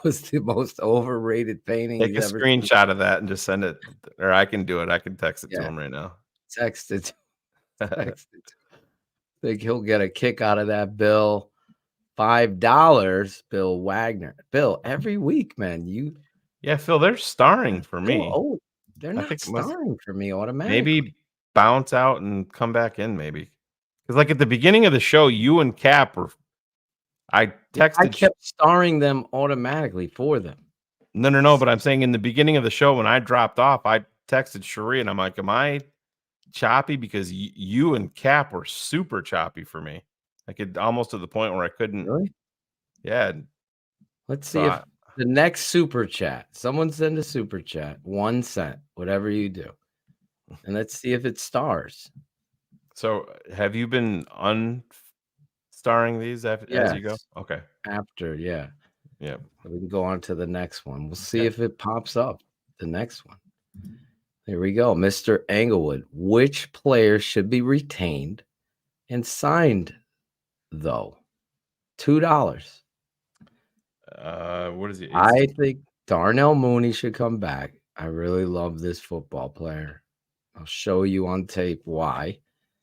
Was the most overrated painting. Take a screenshot of that and just send it, or I can do it. I can text it to him right now. Text it. Text it. Think he'll get a kick out of that, Bill. $5, Bill Wagner. Bill, every week, man. Phil, they're starring for me. Oh, they're not starring for me automatically. Maybe bounce out and come back in, maybe. Because like at the beginning of the show, you and Cap were. I kept starring them automatically for them. No. But I'm saying in the beginning of the show when I dropped off, I texted Cherie and I'm like, "Am I choppy?" Because you and Cap were super choppy for me. Like it almost to the point where I couldn't. Really? Yeah. Let's see if the next super chat. Someone send a super chat, 1 cent, whatever you do, and let's see if it stars. So, have you been unstarring these as you go? Okay. After, yeah. So we can go on to the next one. We'll see if it pops up. The next one. Here we go. Mr. Englewood. Which player should be retained and signed, though? $2. What is it? I think Darnell Mooney should come back. I really love this football player. I'll show you on tape why.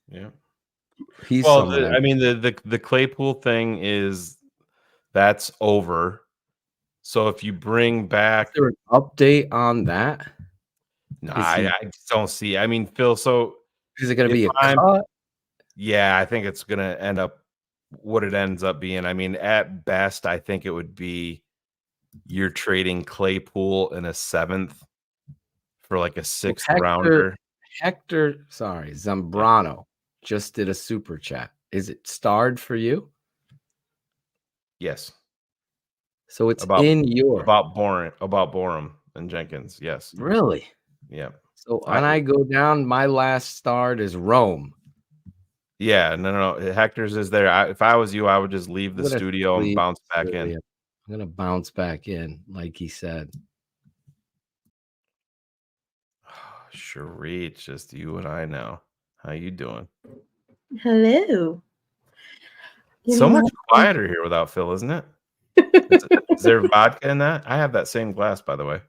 Yeah. I mean, the Claypool thing that's over. So if you bring back, is there an update on that? No, I just don't see. I mean, Phil. So is it going to be a cut? Yeah, I think it's going to end up what it ends up being. I mean, at best, I think it would be you're trading Claypool in a 7th for like a 6th rounder. Zambrano just did a super chat. Is it starred for you? Yes. So it's in your about Borum and Jenkins. Yes. Really? Yeah. So when I go down, my last start is Rome. Yeah, no. Hector's is there. If I was you, I would just leave the studio and bounce back in. I'm gonna bounce back in, like he said. Cherie, it's just you and I now. How you doing? Hello. So much quieter here without Phil, isn't it? Is there vodka in that? I have that same glass, by the way.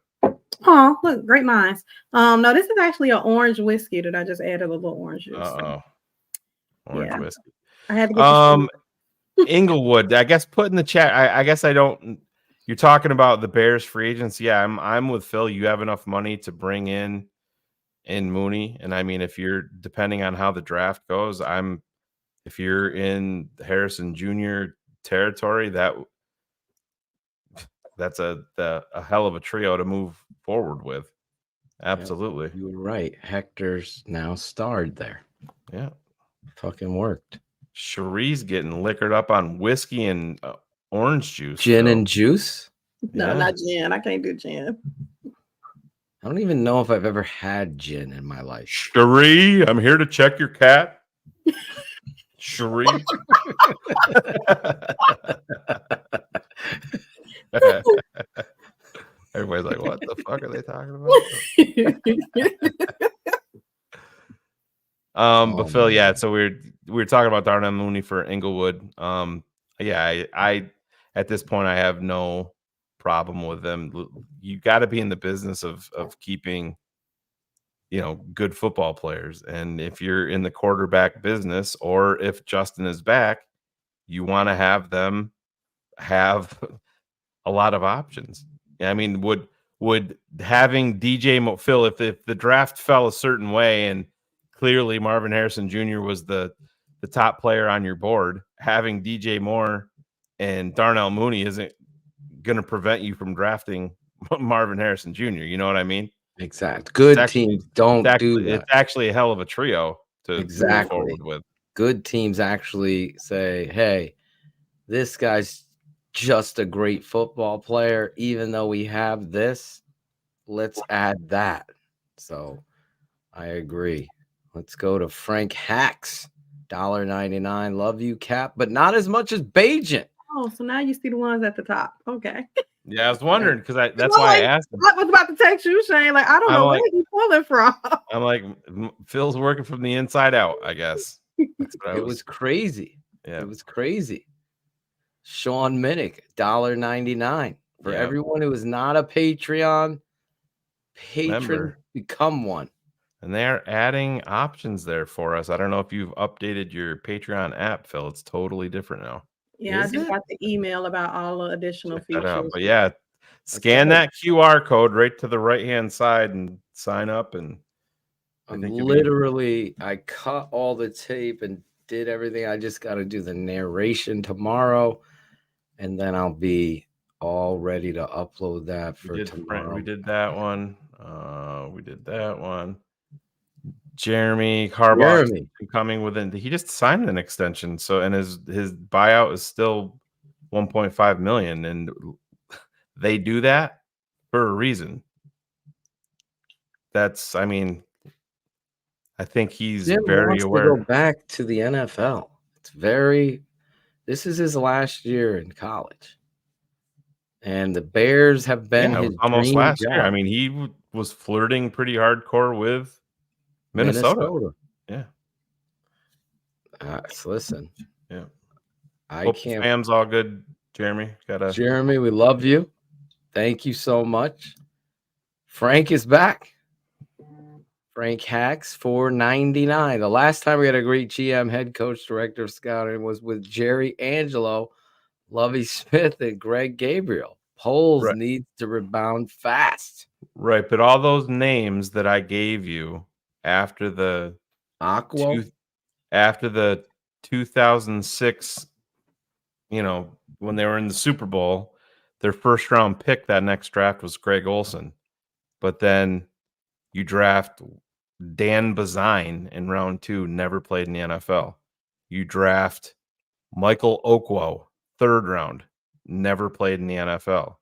Oh, look, great minds. No, this is actually an orange whiskey that I just added a little orange juice. Orange whiskey. I had to get Inglewood. I guess put in the chat. I guess I don't. You're talking about the Bears free agents. Yeah, I'm with Phil. You have enough money to bring in Mooney, and I mean, if you're depending on how the draft goes, if you're in Harrison Jr. territory, that's a hell of a trio to move forward with. Absolutely. You were right. Hector's now starred there. Yeah. Fucking worked. Cherie's getting liquored up on whiskey and orange juice. Gin and juice? No, not gin. I can't do gin. I don't even know if I've ever had gin in my life. Cherie, I'm here to check your cat. Cherie. Everybody's like, what the fuck are they talking about? But Phil, yeah, so we were talking about Darnell Mooney for Inglewood. Yeah, I at this point I have no problem with them. You got to be in the business of keeping, good football players. And if you're in the quarterback business, or if Justin is back, you want to have them have a lot of options. I mean, would having DJ Phil, if the draft fell a certain way and clearly Marvin Harrison Jr. was the top player on your board, having DJ Moore and Darnell Mooney isn't going to prevent you from drafting Marvin Harrison Jr. You know what I mean? Exactly. Good teams don't do that. It's actually a hell of a trio to move forward with. Good teams actually say, hey, this guy's just a great football player. Even though we have this, let's add that. So I agree. Let's go to Frank Hacks, $1.99. Love you, Cap, but not as much as Bajan. Oh, so now you see the ones at the top. Okay. Yeah, I was wondering because that's why I asked him. I was about to text you, Shane. Like, I don't know where you pulling from. I'm like, Phil's working from the inside out, I guess. It was crazy. Yeah, it was crazy. Sean Minnick, $1.99. For everyone who is not a Patreon patron, become one. And they're adding options there for us. I don't know if you've updated your Patreon app, Phil. It's totally different now. Yeah, I just got the email about all the additional features. But yeah, scan that QR code right to the right-hand side and sign up. And I cut all the tape and did everything. I just got to do the narration tomorrow, and then I'll be all ready to upload that for tomorrow. We did that one. We did that one. Jeremy Harbaugh coming within. He just signed an extension, so and his buyout is still 1.5 million, and they do that for a reason. I think he's very aware. To go back to the NFL. This is his last year in college, and the Bears have been his almost dream last job. year. I mean, he was flirting pretty hardcore with Minnesota. Yeah. So listen. Yeah. I can't. Fam's all good, Jeremy. Jeremy, we love you. Thank you so much. Frank is back. Frank Hacks, $4.99. The last time we had a great GM, head coach, director of scouting, was with Jerry Angelo, Lovie Smith, and Greg Gabriel. Poles need to rebound fast. Right, but all those names that I gave you after the 2006, when they were in the Super Bowl, their first round pick that next draft was Greg Olsen. But then you draft Dan Bazine in round 2, never played in the NFL. You draft Michael Okwo, 3rd round, never played in the NFL.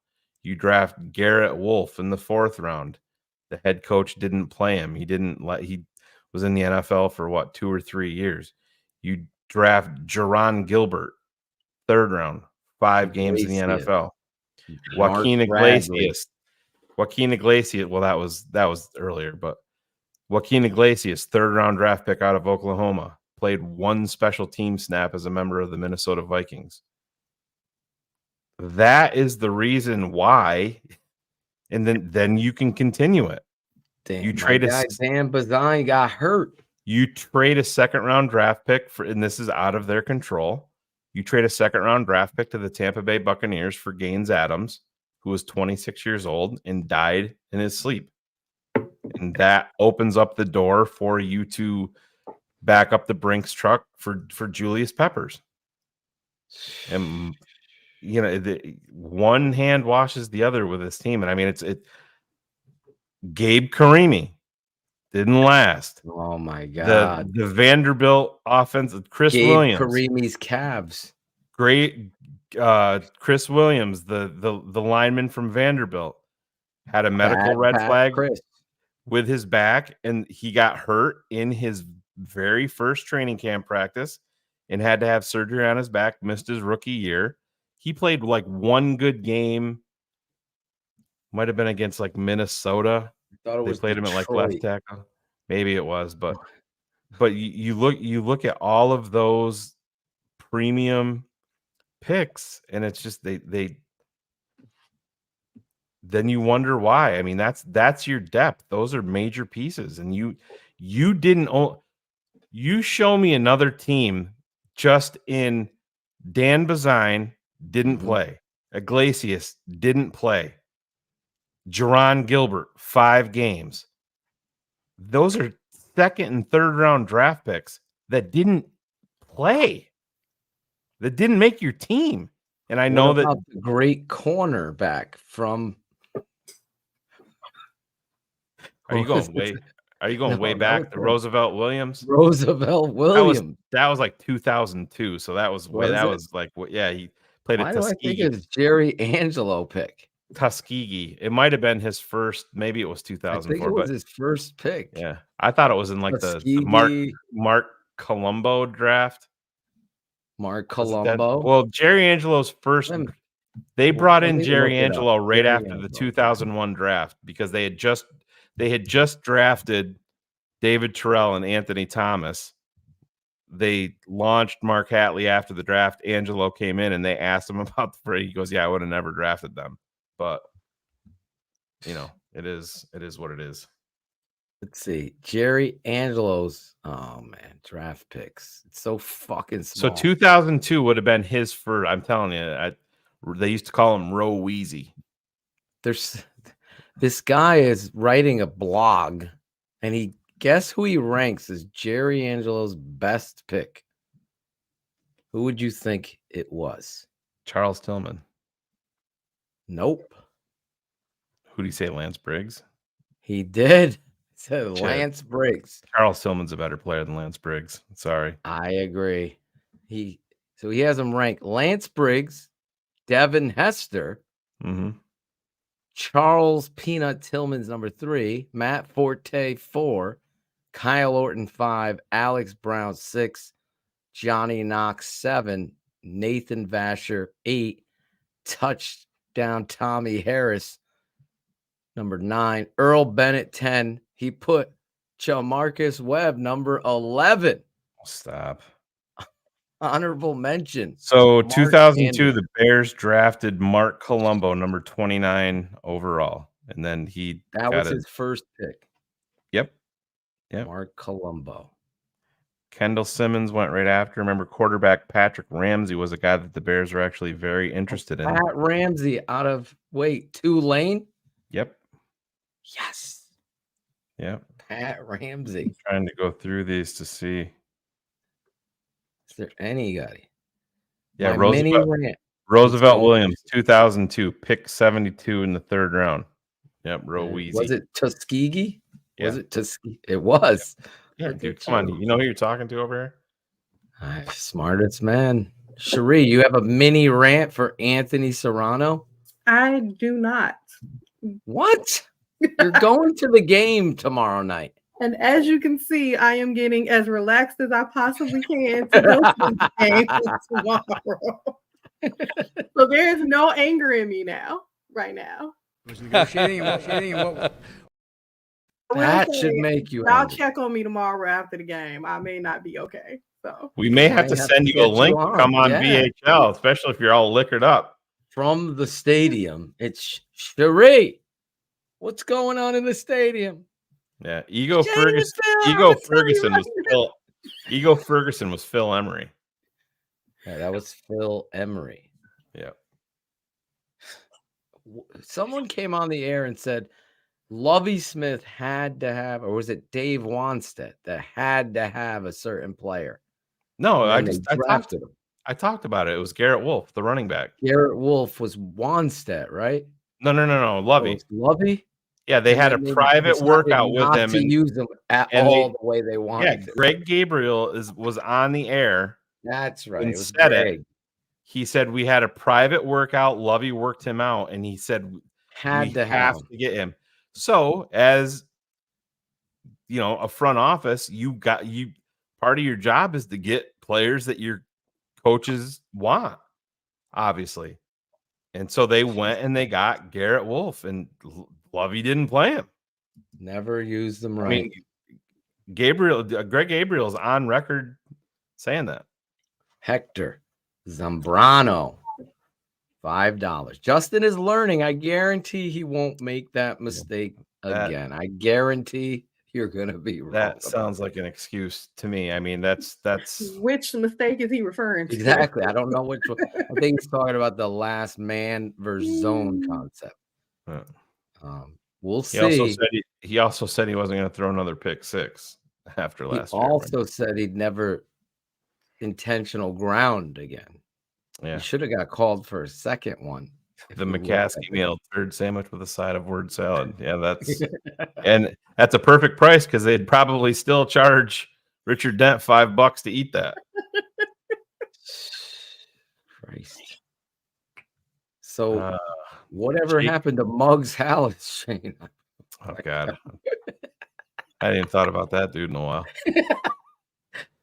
You draft Garrett Wolf in the 4th round. The head coach didn't play him. He was in the NFL for what, 2 or 3 years. You draft Jerron Gilbert, 3rd round, 5 games in the NFL. Joaquin Iglesias. Well, that was earlier, but Joaquin Iglesias, 3rd round draft pick out of Oklahoma, played 1 special team snap as a member of the Minnesota Vikings. That is the reason why, and then you can continue it. Damn, you my trade guy Dan Bazine got hurt. You trade a 2nd round draft pick for, and this is out of their control. You trade a 2nd round draft pick to the Tampa Bay Buccaneers for Gaines Adams, who was 26 years old and died in his sleep. And that opens up the door for you to back up the Brinks truck for Julius Peppers. And one hand washes the other with this team. And I mean, Gabe Karimi didn't last. Oh my God. The Vanderbilt offense, Chris Gabe Williams. Karimi's Cavs. Great. Chris Williams, the lineman from Vanderbilt, had a medical red flag with his back, and he got hurt in his very first training camp practice and had to have surgery on his back, missed his rookie year. He played like 1 good game. Might have been against like Minnesota. They played him at like left tackle. Maybe it was, but you look at all of those premium picks, and it's just they then you wonder why. I mean, that's your depth. Those are major pieces, and you didn't own. You show me another team just in Dan Bazine didn't play. Iglesias didn't play. Jerron Gilbert, 5 games. Those are 2nd and 3rd round draft picks that didn't play, that didn't make your team. And I know that the great cornerback from. Are you going way back to Roosevelt Williams? Roosevelt Williams. That was like 2002. So that was like, yeah, he played at Tuskegee. I think it's Jerry Angelo pick. Tuskegee. It might have been his first. Maybe it was 2004. I think it was his first pick. Yeah, I thought it was in like the Mark Colombo draft. Mark Colombo. Well, Jerry Angelo's first. They brought in Jerry Angelo right after the 2001 draft because they had just drafted David Terrell and Anthony Thomas. They launched Mark Hatley after the draft. Angelo came in and they asked him about the free. He goes, "Yeah, I would have never drafted them." But it is what it is. Let's see. Jerry Angelo's draft picks. It's so fucking small. So 2002 would have been his first. I'm telling you, they used to call him Roe Weezy. This guy is writing a blog, and guess who he ranks as Jerry Angelo's best pick? Who would you think it was? Charles Tillman. Nope. Who do you say, Lance Briggs? He did. He said Lance Briggs. Charles Tillman's a better player than Lance Briggs. Sorry. I agree. He has him ranked Lance Briggs, Devin Hester, Charles Peanut Tillman's number 3, Matt Forte 4, Kyle Orton 5, Alex Brown 6, Johnny Knox 7, Nathan Vasher 8, touchdown Tommy Harris number 9, Earl Bennett 10. He put Jamarcus Webb number 11. Stop. Honorable mention. So 2002, the Bears drafted Mark Colombo, number 29 overall, and then that was his first pick. Yep. Mark Colombo. Kendall Simmons went right after. Remember, quarterback Patrick Ramsey was a guy that the Bears were actually very interested in. Pat Ramsey out of Tulane. Yep. Yes. Yep. Pat Ramsey. I'm trying to go through these to see. Is there anybody? Yeah, Roosevelt Williams, 2002, pick 72 in the 3rd round. Yep, Roe Weezy. Was it Tuskegee? Yeah. Was it Tuskegee? It was. Yeah, dude, come on. You know who you're talking to over here? Smartest man. Cherie, you have a mini rant for Anthony Serrano? I do not. What? You're going to the game tomorrow night. And as you can see, I am getting as relaxed as I possibly can to go to the game tomorrow. So there's no anger in me now, right now. That should make you I'll angry. check on me tomorrow after the game. I may not be okay. So We may have to send you a link to come on VHL, especially if you're all liquored up. From the stadium, it's Cherie. What's going on in the stadium? Yeah, Ego Ferguson was Phil Emery. Yeah, that was Phil Emery. Yeah. Someone came on the air and said Lovie Smith had to have, or was it Dave Wanstead that had to have a certain player? No, I drafted him. I talked about it. It was Garrett Wolf, the running back. Garrett Wolf was Wanstead, right? No. Lovie. Lovie? Yeah, they had a private workout with him to use them at all the way they wanted. Yeah, Greg Gabriel was on the air. That's right. And said it. He said we had a private workout. Lovey worked him out, and he said we have to get him. So, as you know, a front office, part of your job is to get players that your coaches want, obviously. And so they went and they got Garrett Wolf, and Lovey didn't play him. Never used them right. I mean, Greg Gabriel's on record saying that. Hector Zambrano, $5. Justin is learning. I guarantee he won't make that mistake again. I guarantee you're going to be wrong. That sounds like an excuse to me. I mean, that's which mistake is he referring to? Exactly. I don't know which one. I think he's talking about the last man versus zone concept. We'll see. He also said he wasn't going to throw another pick six after last year. He also said he'd never intentional ground again. Yeah. He should have got called for a second one. The McCaskey meal, third sandwich with a side of word salad. Yeah, that's a perfect price because they'd probably still charge Richard Dent $5 to eat that. Christ. So whatever happened to Muggs Halas, Shane? Oh God. I hadn't even thought about that dude in a while.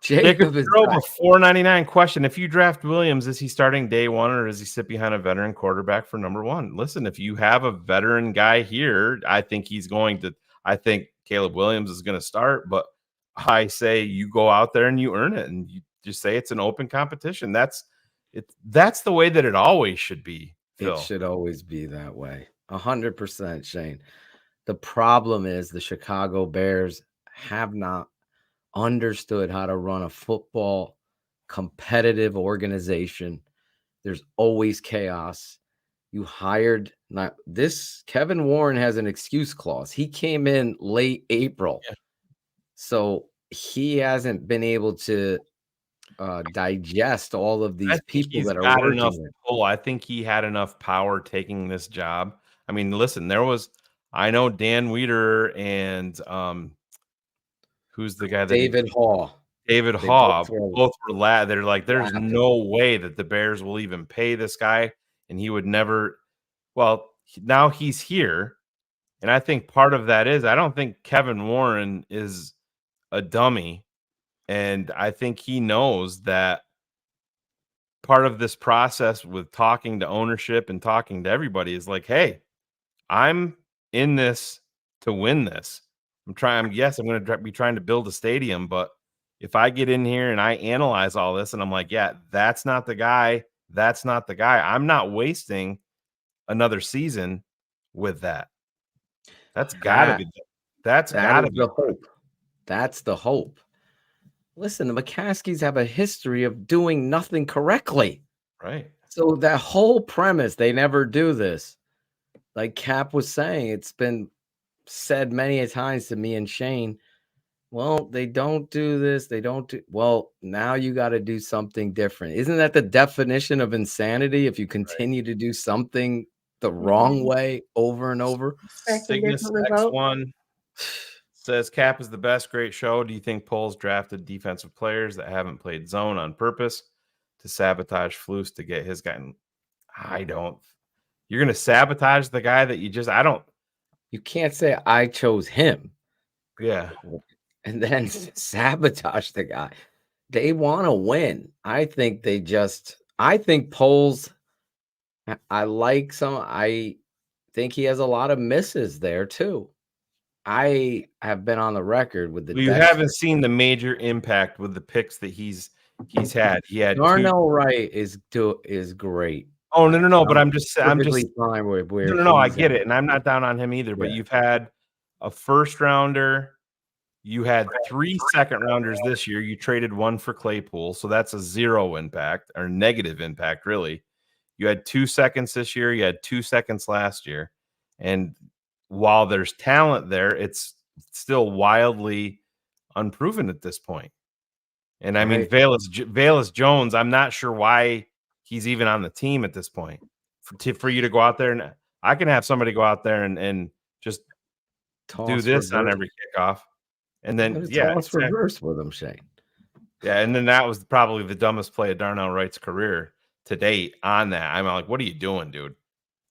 Jacob is a $4.99 question. If you draft Williams, is he starting day one or does he sit behind a veteran quarterback for number one? Listen, if you have a veteran guy here, I think Caleb Williams is going to start, but I say you go out there and you earn it and you just say it's an open competition. That's the way that it always should be, Phil. It should always be that way. 100%, Shane. The problem is the Chicago Bears have not understood how to run a football competitive organization. There's always chaos. You hired Kevin Warren has an excuse clause. He came in late April. Yeah. So he hasn't been able to digest all of these people that are working. I think he had enough power taking this job. I mean, listen, I know Dan Wiederer and who's the guy that David Haw. David Haw both were they're like, there's no way that the Bears will even pay this guy, and he would never. Well, now he's here, and I think part of that is I don't think Kevin Warren is a dummy, and I think he knows that part of this process with talking to ownership and talking to everybody is like, hey, I'm in this to win this. I'm going to be trying to build a stadium, but if I get in here and I analyze all this and I'm like, yeah, that's not the guy. That's not the guy. I'm not wasting another season with that. That's gotta be the hope. That's the hope. Listen, the McCaskies have a history of doing nothing correctly. Right. So that whole premise, they never do this. Like Cap was saying, it's been said many a times to me and Shane, well, they don't do this. Well, now you got to do something different. Isn't that the definition of insanity? If you continue to do something the wrong way over and over. Cygnus X1. Says Cap is the best. Great show. Do you think Poles drafted defensive players that haven't played zone on purpose to sabotage Flus to get his guy? I don't. You're going to sabotage the guy that I don't. You can't say I chose him. Yeah. And then sabotage the guy. They want to win. I think Poles, I think he has a lot of misses there too. I have been on the record with the. You haven't seen the major impact with the picks that he's had. He had Darnell Wright is great. Oh no! But I'm just fine where no. I get it, and I'm not down on him either. But you've had a first rounder, you had 3 second rounders this year. You traded 1 for Claypool, so that's a 0 impact or negative impact, really. You had 2 seconds this year. You had 2 seconds last year, and while there's talent there, it's still wildly unproven at this point. And I mean, Velus Jones, I'm not sure why he's even on the team at this point. For you to go out there, and I can have somebody go out there and just do this on every kickoff. And then, it's reverse with him, Shane. Yeah, and then that was probably the dumbest play of Darnell Wright's career to date on that. I'm like, what are you doing, dude?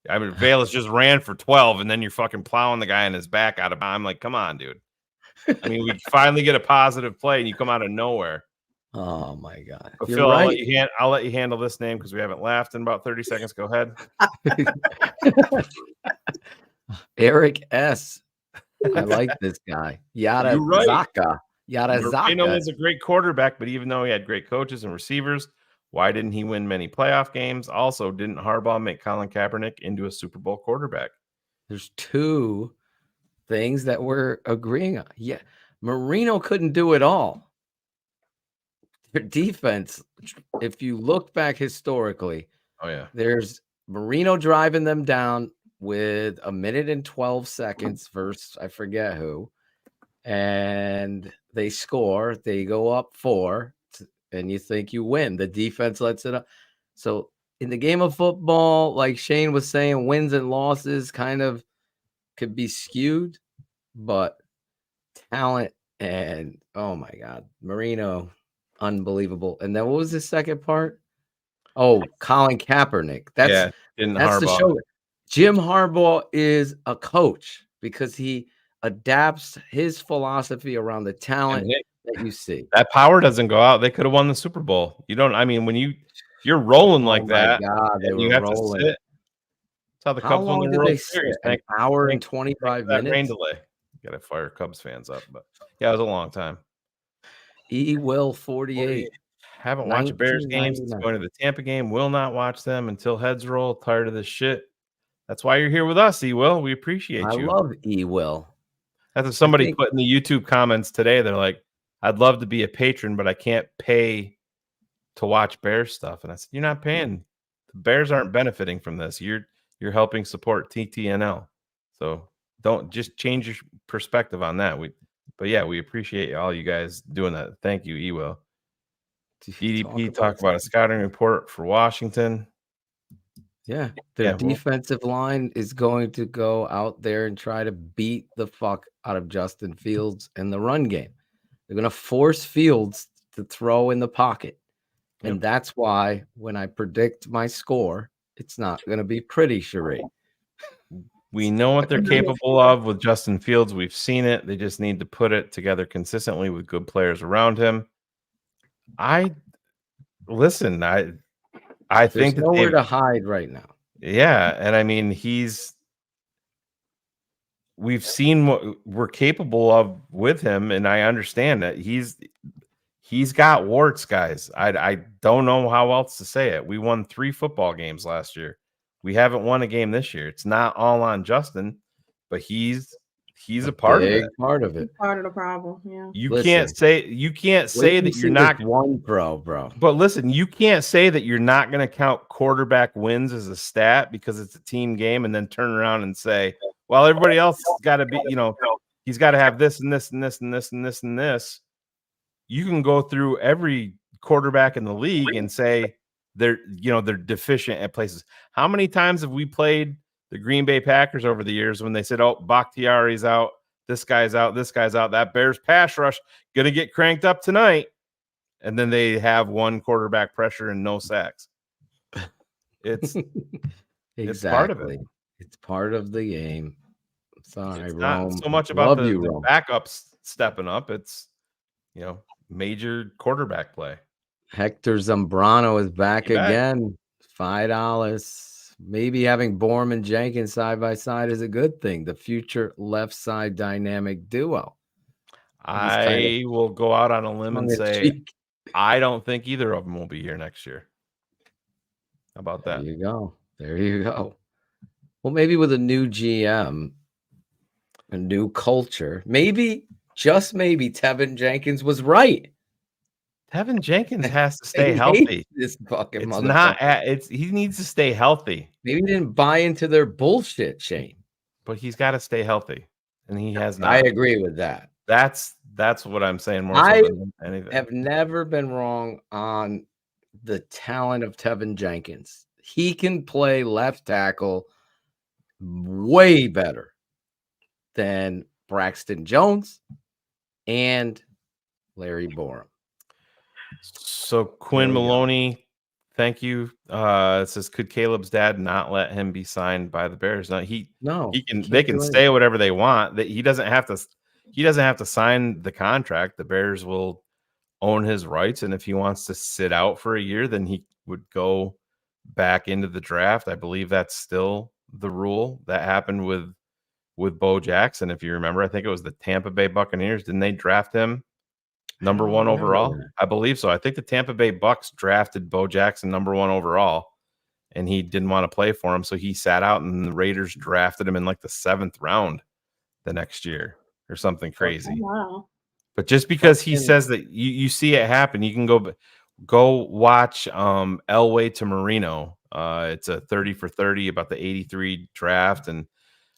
I mean, Velus just ran for 12, and then you're fucking plowing the guy in his back out of. I'm like, come on, dude. I mean, we finally get a positive play, and you come out of nowhere. Oh my God! But Phil, right. I'll let you handle this name because we haven't laughed in about 30 seconds. Go ahead. Eric S. I like this guy. Yarazaka. Moreno was a great quarterback, but even though he had great coaches and receivers, why didn't he win many playoff games? Also, didn't Harbaugh make Colin Kaepernick into a Super Bowl quarterback? There's 2 things that we're agreeing on. Yeah, Marino couldn't do it all. Their defense, if you look back historically, there's Marino driving them down with 1 minute and 12 seconds versus I forget who, and they score. They go up 4. And you think you win. The defense lets it up. So in the game of football, like Shane was saying, wins and losses kind of could be skewed, but talent and oh my God, Marino, unbelievable. And then what was the second part? Oh, Colin Kaepernick. That's the show. Jim Harbaugh is a coach because he adapts his philosophy around the talent that you see. That power doesn't go out. They could have won the Super Bowl. You don't. I mean, when you're rolling like that, you have to sit. That's how the Cubs won the World Series. An hour and 25 minutes. Rain delay. Got to fire Cubs fans up, but yeah, it was a long time. Will 48. Haven't watched Bears games. It's going to the Tampa game. Will not watch them until heads roll. Tired of this shit. That's why you're here with us, E-Will. We appreciate you. I love E-Will. That's what somebody put in the YouTube comments today. They're like, I'd love to be a patron, but I can't pay to watch Bears stuff. And I said, you're not paying. The Bears aren't benefiting from this. You're helping support TTNL. So don't just change your perspective on that. We appreciate all you guys doing that. Thank you, E-Will. EDP talk about a scouting report for Washington. Yeah, their defensive line is going to go out there and try to beat the fuck out of Justin Fields in the run game. They're going to force Fields to throw in the pocket. And that's why when I predict my score, it's not going to be pretty, Sheree. We know what they're capable of with Justin Fields. We've seen it. They just need to put it together consistently with good players around him. I think there's nowhere to hide right now. Yeah, and I mean we've seen what we're capable of with him, and I understand that he's got warts, guys. I don't know how else to say it. We won 3 football games last year. We haven't won a game this year. It's not all on Justin, but he's a part of it. Part of it. Part of the problem. Yeah. You can't say that you're not one bro. But listen, you can't say that you're not going to count quarterback wins as a stat because it's a team game, and then turn around and say, well, everybody else has got to be, he's got to have this and this and this and this and this and this. You can go through every quarterback in the league and say they're deficient at places. How many times have we played the Green Bay Packers over the years when they said, oh, Bakhtiari's out, this guy's out, this guy's out. That Bears pass rush gonna get cranked up tonight. And then they have one quarterback pressure and no sacks. It's it's part of it. It's part of the game. Sorry, It's Rome. not so much about the Rome. backups stepping up. It's major quarterback play. Hector Zambrano is back again. $5. Maybe having Bourne and Jenkins side by side is a good thing. The future left side dynamic duo. I will go out on a limb and say I don't think either of them will be here next year. How about that? There you go. There you go. Well, maybe with a new GM, a new culture, maybe, just maybe, Tevin Jenkins was right. Tevin Jenkins has to stay healthy. This fucking it's motherfucker. not. He needs to stay healthy. Maybe he didn't buy into their bullshit, Shane. But he's got to stay healthy, and he has not. I agree with that. That's what I'm saying more I so than anything. have never been wrong on the talent of Tevin Jenkins. He can play left tackle way better than Braxton Jones and Larry Borum. So Quinn Maloney, thank you. It says, could Caleb's dad not let him be signed by the Bears? No, they can say whatever they want. That he doesn't have to sign the contract. The Bears will own his rights, and if he wants to sit out for a year, then he would go back into the draft. I believe that's still the rule that happened with Bo Jackson. If you remember, I think it was the Tampa Bay Buccaneers. Didn't they draft him number 1 overall? I believe so. I think the Tampa Bay Bucks drafted Bo Jackson number 1 overall, and he didn't want to play for him, so he sat out, and the Raiders drafted him in like the 7th round the next year or something crazy. Oh, wow. But just because he says that you see it happen, you can go watch Elway to Marino. It's a 30 for 30 about the 83 draft, and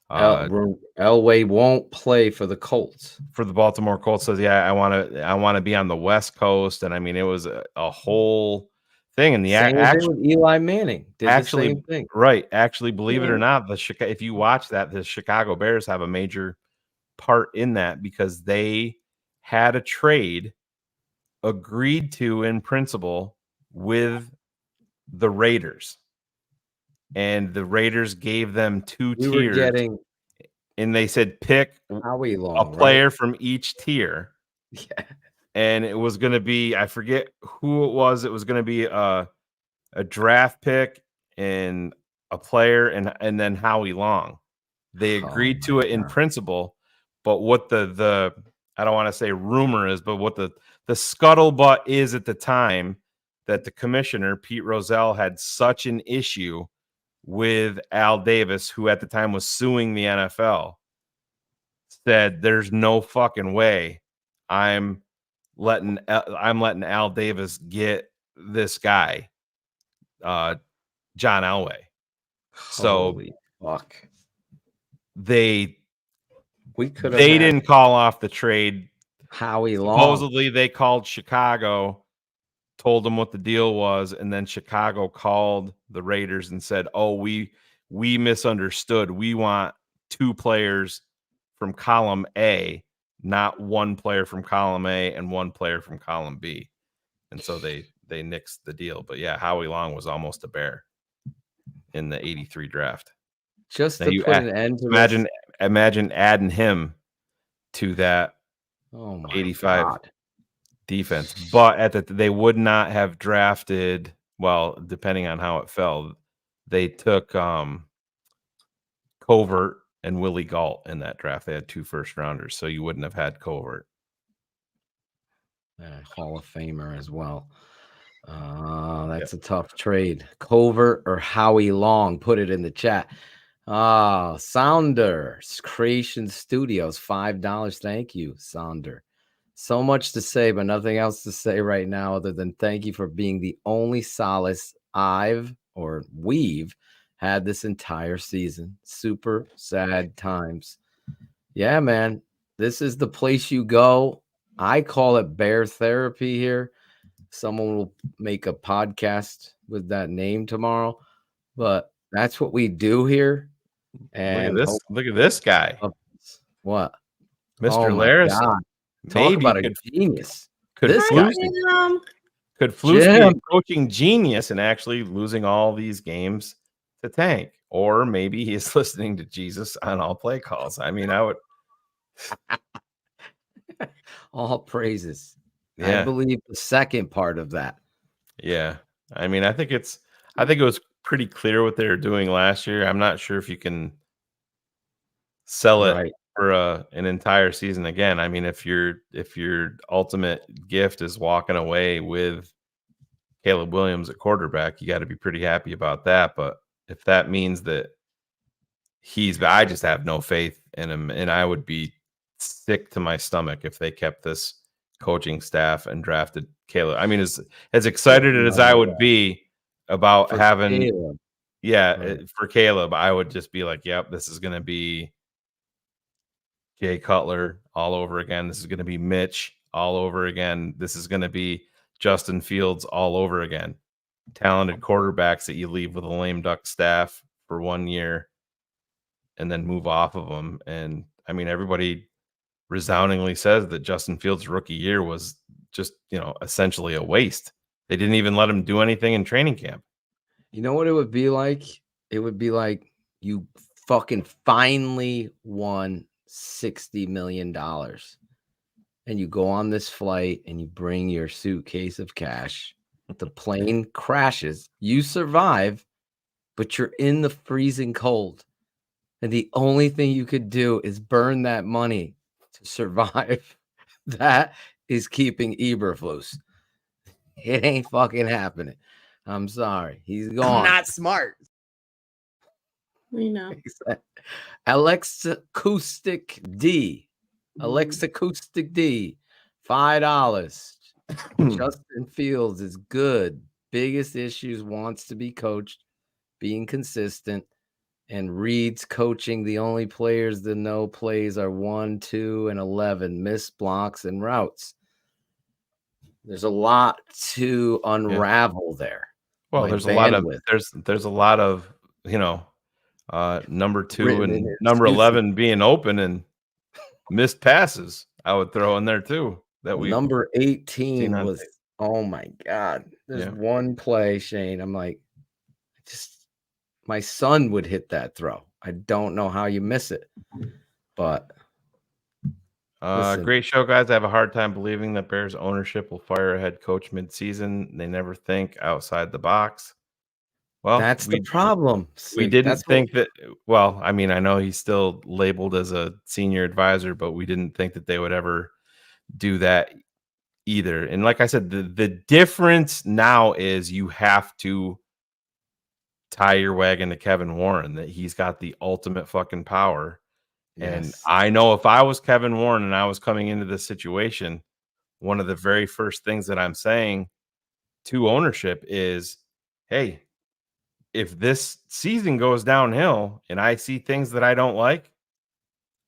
Elway won't play for the Colts. For the Baltimore Colts, says, yeah, I want to be on the West Coast, and I mean, it was a whole thing. And the actually Eli Manning did the same thing. Right? Actually, believe it or not, if you watch that, the Chicago Bears have a major part in that because they had a trade agreed to in principle with the Raiders, and the Raiders gave them 2 tiers. And they said pick a player from each tier. Yeah. And it was going to be, I forget who it was. It was going to be a draft pick and a player and then Howie Long. They agreed to it in principle, but what the I don't want to say rumor is, but what the scuttlebutt is at the time, that the commissioner, Pete Rozelle, had such an issue with Al Davis, who at the time was suing the NFL, said there's no fucking way I'm letting Al Davis get this guy, John Elway. So holy fuck. They didn't call off the trade. Howie Long. Supposedly they called Chicago, told them what the deal was, and then Chicago called the Raiders and said, "Oh, we misunderstood. We want 2 players from column A, not 1 player from column A and 1 player from column B." And so they nixed the deal. But yeah, Howie Long was almost a Bear in the 83 draft. Just to put an end to imagine adding him to that 85 God. defense. But they would not have drafted, well, depending on how it fell, they took Covert and Willie Galt in that draft. They had 2 first-rounders, so you wouldn't have had Covert. Hall of Famer as well. That's a tough trade. Covert or Howie Long? Put it in the chat. Saunders Creation Studios, $5. Thank you, Sounder. So much to say, but nothing else to say right now other than thank you for being the only solace we've had this entire season. Super sad times. Yeah, man. This is the place you go. I call it Bear Therapy here. Someone will make a podcast with that name tomorrow, but that's what we do here. And look at this guy. What? Mr. Oh my Laris, God. Talk maybe about a genius. Could This guy. Flus be a Jim. coaching genius and actually losing all these games to tank? Or maybe he's listening to Jesus on all play calls. I mean, I would. All praises. I Yeah. believe the second part of that. Yeah. I mean, I think it was pretty clear what they were doing last year. I'm not sure if you can sell it Right. for an entire season again. I mean, if your ultimate gift is walking away with Caleb Williams at quarterback, you got to be pretty happy about that. But if that means that I just have no faith in him, and I would be sick to my stomach if they kept this coaching staff and drafted Caleb. I mean, as excited as I would be about For having Caleb. for Caleb, I would just be like, yep, this is going to be Jay Cutler all over again. This is going to be Mitch all over again. This is going to be Justin Fields all over again. Talented quarterbacks that you leave with a lame duck staff for 1 year and then move off of them. And I mean, everybody resoundingly says that Justin Fields' rookie year was just, essentially a waste. They didn't even let him do anything in training camp. You know what it would be like? It would be like you fucking finally won $60 million. And you go on this flight and you bring your suitcase of cash. The plane crashes. You survive, but you're in the freezing cold. And the only thing you could do is burn that money to survive. That is keeping Eberflus. It ain't fucking happening. I'm sorry. He's gone. Not smart. We know. Alexa Acoustic D. $5. Justin Fields is good. Biggest issues, wants to be coached, being consistent, and Reed's coaching. The only players that know plays are 1, 2, and 11. Missed blocks and routes. There's a lot to unravel there. Well, there's a lot of number 2 and number 11 being open and missed passes. I would throw in there too. Number 18 was, oh my God. There's one play, Shane. I'm like, my son would hit that throw. I don't know how you miss it, but great show, guys. I have a hard time believing that Bears ownership will fire a head coach mid-season. They never think outside the box. Well, that's the problem. We didn't think that. Well, I mean, I know he's still labeled as a senior advisor, but we didn't think that they would ever do that either. And like I said, the difference now is you have to tie your wagon to Kevin Warren, that he's got the ultimate fucking power. Yes. And I know if I was Kevin Warren and I was coming into this situation, one of the very first things that I'm saying to ownership is, hey, if this season goes downhill and I see things that I don't like,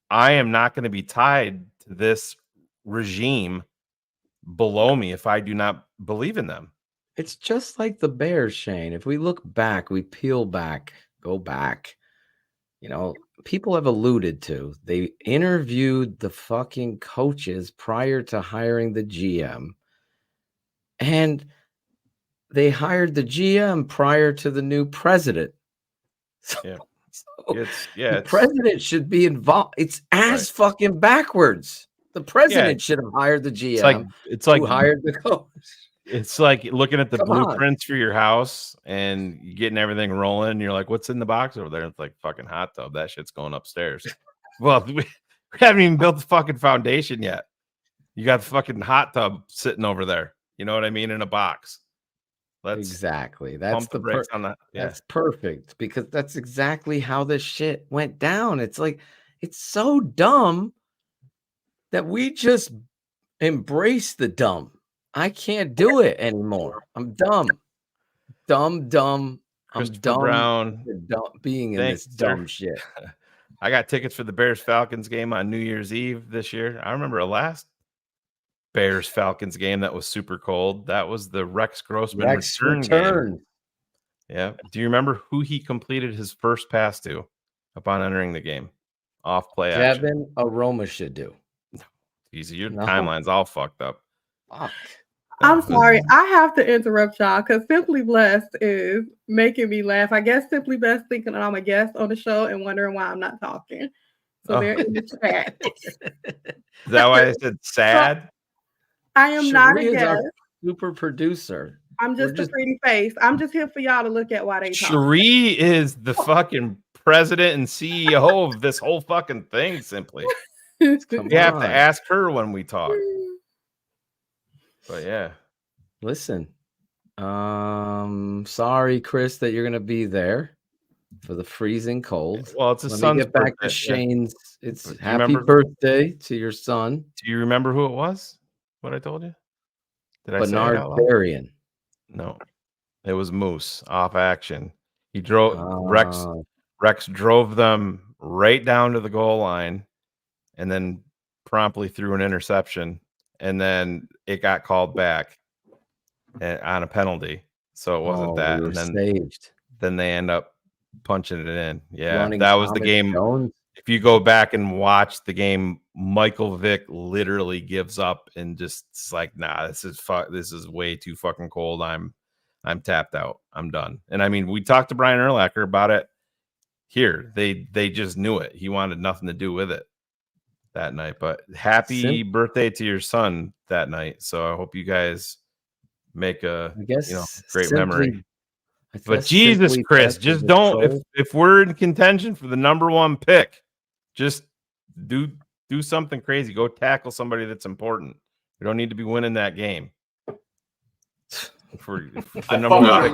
I am not going to be tied to this regime below me if I do not believe in them. It's just like the Bears, Shane. If we look back, we peel back, go back. People have alluded to, they interviewed the fucking coaches prior to hiring the GM. And they hired the GM prior to the new president. The president should be involved. It's fucking backwards. The president should have hired the GM. It's like who hired the coach. It's like looking at the blueprints for your house and getting everything rolling. And you're like, what's in the box over there? It's like fucking hot tub. That shit's going upstairs. Well, we haven't even built the fucking foundation yet. You got the fucking hot tub sitting over there. You know what I mean? In a box. Exactly. That's the brakes on that. Yeah. That's perfect, because that's exactly how this shit went down. It's like, it's so dumb that we just embrace the dumb. I can't do it anymore. I'm dumb. I'm dumb. Brown, being in this dumb shit. I got tickets for the Bears-Falcons game on New Year's Eve this year. I remember a last Bears-Falcons game that was super cold. That was the Rex Grossman return game. Yeah. Do you remember who he completed his first pass to upon entering the game? Off play action. Devin Aroma should do. easy. Your No. timeline's all fucked up. Fuck. I'm sorry. I have to interrupt y'all because Simply Blessed is making me laugh. I guess Simply Blessed thinking that I'm a guest on the show and wondering why I'm not talking. So they're in the chat. Is that why I said sad? I am not a Cherie is our guest. super producer. I'm just a pretty face. I'm just here for y'all to look at why they talk. Cherie is the fucking president and CEO of this whole fucking thing, Simply. We have to ask her when we talk. But yeah. Listen, sorry, Chris, that you're gonna be there for the freezing cold. Well, it's a Let son's me get back birthday, to Shane's. It's Do you happy remember- birthday to your son, Do you remember who it was? What I told you? Did I say it Bernard out loud? Berrien. No, it was Moose off action. He drove Rex drove them right down to the goal line, and then promptly threw an interception, and then it got called back on a penalty. So it wasn't that. We were And then saved. Then they end up punching it in. Yeah, Running that was the Thomas game. Jones. If you go back and watch the game, Michael Vick literally gives up and just it's like, nah, this is way too fucking cold. I'm tapped out. I'm done. And I mean, we talked to Brian Urlacher about it here. They just knew it. He wanted nothing to do with it that night. But happy birthday to your son that night. So I hope you guys make a great memory. But Jesus, Chris, just don't. If we're in contention for the number one pick, just do something crazy. Go tackle somebody that's important. We don't need to be winning that game. For the number one pick.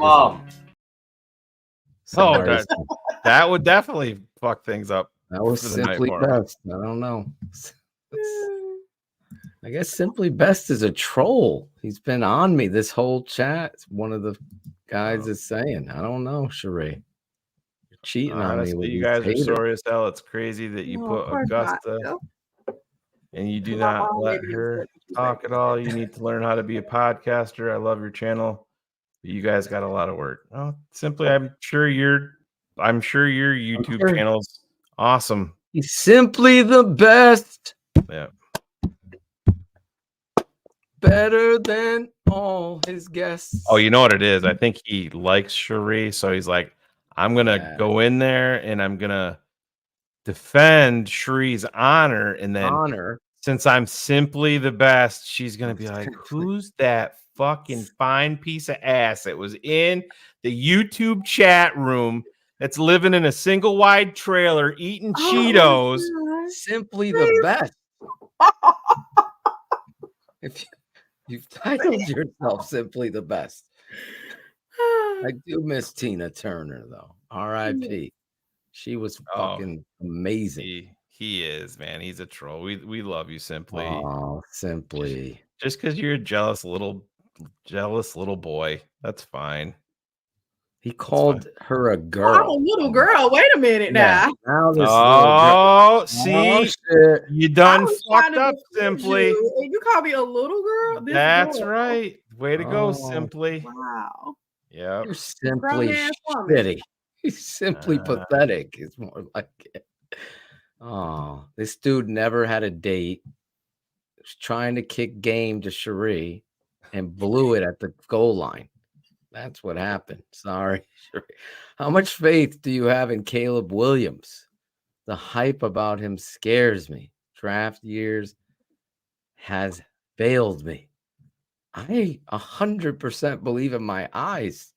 That would definitely fuck things up. That was Simply Best. I don't know. I guess Simply Best is a troll. He's been on me this whole chat. One of the guys is saying, I don't know, Cherie. You're cheating on me with you these guys haters. are sorry as hell. It's crazy that you put Augusta and you do not let her talk at all. You need to learn how to be a podcaster. I love your channel. But you guys got a lot of work. Oh, Simply, I'm sure your YouTube channel's awesome. He's simply the best. Yeah. Better than all his guests. Oh, you know what it is? I think he likes Cherie, so he's like, I'm gonna go in there and I'm gonna defend Cherie's honor, and then since I'm simply the best, she's gonna be like, who's that fucking fine piece of ass that was in the YouTube chat room that's living in a single wide trailer eating Cheetos? Simply the best. If you've titled yourself Simply the Best. I do miss Tina Turner, though. R.I.P. She was fucking amazing. He is, man. He's a troll. We love you, Simply. Oh, Simply. Just because you're a jealous little boy. That's fine. He called her a girl. I'm a little girl. Wait a minute now. Now this see, you done fucked up, Simply. You call me a little girl? That's right. Way to go, Simply. Wow. Yeah. You're simply shitty. He's simply pathetic. It's more like it. Oh, this dude never had a date. Was trying to kick game to Cherie and blew it at the goal line. That's what happened. Sorry. How much faith do you have in Caleb Williams? The hype about him scares me. Draft years has failed me. I 100% believe in my eyes.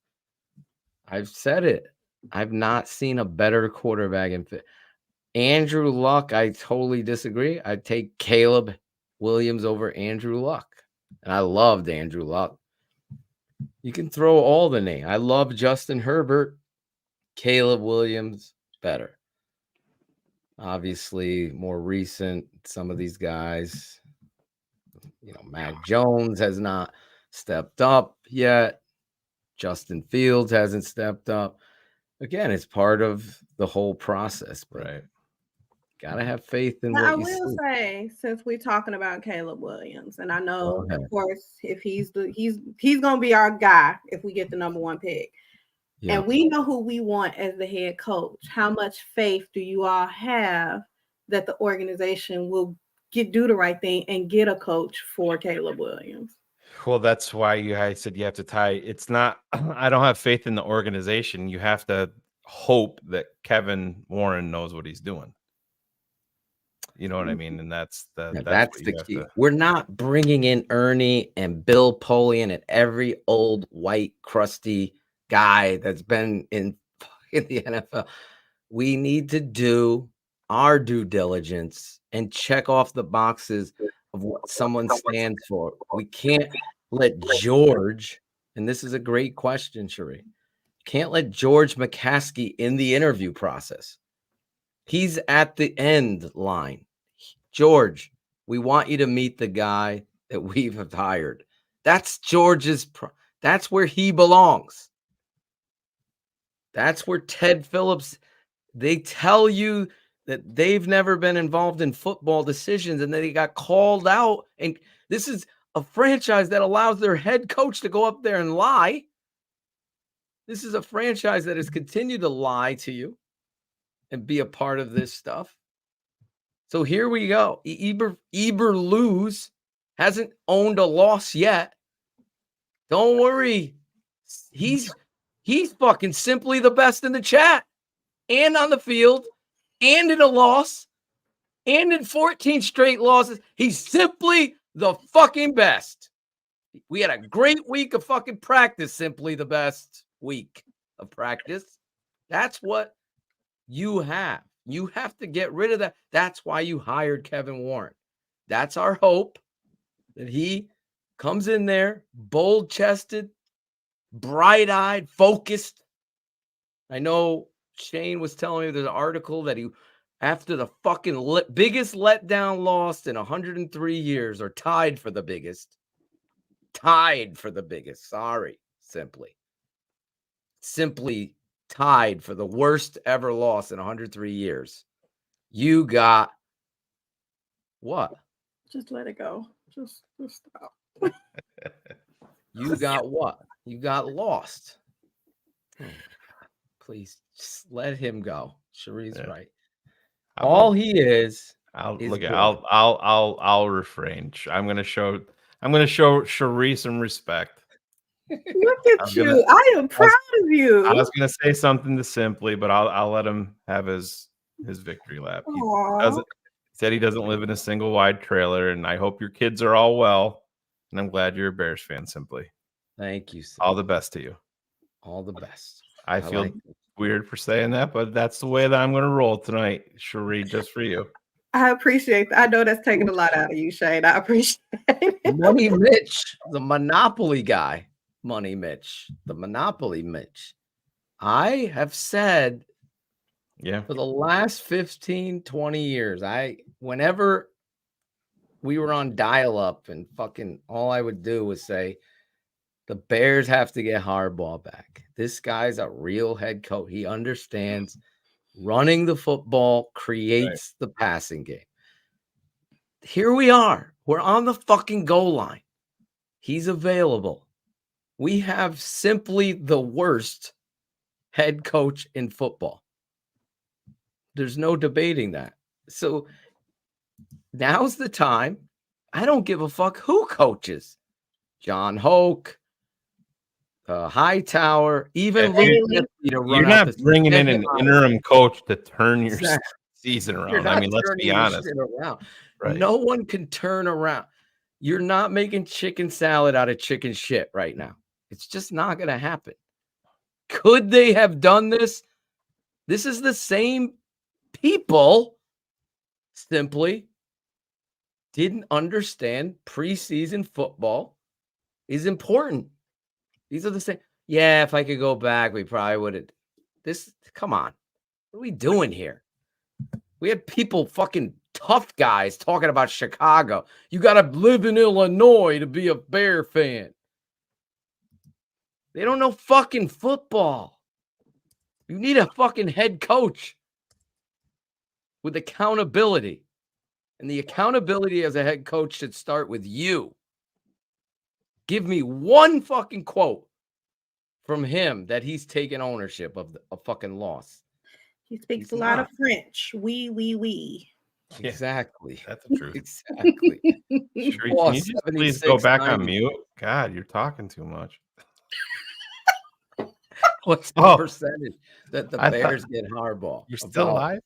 I've said it. I've not seen a better quarterback in fit. Andrew Luck, I totally disagree. I'd take Caleb Williams over Andrew Luck. And I loved Andrew Luck. You can throw all the names. I love Justin Herbert. Caleb Williams, better. Obviously, more recent, some of these guys, Mac Jones has not stepped up yet. Justin Fields hasn't stepped up. Again, it's part of the whole process. Right. Gotta have faith in Now, what you I will see. say, since we're talking about Caleb Williams, and I know, of course, if he's gonna be our guy if we get the number one pick. Yeah. And we know who we want as the head coach. How much faith do you all have that the organization will do the right thing and get a coach for Caleb Williams. Well, that's why I said you have to tie. It's not. I don't have faith in the organization. You have to hope that Kevin Warren knows what he's doing. You know what I mean? And that's that's what the you have key. to. We're not bringing in Ernie and Bill Polian and every old white crusty guy that's been in the NFL. We need to do our due diligence and check off the boxes of what someone stands for. We can't let George, and this is a great question, Sheree, can't let George McCaskey in the interview process. He's at the end line. George, we want you to meet the guy that we've hired. That's George's, that's where he belongs. That's where Ted Phillips, they tell you that they've never been involved in football decisions and that he got called out. And this is a franchise that allows their head coach to go up there and lie. This is a franchise that has continued to lie to you and be a part of this stuff. So here we go. Eberflus hasn't owned a loss yet. Don't worry. He's fucking simply the best in the chat and on the field and in a loss and in 14 straight losses. He's simply the fucking best. We had a great week of fucking practice, simply the best week of practice. That's what you have. You have to get rid of that. That's why you hired Kevin Warren. That's our hope, that he comes in there, bold-chested, bright-eyed, focused. I know Shane was telling me there's an article that he, after the fucking biggest letdown loss in 103 years, or tied for the biggest. Sorry, simply tied for the worst ever loss in 103 years. You got what? Just let it go. Just stop. You got what? You got lost. Please just let him go. Sheree's right. All he is. I'll refrain. I'm gonna show Sheree some respect. Look at you. I am proud of you. I was gonna say something to Simply, but I'll let him have his victory lap. He said he doesn't live in a single wide trailer, and I hope your kids are all well. And I'm glad you're a Bears fan, Simply. Thank you, sir. All the best to you. All the best. I feel weird for saying that, but that's the way that I'm going to roll tonight, Sheree, just for you. I appreciate that. I know that's taking a lot out of you, Shane. I appreciate it. Money Mitch, the Monopoly guy. Money Mitch, the Monopoly Mitch. I have said for the last 15, 20 years, whenever we were on dial-up and fucking all I would do was say, the Bears have to get Harbaugh back. This guy's a real head coach. He understands running the football creates the passing game. Here we are. We're on the fucking goal line. He's available. We have simply the worst head coach in football. There's no debating that. So now's the time. I don't give a fuck who coaches. John Hoke, Hightower, even you're not bringing in an interim coach to turn your season around. I mean, let's be honest. Right. No one can turn around. You're not making chicken salad out of chicken shit right now. It's just not going to happen. Could they have done this? This is the same people simply didn't understand preseason football is important. These are the same. Yeah, if I could go back, we probably would have. Come on. What are we doing here? We had people, fucking tough guys, talking about Chicago. You got to live in Illinois to be a Bear fan. They don't know fucking football. You need a fucking head coach with accountability. And the accountability as a head coach should start with you. Give me one fucking quote from him that he's taken ownership of a fucking loss. He speaks a lot of French. Oui. Yeah, Exactly. that's the truth. Exactly. Sure, Oh, can you just please go back on 76-90. mute? God, you're talking too much. What's the Oh, percentage that the I thought Bears get Harbaugh? you're still About, alive.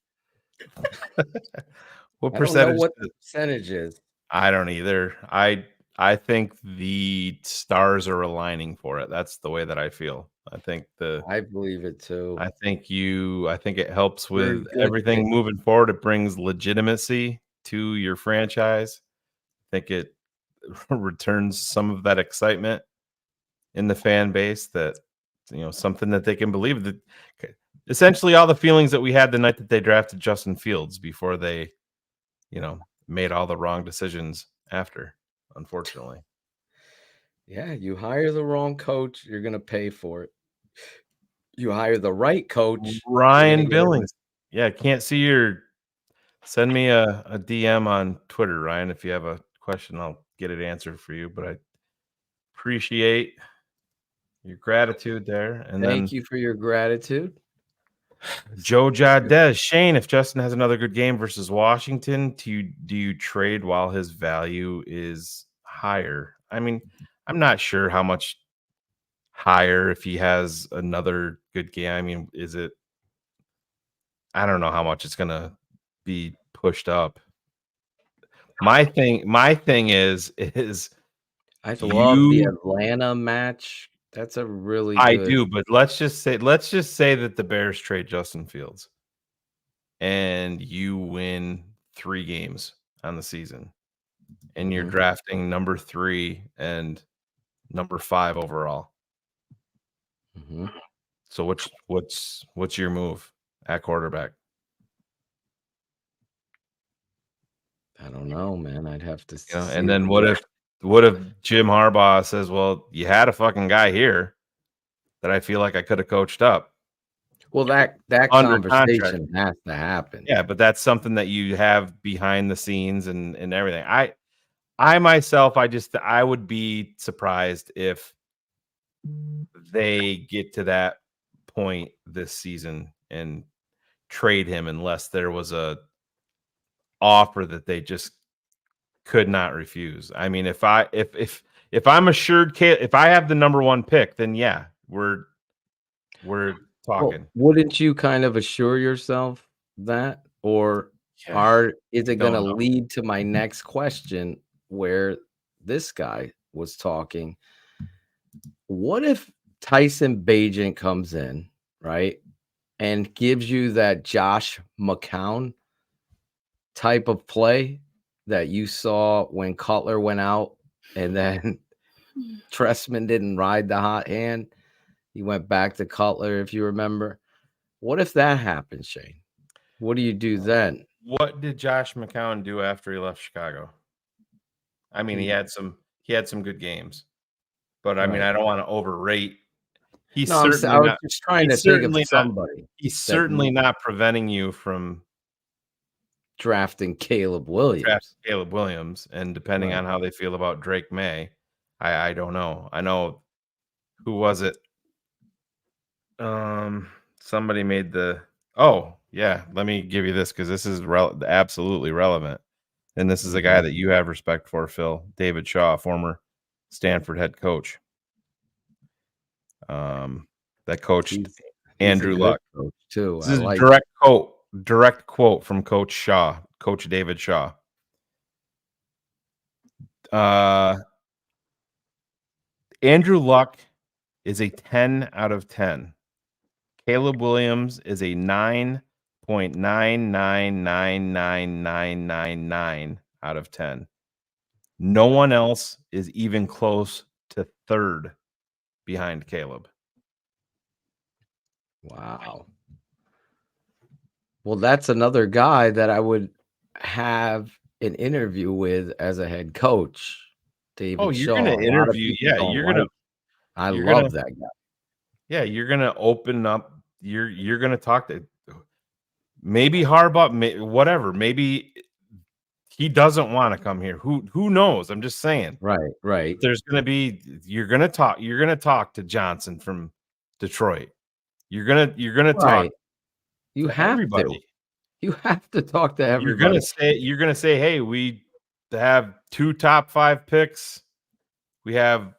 What I don't know percentage? what the percentage is. I don't either. I think the stars are aligning for it. That's the way that I feel. I think I believe it too. I think it helps Very with good everything pick. moving forward. It brings legitimacy to your franchise. I think it returns some of that excitement in the fan base that something that they can believe that essentially all the feelings that we had the night that they drafted Justin Fields before they, made all the wrong decisions after, unfortunately. Yeah, you hire the wrong coach, you're gonna pay for it. You hire the right coach, you're gonna Ryan get Billings. Yeah, can't see your send me a DM on Twitter, Ryan. If you have a question, I'll get it answered for you. But I appreciate your gratitude there. And Thank then you for your gratitude. Joe Jadez, Shane, if Justin has another good game versus Washington, do you trade while his value is higher? I mean, I'm not sure how much higher if he has another good game. I mean, I don't know how much it's gonna be pushed up. My thing is I love the Atlanta match. That's a really I good. do, but let's just say that the Bears trade Justin Fields and you win 3 games on the season and you're drafting number 3 and number 5 overall. So what's your move at quarterback? I don't know, man. I'd have to see. And then what if Jim Harbaugh says, "Well, you had a fucking guy here that I feel like I could have coached up." Well, that Under conversation contract. has to happen. Yeah, but that's something that you have behind the scenes and everything. I myself, I would be surprised if they get to that point this season and trade him unless there was a offer that they just could not refuse. I mean, if I'm assured if I have the number 1 pick, then yeah, we're talking. Well, wouldn't you kind of assure yourself that, or is it going to lead to my next question, where this guy was talking? What if Tyson Bagent comes in, right, and gives you that Josh McCown type of play that you saw when Cutler went out and then Tressman didn't ride the hot hand? He went back to Cutler, if you remember. What if that happens, Shane? What do you do then? What did Josh McCown do after he left Chicago? I mean, he had some good games, but I mean, I don't want to overrate. I was just trying to think of somebody. He's certainly not preventing you from drafting Caleb Williams. And depending on how they feel about Drake May, I don't know. I know, who was it? Somebody made let me give you this because this is absolutely relevant. And this is a guy that you have respect for, Phil. David Shaw, former Stanford head coach. That coached Andrew Luck too. This is like direct quote from Coach Shaw, Coach David Shaw. Andrew Luck is a 10 out of 10. Caleb Williams is a 9.9999999 out of 10. No one else is even close to third behind Caleb. Wow. Well, that's another guy that I would have an interview with as a head coach. David Shaw. You're going to interview. Yeah, I love that guy. Yeah, you're going to open up. You're going to talk to maybe Harbaugh, whatever. Maybe he doesn't want to come here. Who knows? I'm just saying. Right. There's going to be. You're going to talk to Johnson from Detroit. You're gonna talk. You to have everybody. You have to talk to everybody. You're gonna say, hey, we have 2 top 5 picks. We have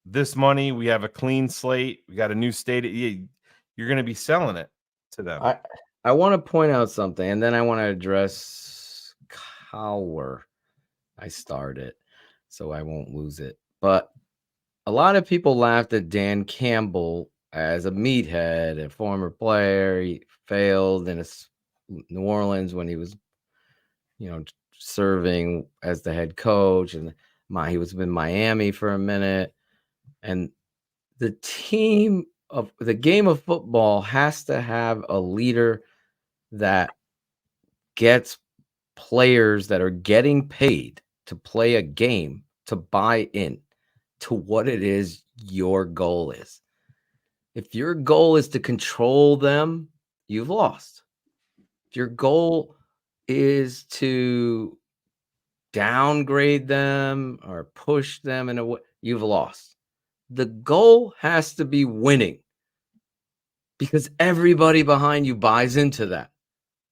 this money. We have a clean slate. We got a new state. You're gonna be selling it to them. I want to point out something, and then I want to address how I started, so I won't lose it. But a lot of people laughed at Dan Campbell as a meathead, a former player. He failed in New Orleans when he was, serving as the head coach, and he was in Miami for a minute. And the game of football has to have a leader that gets players that are getting paid to play a game to buy in to what it is your goal is. If your goal is to control them, you've lost. If your goal is to downgrade them or push them in a way, you've lost. The goal has to be winning because everybody behind you buys into that.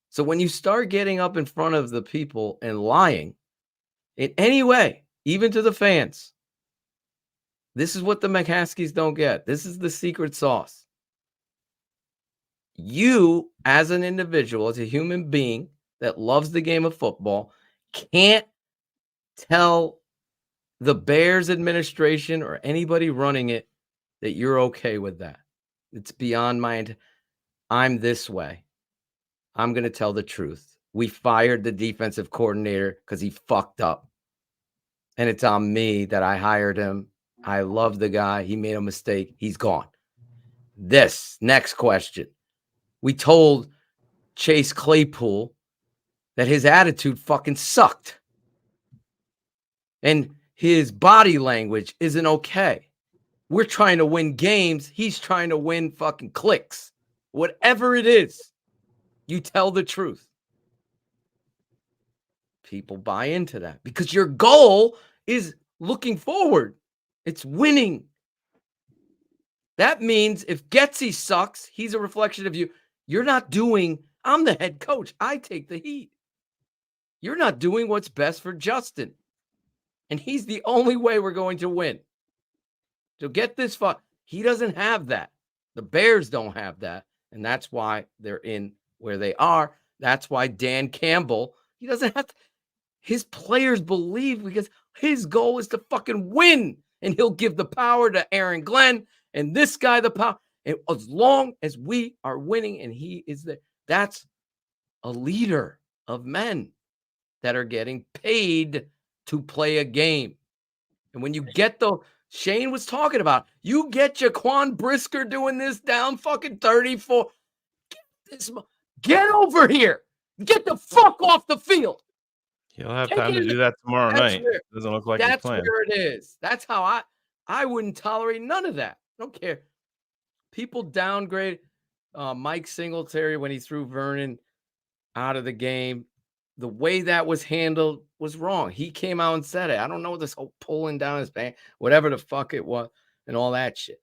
So when you start getting up in front of the people and lying in any way, even to the fans, this is what the McCaskies don't get. This is the secret sauce. You, as an individual, as a human being that loves the game of football, can't tell the Bears administration or anybody running it that you're okay with that. It's beyond my. I'm this way. I'm going to tell the truth. We fired the defensive coordinator because he fucked up. And it's on me that I hired him. I love the guy. He made a mistake. He's gone. This next question. We told Chase Claypool that his attitude fucking sucked. And his body language isn't okay. We're trying to win games. He's trying to win fucking clicks. Whatever it is, you tell the truth. People buy into that because your goal is looking forward. It's winning. That means if Getsy sucks, he's a reflection of you. You're not doing, I'm the head coach. I take the heat. You're not doing what's best for Justin. And he's the only way we're going to win. So get this far. He doesn't have that. The Bears don't have that. And that's why they're in where they are. That's why Dan Campbell, he doesn't have to. His players believe because his goal is to fucking win. And he'll give the power to Aaron Glenn and this guy the power. And as long as we are winning and he is there, that's a leader of men that are getting paid to play a game. And when you get Shane was talking about, you get Jaquan Brisker doing this down fucking 34. Get over here. Get the fuck off the field. He'll have time to do that tomorrow night. Doesn't look like he's playing. That's where it is. That's how I wouldn't tolerate none of that. I don't care. People downgrade Mike Singletary when he threw Vernon out of the game. The way that was handled was wrong. He came out and said it. I don't know this whole pulling down his pants, whatever the fuck it was, and all that shit.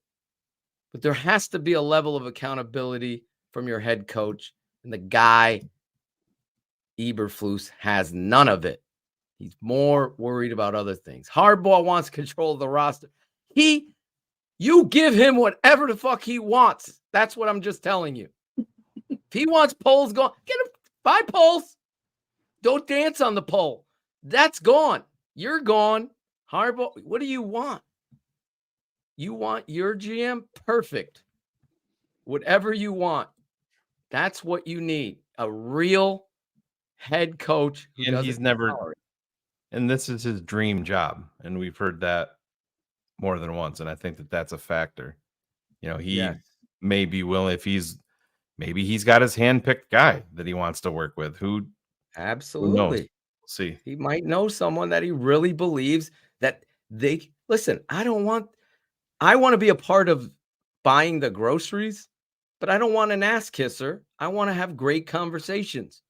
But there has to be a level of accountability from your head coach. And the guy, Eberflus, has none of it. He's more worried about other things. Hardball wants control of the roster. You give him whatever the fuck he wants. That's what I'm just telling you. If he wants polls gone, get him. Buy polls. Don't dance on the pole. That's gone. You're gone. Hardball, what do you want? You want your GM? Perfect. Whatever you want. That's what you need. A real head coach. And he's never, and this is his dream job. And we've heard that more than once. And I think that that's a factor. He may be willing, maybe he's got his hand-picked guy that he wants to work with. Absolutely. Who knows? We'll see. He might know someone that he really believes that listen, I want to be a part of buying the groceries, but I don't want an ass kisser. I want to have great conversations.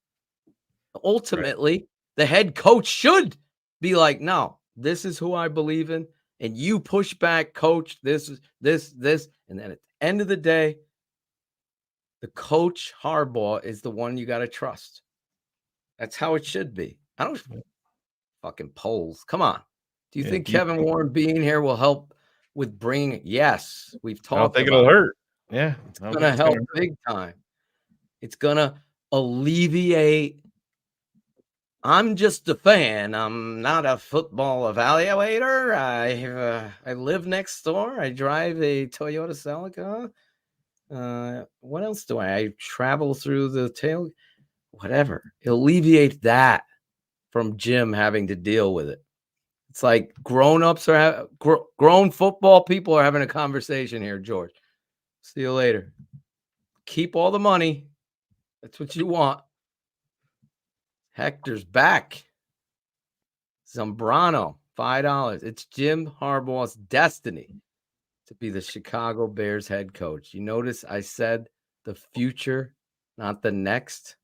Ultimately, the head coach should be like, no, this is who I believe in. And you push back, coach, this. And then at the end of the day, The coach Harbaugh is the one you got to trust. That's how it should be. I don't fucking polls. Come on. Do you think Kevin Warren being here will help with bringing? Yes, we've talked. I don't think about it'll hurt. Yeah, it's gonna help big time. It's gonna alleviate. I'm just a fan. I'm not a football evaluator. I live next door. I drive a Toyota Celica. What else do I travel through the tail? Whatever. It alleviates that from Jim having to deal with it. It's like grown-ups are grown football people are having a conversation here, George. See you later. Keep all the money. That's what you want. Hector's back. Zambrano, $5. It's Jim Harbaugh's destiny to be the Chicago Bears head coach. You notice I said the future, not the next.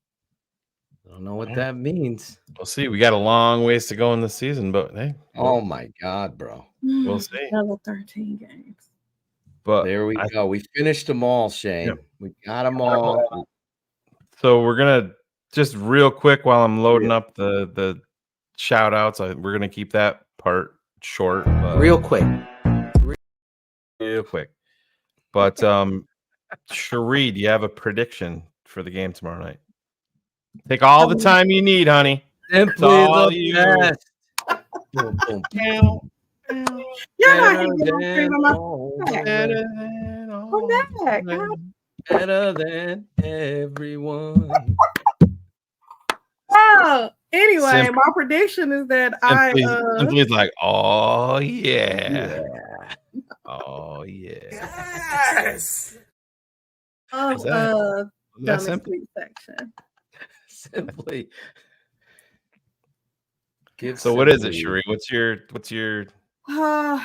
I don't know what that means. We'll see. We got a long ways to go in the season, but hey. Oh my God, bro. We'll see. Another 13 games. But there we go. We finished them all, Shane. Yep. We got them all. So we're gonna just real quick while I'm loading up the shout outs. We're gonna keep that part short. Real quick. Real quick. But Cherie, do you have a prediction for the game tomorrow night? Take all the time you need, honey. Simply the best. Boom, boom. You're not even better than everyone. Oh, anyway, my prediction is that Simply's like, oh yeah. Oh yeah. Yes. Of dumbest tweet section. Simply. So what is it, Cherie? What's your I'm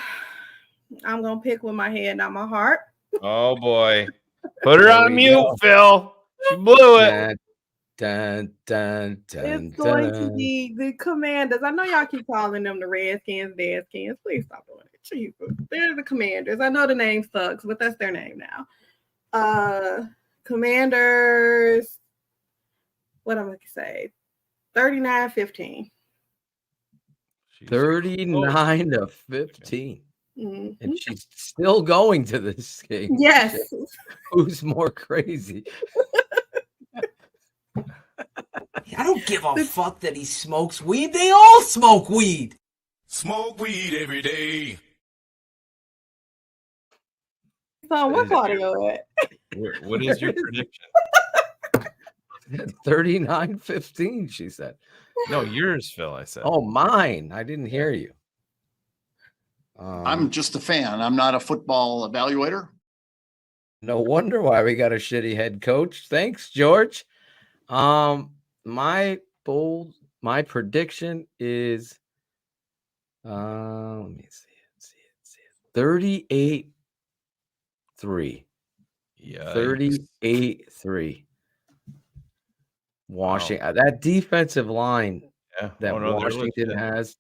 gonna pick with my head, not my heart. Oh boy. Put her on mute, Phil. She blew it. Dun, dun, dun, It's going to be the Commanders. I know y'all keep calling them the Redskins, Deadskins. Please stop doing it. Jesus. They're the Commanders. I know the name sucks, but that's their name now. Commanders. What am I gonna say? 39-15. 39-15. Mm-hmm. And she's still going to this game. Yes. Who's more crazy? I don't give a fuck that he smokes weed. They all smoke weed. Smoke weed every day. So what part are you at? What is your prediction? 39-15, she said. No, yours, Phil, I said. Oh, mine. I didn't hear you. I'm just a fan. I'm not a football evaluator. No wonder why we got a shitty head coach. Thanks, George. My prediction is let me see it. 38-3. Yeah. 38-3. Washington. That defensive line that Washington has.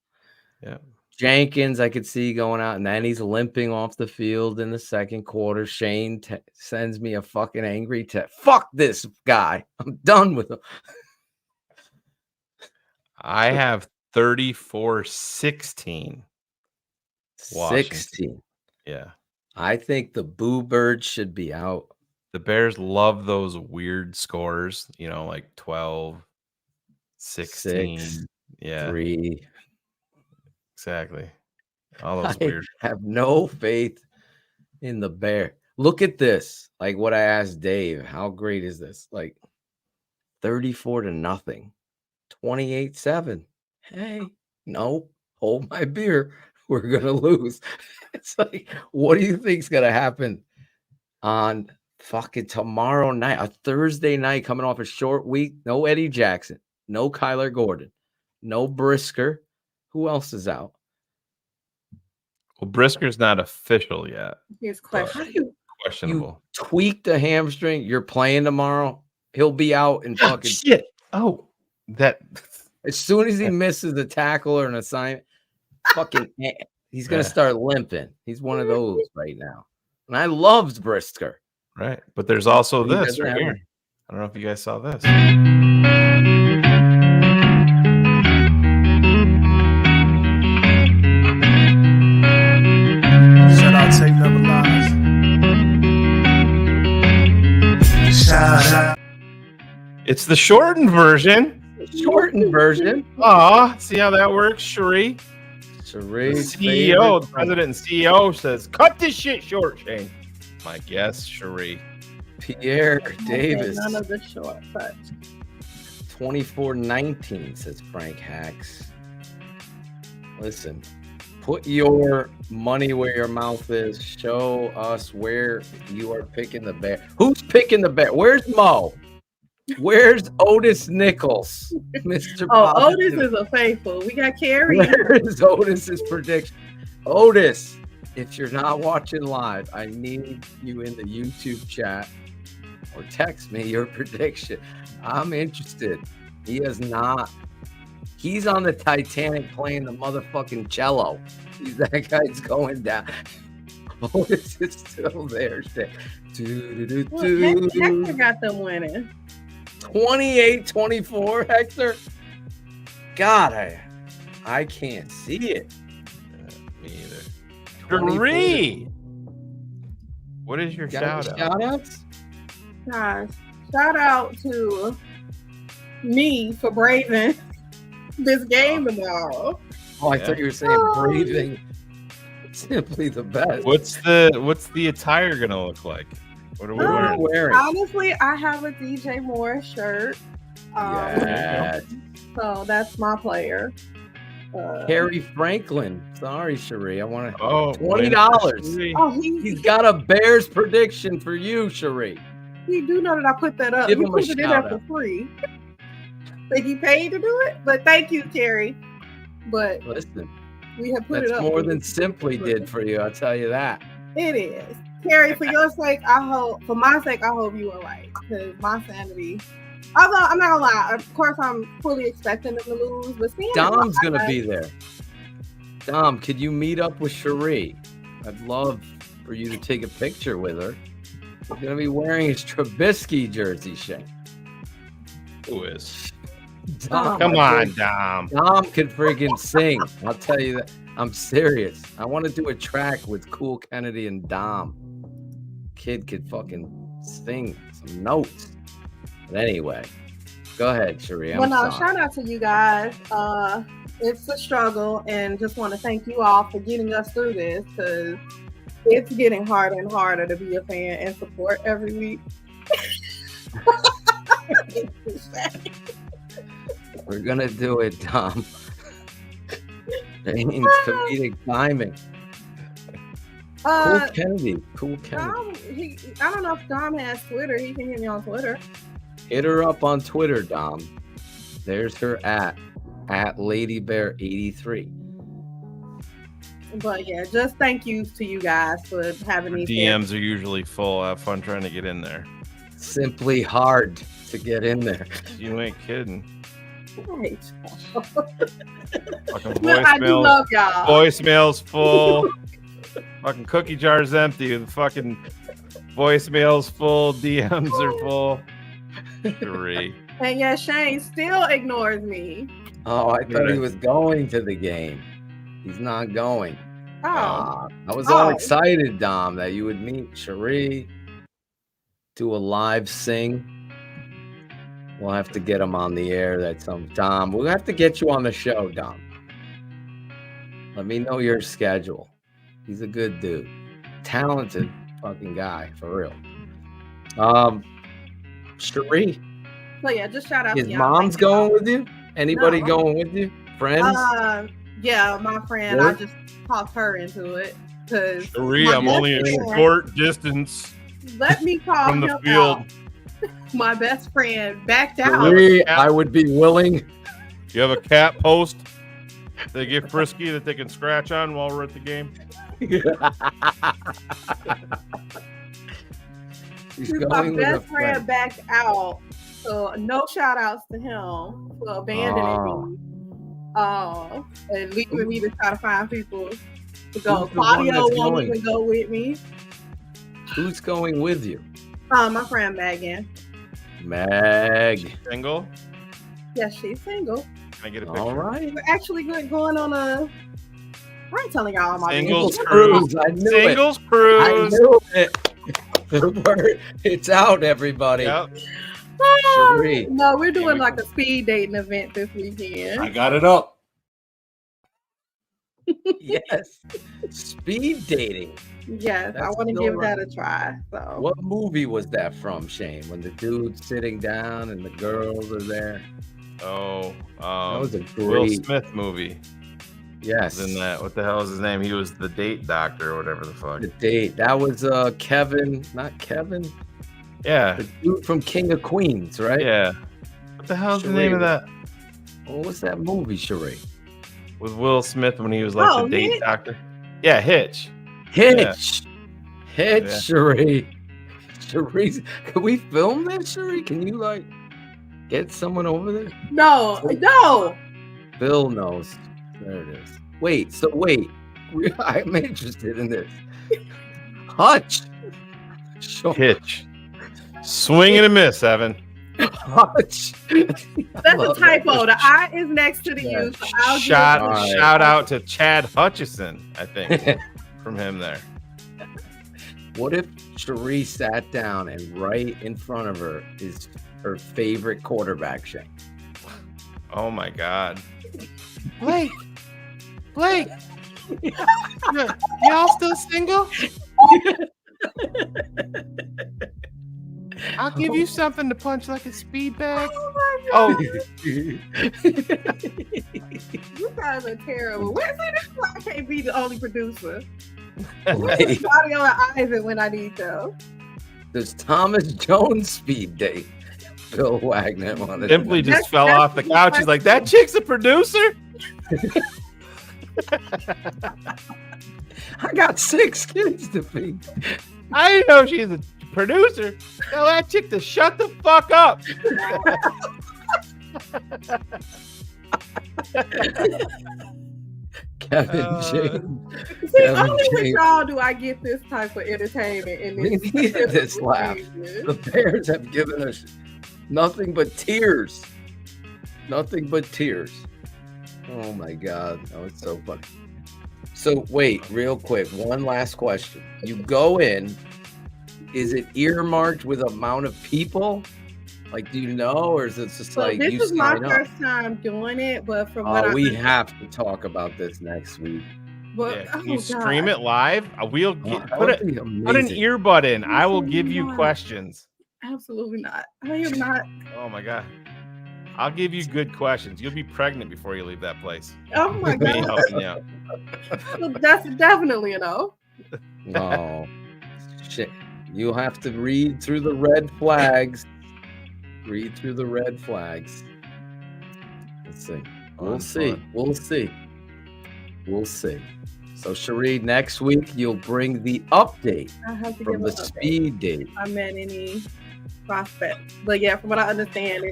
Yeah. Jenkins, I could see going out, and then he's limping off the field in the second quarter. Shane sends me a fucking angry text. Fuck this guy. I'm done with him. I have 34-16. 16. Yeah. I think the Boo Birds should be out. The Bears love those weird scores, like 12, 16. 6, yeah. 3. Exactly. All those I weird. have no faith in the Bear. Look at this. Like what I asked Dave. How great is this? Like 34-0. 28-7. Hey, no, hold my beer. We're gonna lose. It's like, what do you think's gonna happen on fucking tomorrow night, a Thursday night, coming off a short week? No Eddie Jackson, no Kyler Gordon, no Brisker. Who else is out? Well, Brisker's not official yet. He's questionable. Questionable. You tweaked the hamstring. You're playing tomorrow. He'll be out in fucking shit. Oh, that as soon as he misses the tackle or an assignment, fucking he's gonna start limping. He's one of those right now. And I loved Brisker. Right. But there's also He this doesn't right have here. I don't know if you guys saw this. Shout out Tape Never Lies. Shout out. It's the shortened version. Shortened version. Aw, see how that works, Cherie? Cherie, CEO, the president and CEO says, cut this shit short, Shane. My guess, Cherie. Pierre Davis. None of the short cuts. 24-19, says Frank Hacks. Listen, put your money where your mouth is. Show us where you are picking the bear. Who's picking the bear? Where's Mo? Where's Otis Nichols? Mr. Oh, Positive. Otis is a faithful. We got Carrie. Where is Otis's prediction? Otis, if you're not watching live, I need you in the YouTube chat or text me your prediction. I'm interested. He is not. He's on the Titanic playing the motherfucking cello. That guy's going down. Otis is still there. Well, Hector got them winning. 28-24, Hector. God, I can't see it. Me either. Cherie! What is your shout out? Shout outs? Guys, shout out to me for braving this game tomorrow. Oh, I thought you were saying breathing. Simply the best. What's the attire gonna look like? What are we wearing? Honestly, I have a DJ Moore shirt. Yes. So that's my player. Harry Franklin. Sorry, Cherie. I want to. Oh, $20. Oh, He's got a Bears prediction for you, Cherie. You do know that I put that up. Give You him a put it in there shout for out. free. Think he paid to do it? But thank you, Terry. But Listen, we have put that's it up. more than Simply did for you. I'll tell you that. It is. Terry, for your sake, for my sake, I hope you are right. Because my sanity. Although, I'm not gonna lie, of course, I'm fully expecting them to lose. But seeing Dom's going to be there. Dom, could you meet up with Cherie? I'd love for you to take a picture with her. He's going to be wearing his Trubisky jersey, Shane. Who is? Dom, Come on, Dom. Dom can freaking sing. I'll tell you that. I'm serious. I want to do a track with Cool Kennedy and Dom. Kid could fucking sing some notes. But anyway, go ahead, Cherie. I'm Well, no, sorry. shout out to you guys. It's a struggle, and just want to thank you all for getting us through this, because it's getting harder and harder to be a fan and support every week. We're gonna do it, Dom. James comedic timing. Cool Kennedy. Cool Kennedy. I don't know if Dom has Twitter. He can hit me on Twitter. Hit her up on Twitter, Dom. There's her at LadyBear83. But yeah, just thank you to you guys for having me. DMs are usually full. Have fun trying to get in there. Simply hard to get in there. You ain't kidding. Right. Fucking Well, I do love y'all. Voicemail's full. Fucking cookie jar's empty. The fucking voicemail's full. DMs are full. Three. And yeah, Shane still ignores me. Oh, I thought he was going to the game. He's not going. Oh. I was all excited, Dom, that you would meet Cherie, do a live sing. We'll have to get him on the air. Dom, we'll have to get you on the show, Dom. Let me know your schedule. He's a good dude. Talented fucking guy, for real. Cherie. So yeah, just shout out His to y'all. mom's going with you? Anybody No. going with you? Friends? Yeah, my friend. Work? I just talked her into it. Cause Cherie, I'm only a short distance Let me call from the him field. out. My best friend backed out. Cherie, I would be willing. You have a cat post they get frisky that they can scratch on while we're at the game? My best friend backed out. So no shout outs to him for abandoning me. And leaving me to try to find people to go. Who's the one Claudio that's won't going? even go with me. Who's going with you? My friend Megan. Meg. Single? Yes, she's single. Can I get a picture? All right. We're actually going on a. I ain't telling y'all my Singles business. cruise. I knew Singles it. cruise. I knew it. The word, it's out, everybody. Yep. Cherie. No, we're doing like a speed dating event this weekend. I got it up. Yes. Speed dating. Yes, I That's want to still give right. that a try. So What movie was that from, Shane? When the dude's sitting down and the girls are there? Oh, That was a Will great. Smith movie. Yes. In that, what the hell is his name? He was the date doctor or whatever the fuck. The date. That was Kevin, not Kevin. Yeah. The dude from King of Queens, right? Yeah. What the hell's the name of that? What was that movie, Cherie? With Will Smith when he was like the date Hitch? doctor. Yeah, Hitch. Hitch. Hitch, Yeah. Cherie. Cherie, can we film that, Cherie? Can you like get someone over there? no. Bill knows. There it is. Wait. I'm interested in this. Hutch. Hitch. Swing and a miss, Evan. Hutch. That's a typo. The I is next to the U. So I'll Shout out to Chad Hutchison, I think, from him there. What if Cherie sat down and right in front of her is her favorite quarterback, Shane? Oh my God. Blake, y'all still single? I'll give you something to punch like a speed bag. Oh, you guys are terrible. Where's it? I can't be the only producer. Right. Everybody on Ivan when I need them. Does Thomas Jones speed date Bill Wagner? Wanted Simply just fell off the couch. He's like, that chick's a producer? I got 6 kids to feed. I didn't know she's a producer. Tell that chick to shut the fuck up. Kevin James. See, Kevin only with James. y'all do I get this type of entertainment. And We needed this laugh. The Bears have given us nothing but tears. Nothing but tears. Oh my God. That was so funny. So wait, real quick. One last question. You go in, is it earmarked with amount of people? Like, do you know, or is it just So like this you is my sign up? first time doing it, but from what We I have to talk about this next week. but, Yeah, oh, can you stream it live? We'll get, that put would be put an amazing. earbud in. I will give you Yeah. questions. Absolutely not. I am not. Oh my God. I'll give you good questions. You'll be pregnant before you leave that place. Oh my Me God. helping you out. That's definitely a no. No. Shit. You'll have to read through the red flags. Read through the red flags. Let's see. We'll see. Fun. We'll see. We'll see. So, Cherie, next week you'll bring the update I have to from give the an update. speed date. I meant any prospects. But yeah, from what I understand,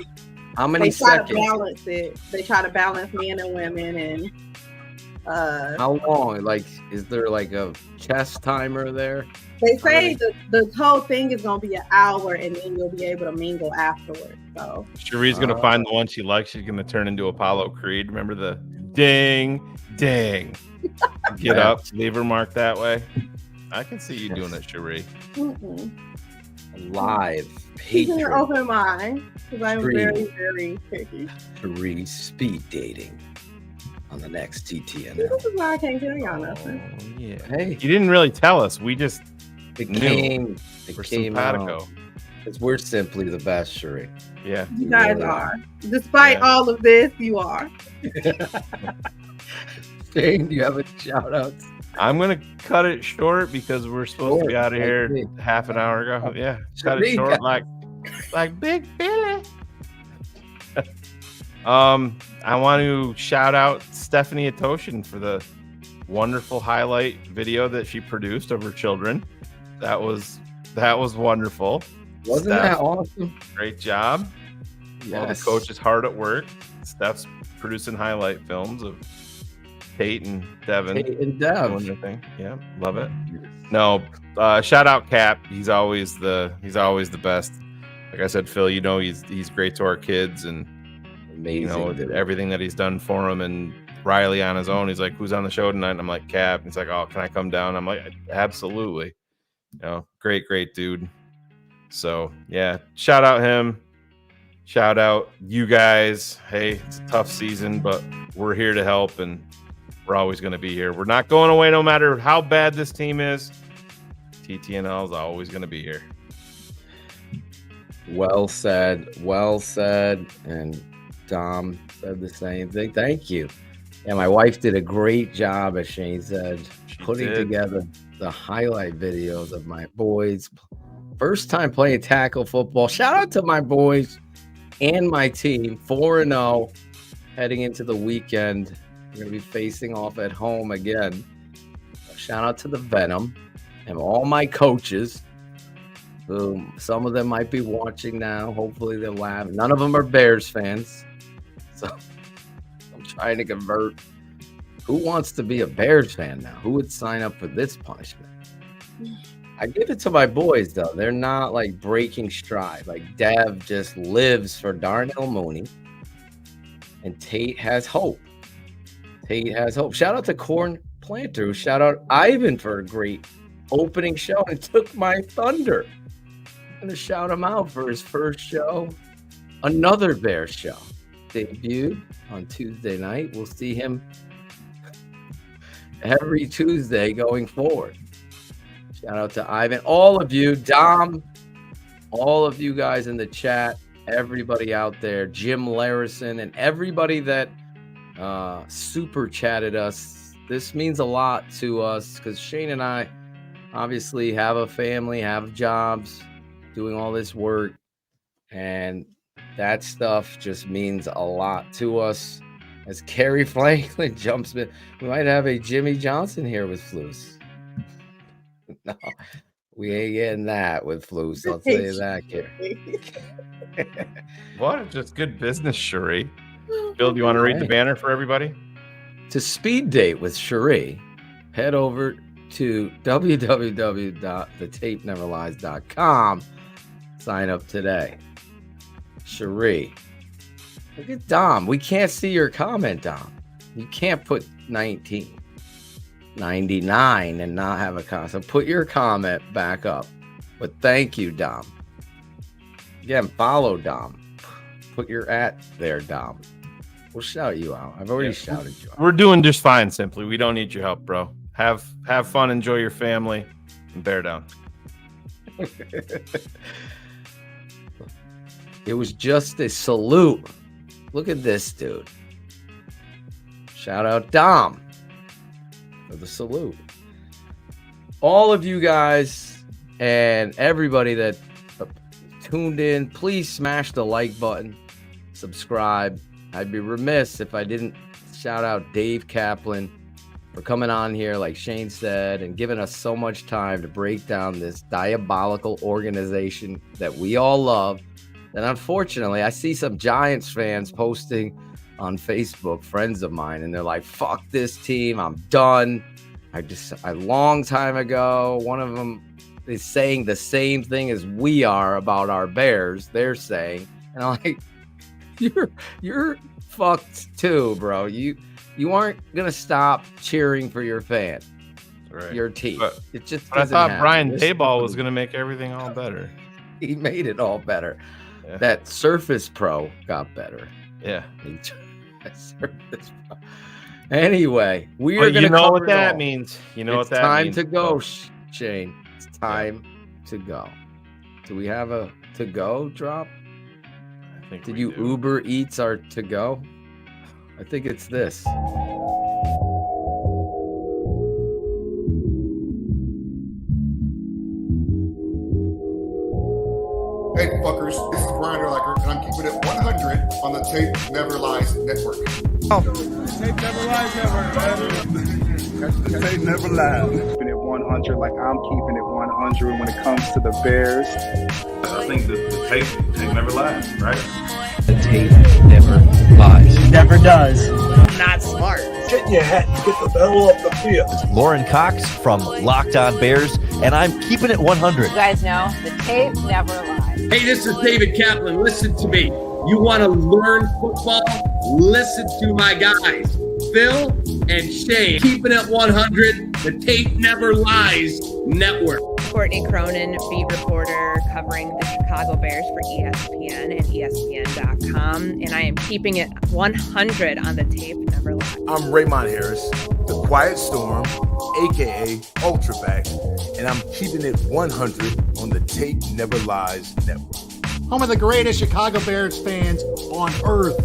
How many they try seconds? to balance it. They try to balance men and women, and How long? Like, is there like a chess timer there? they say the whole thing is gonna be an hour, and then you'll be able to mingle afterwards. So Cherie's gonna find the one she likes. She's gonna turn into Apollo Creed. Remember the ding, ding. Get Yeah. up, leave her mark that way. I can see you doing it, Cherie. Live keeping an hatred. open mind because I'm Stream. very, very picky. Cherie speed dating on the next TTNL. This is why I can't tell y'all nothing. Yeah. Hey, You didn't really tell us. We just it knew. came. It We're came simpatico. out. Because we're simply the best, Cherie. Yeah. You guys are. Despite all of this, you are. Shane, do you have a shout out? I'm gonna cut it short because we're supposed to be out of Like here me. half an hour ago. Yeah, cut Cherie it short got- like Big Billy. I want to shout out Stephanie Atoshin for the wonderful highlight video that she produced of her children. That was wonderful. Wasn't Steph, that awesome? Great job. All the Yes. coaches hard at work. Steph's producing highlight films of Tate and Devin. Tate and Dev. doing their thing. Yeah, love it. No, shout out Kap. He's always the best. like I said, Phil, he's great to our kids, and amazing, everything that he's done for him. And Riley on his own, he's like, "Who's on the show tonight?" And I'm like, "Cap." And he's like, "Oh, can I come down?" I'm like, "Absolutely." Great dude. So yeah, shout out him. Shout out you guys. Hey, it's a tough season, but we're here to help, and we're always going to be here. We're not going away no matter how bad this team is. TTNL is always going to be here. Well said. And Dom said the same thing. Thank you. Yeah, my wife did a great job, as Shane said, putting together the highlight videos of my boys. First time playing tackle football. Shout out to my boys and my team. 4-0 heading into the weekend. We're going to be facing off at home again. Shout out to the Venom and all my coaches. Some of them might be watching now. Hopefully they'll laugh. None of them are Bears fans. So I'm trying to convert. Who wants to be a Bears fan now? Who would sign up for this punishment? I give it to my boys, though. They're not like breaking stride. Like Dev just lives for Darnell Mooney. And Tate has hope. Shout out to Corn Planter. Shout out Ivan for a great opening show and took my thunder. I'm going to shout him out for his first show. Another Bears show. Debuted on Tuesday night. We'll see him every Tuesday going forward. Shout out to Ivan. All of you, Dom, all of you guys in the chat, everybody out there, Jim Larison, and everybody that super chatted us. This means a lot to us because Shane and I obviously have a family, have jobs, doing all this work, and that stuff just means a lot to us. As Kerry Franklin jumps in, we might have a Jimmy Johnson here with Flus. No, we ain't getting that with Flus. I'll tell you that, Kerry. What? Just good business, Cherie. Bill, do you want to read the banner for everybody? To speed date with Cherie, head over to www.thetapeneverlies.com. Sign up today. Cherie. Look at Dom. We can't see your comment, Dom. You can't put 1999 and not have a comment. So put your comment back up. But thank you, Dom. Again, follow Dom. Put your @ there, Dom. We'll shout you out. I've already shouted you out. We're doing just fine, simply. We don't need your help, bro. Have fun, enjoy your family, and bear down. It was just a salute. Look at this dude. Shout out Dom for the salute. All of you guys and everybody that tuned in, please smash the like button, subscribe. I'd be remiss if I didn't shout out Dave Kaplan for coming on here, like Shane said, and giving us so much time to break down this diabolical organization that we all love. And unfortunately, I see some Giants fans posting on Facebook, friends of mine, and they're like, fuck this team, I'm done. A long time ago, one of them is saying the same thing as we are about our Bears, they're saying. And I'm like, you're fucked too, bro. You aren't gonna stop cheering for your fan, your team. It just but I thought happen. Brian Dayball was gonna make everything all better. He made it all better. Yeah. That Surface Pro got better. Yeah. Surface Pro. Anyway, we are gonna. You know what that means. You know what that means. It's time to go, Shane. It's time to go. Do we have a to go drop? Did you Uber Eats our to go? I think it's this. Hey fuckers, this is Brian Erlacher, and I'm keeping it 100 on the Tape Never Lies Network. Tape Never Lies Network, man. The Tape Never Lies. Keeping it 100 like I'm keeping it 100 when it comes to the Bears. I think the tape never lies, right? The tape never lies. Never does. Not smart. Get in your hat and get the hell off the field. Lauren Cox from Locked On Bears. and I'm keeping it 100. You guys know the tape never lies. Hey, this is David Kaplan. Listen to me. You want to learn football? Listen to my guys, Phil and Shane. Keeping it 100, the tape never lies network. Courtney Cronin, beat reporter covering the Chicago Bears for ESPN and ESPN.com. And I am keeping it 100 on the tape never lies. I'm Raymond Harris, the Quiet Storm, a.k.a. Ultraback, and I'm keeping it 100 on the Tape Never Lies network. Home of the greatest Chicago Bears fans on earth.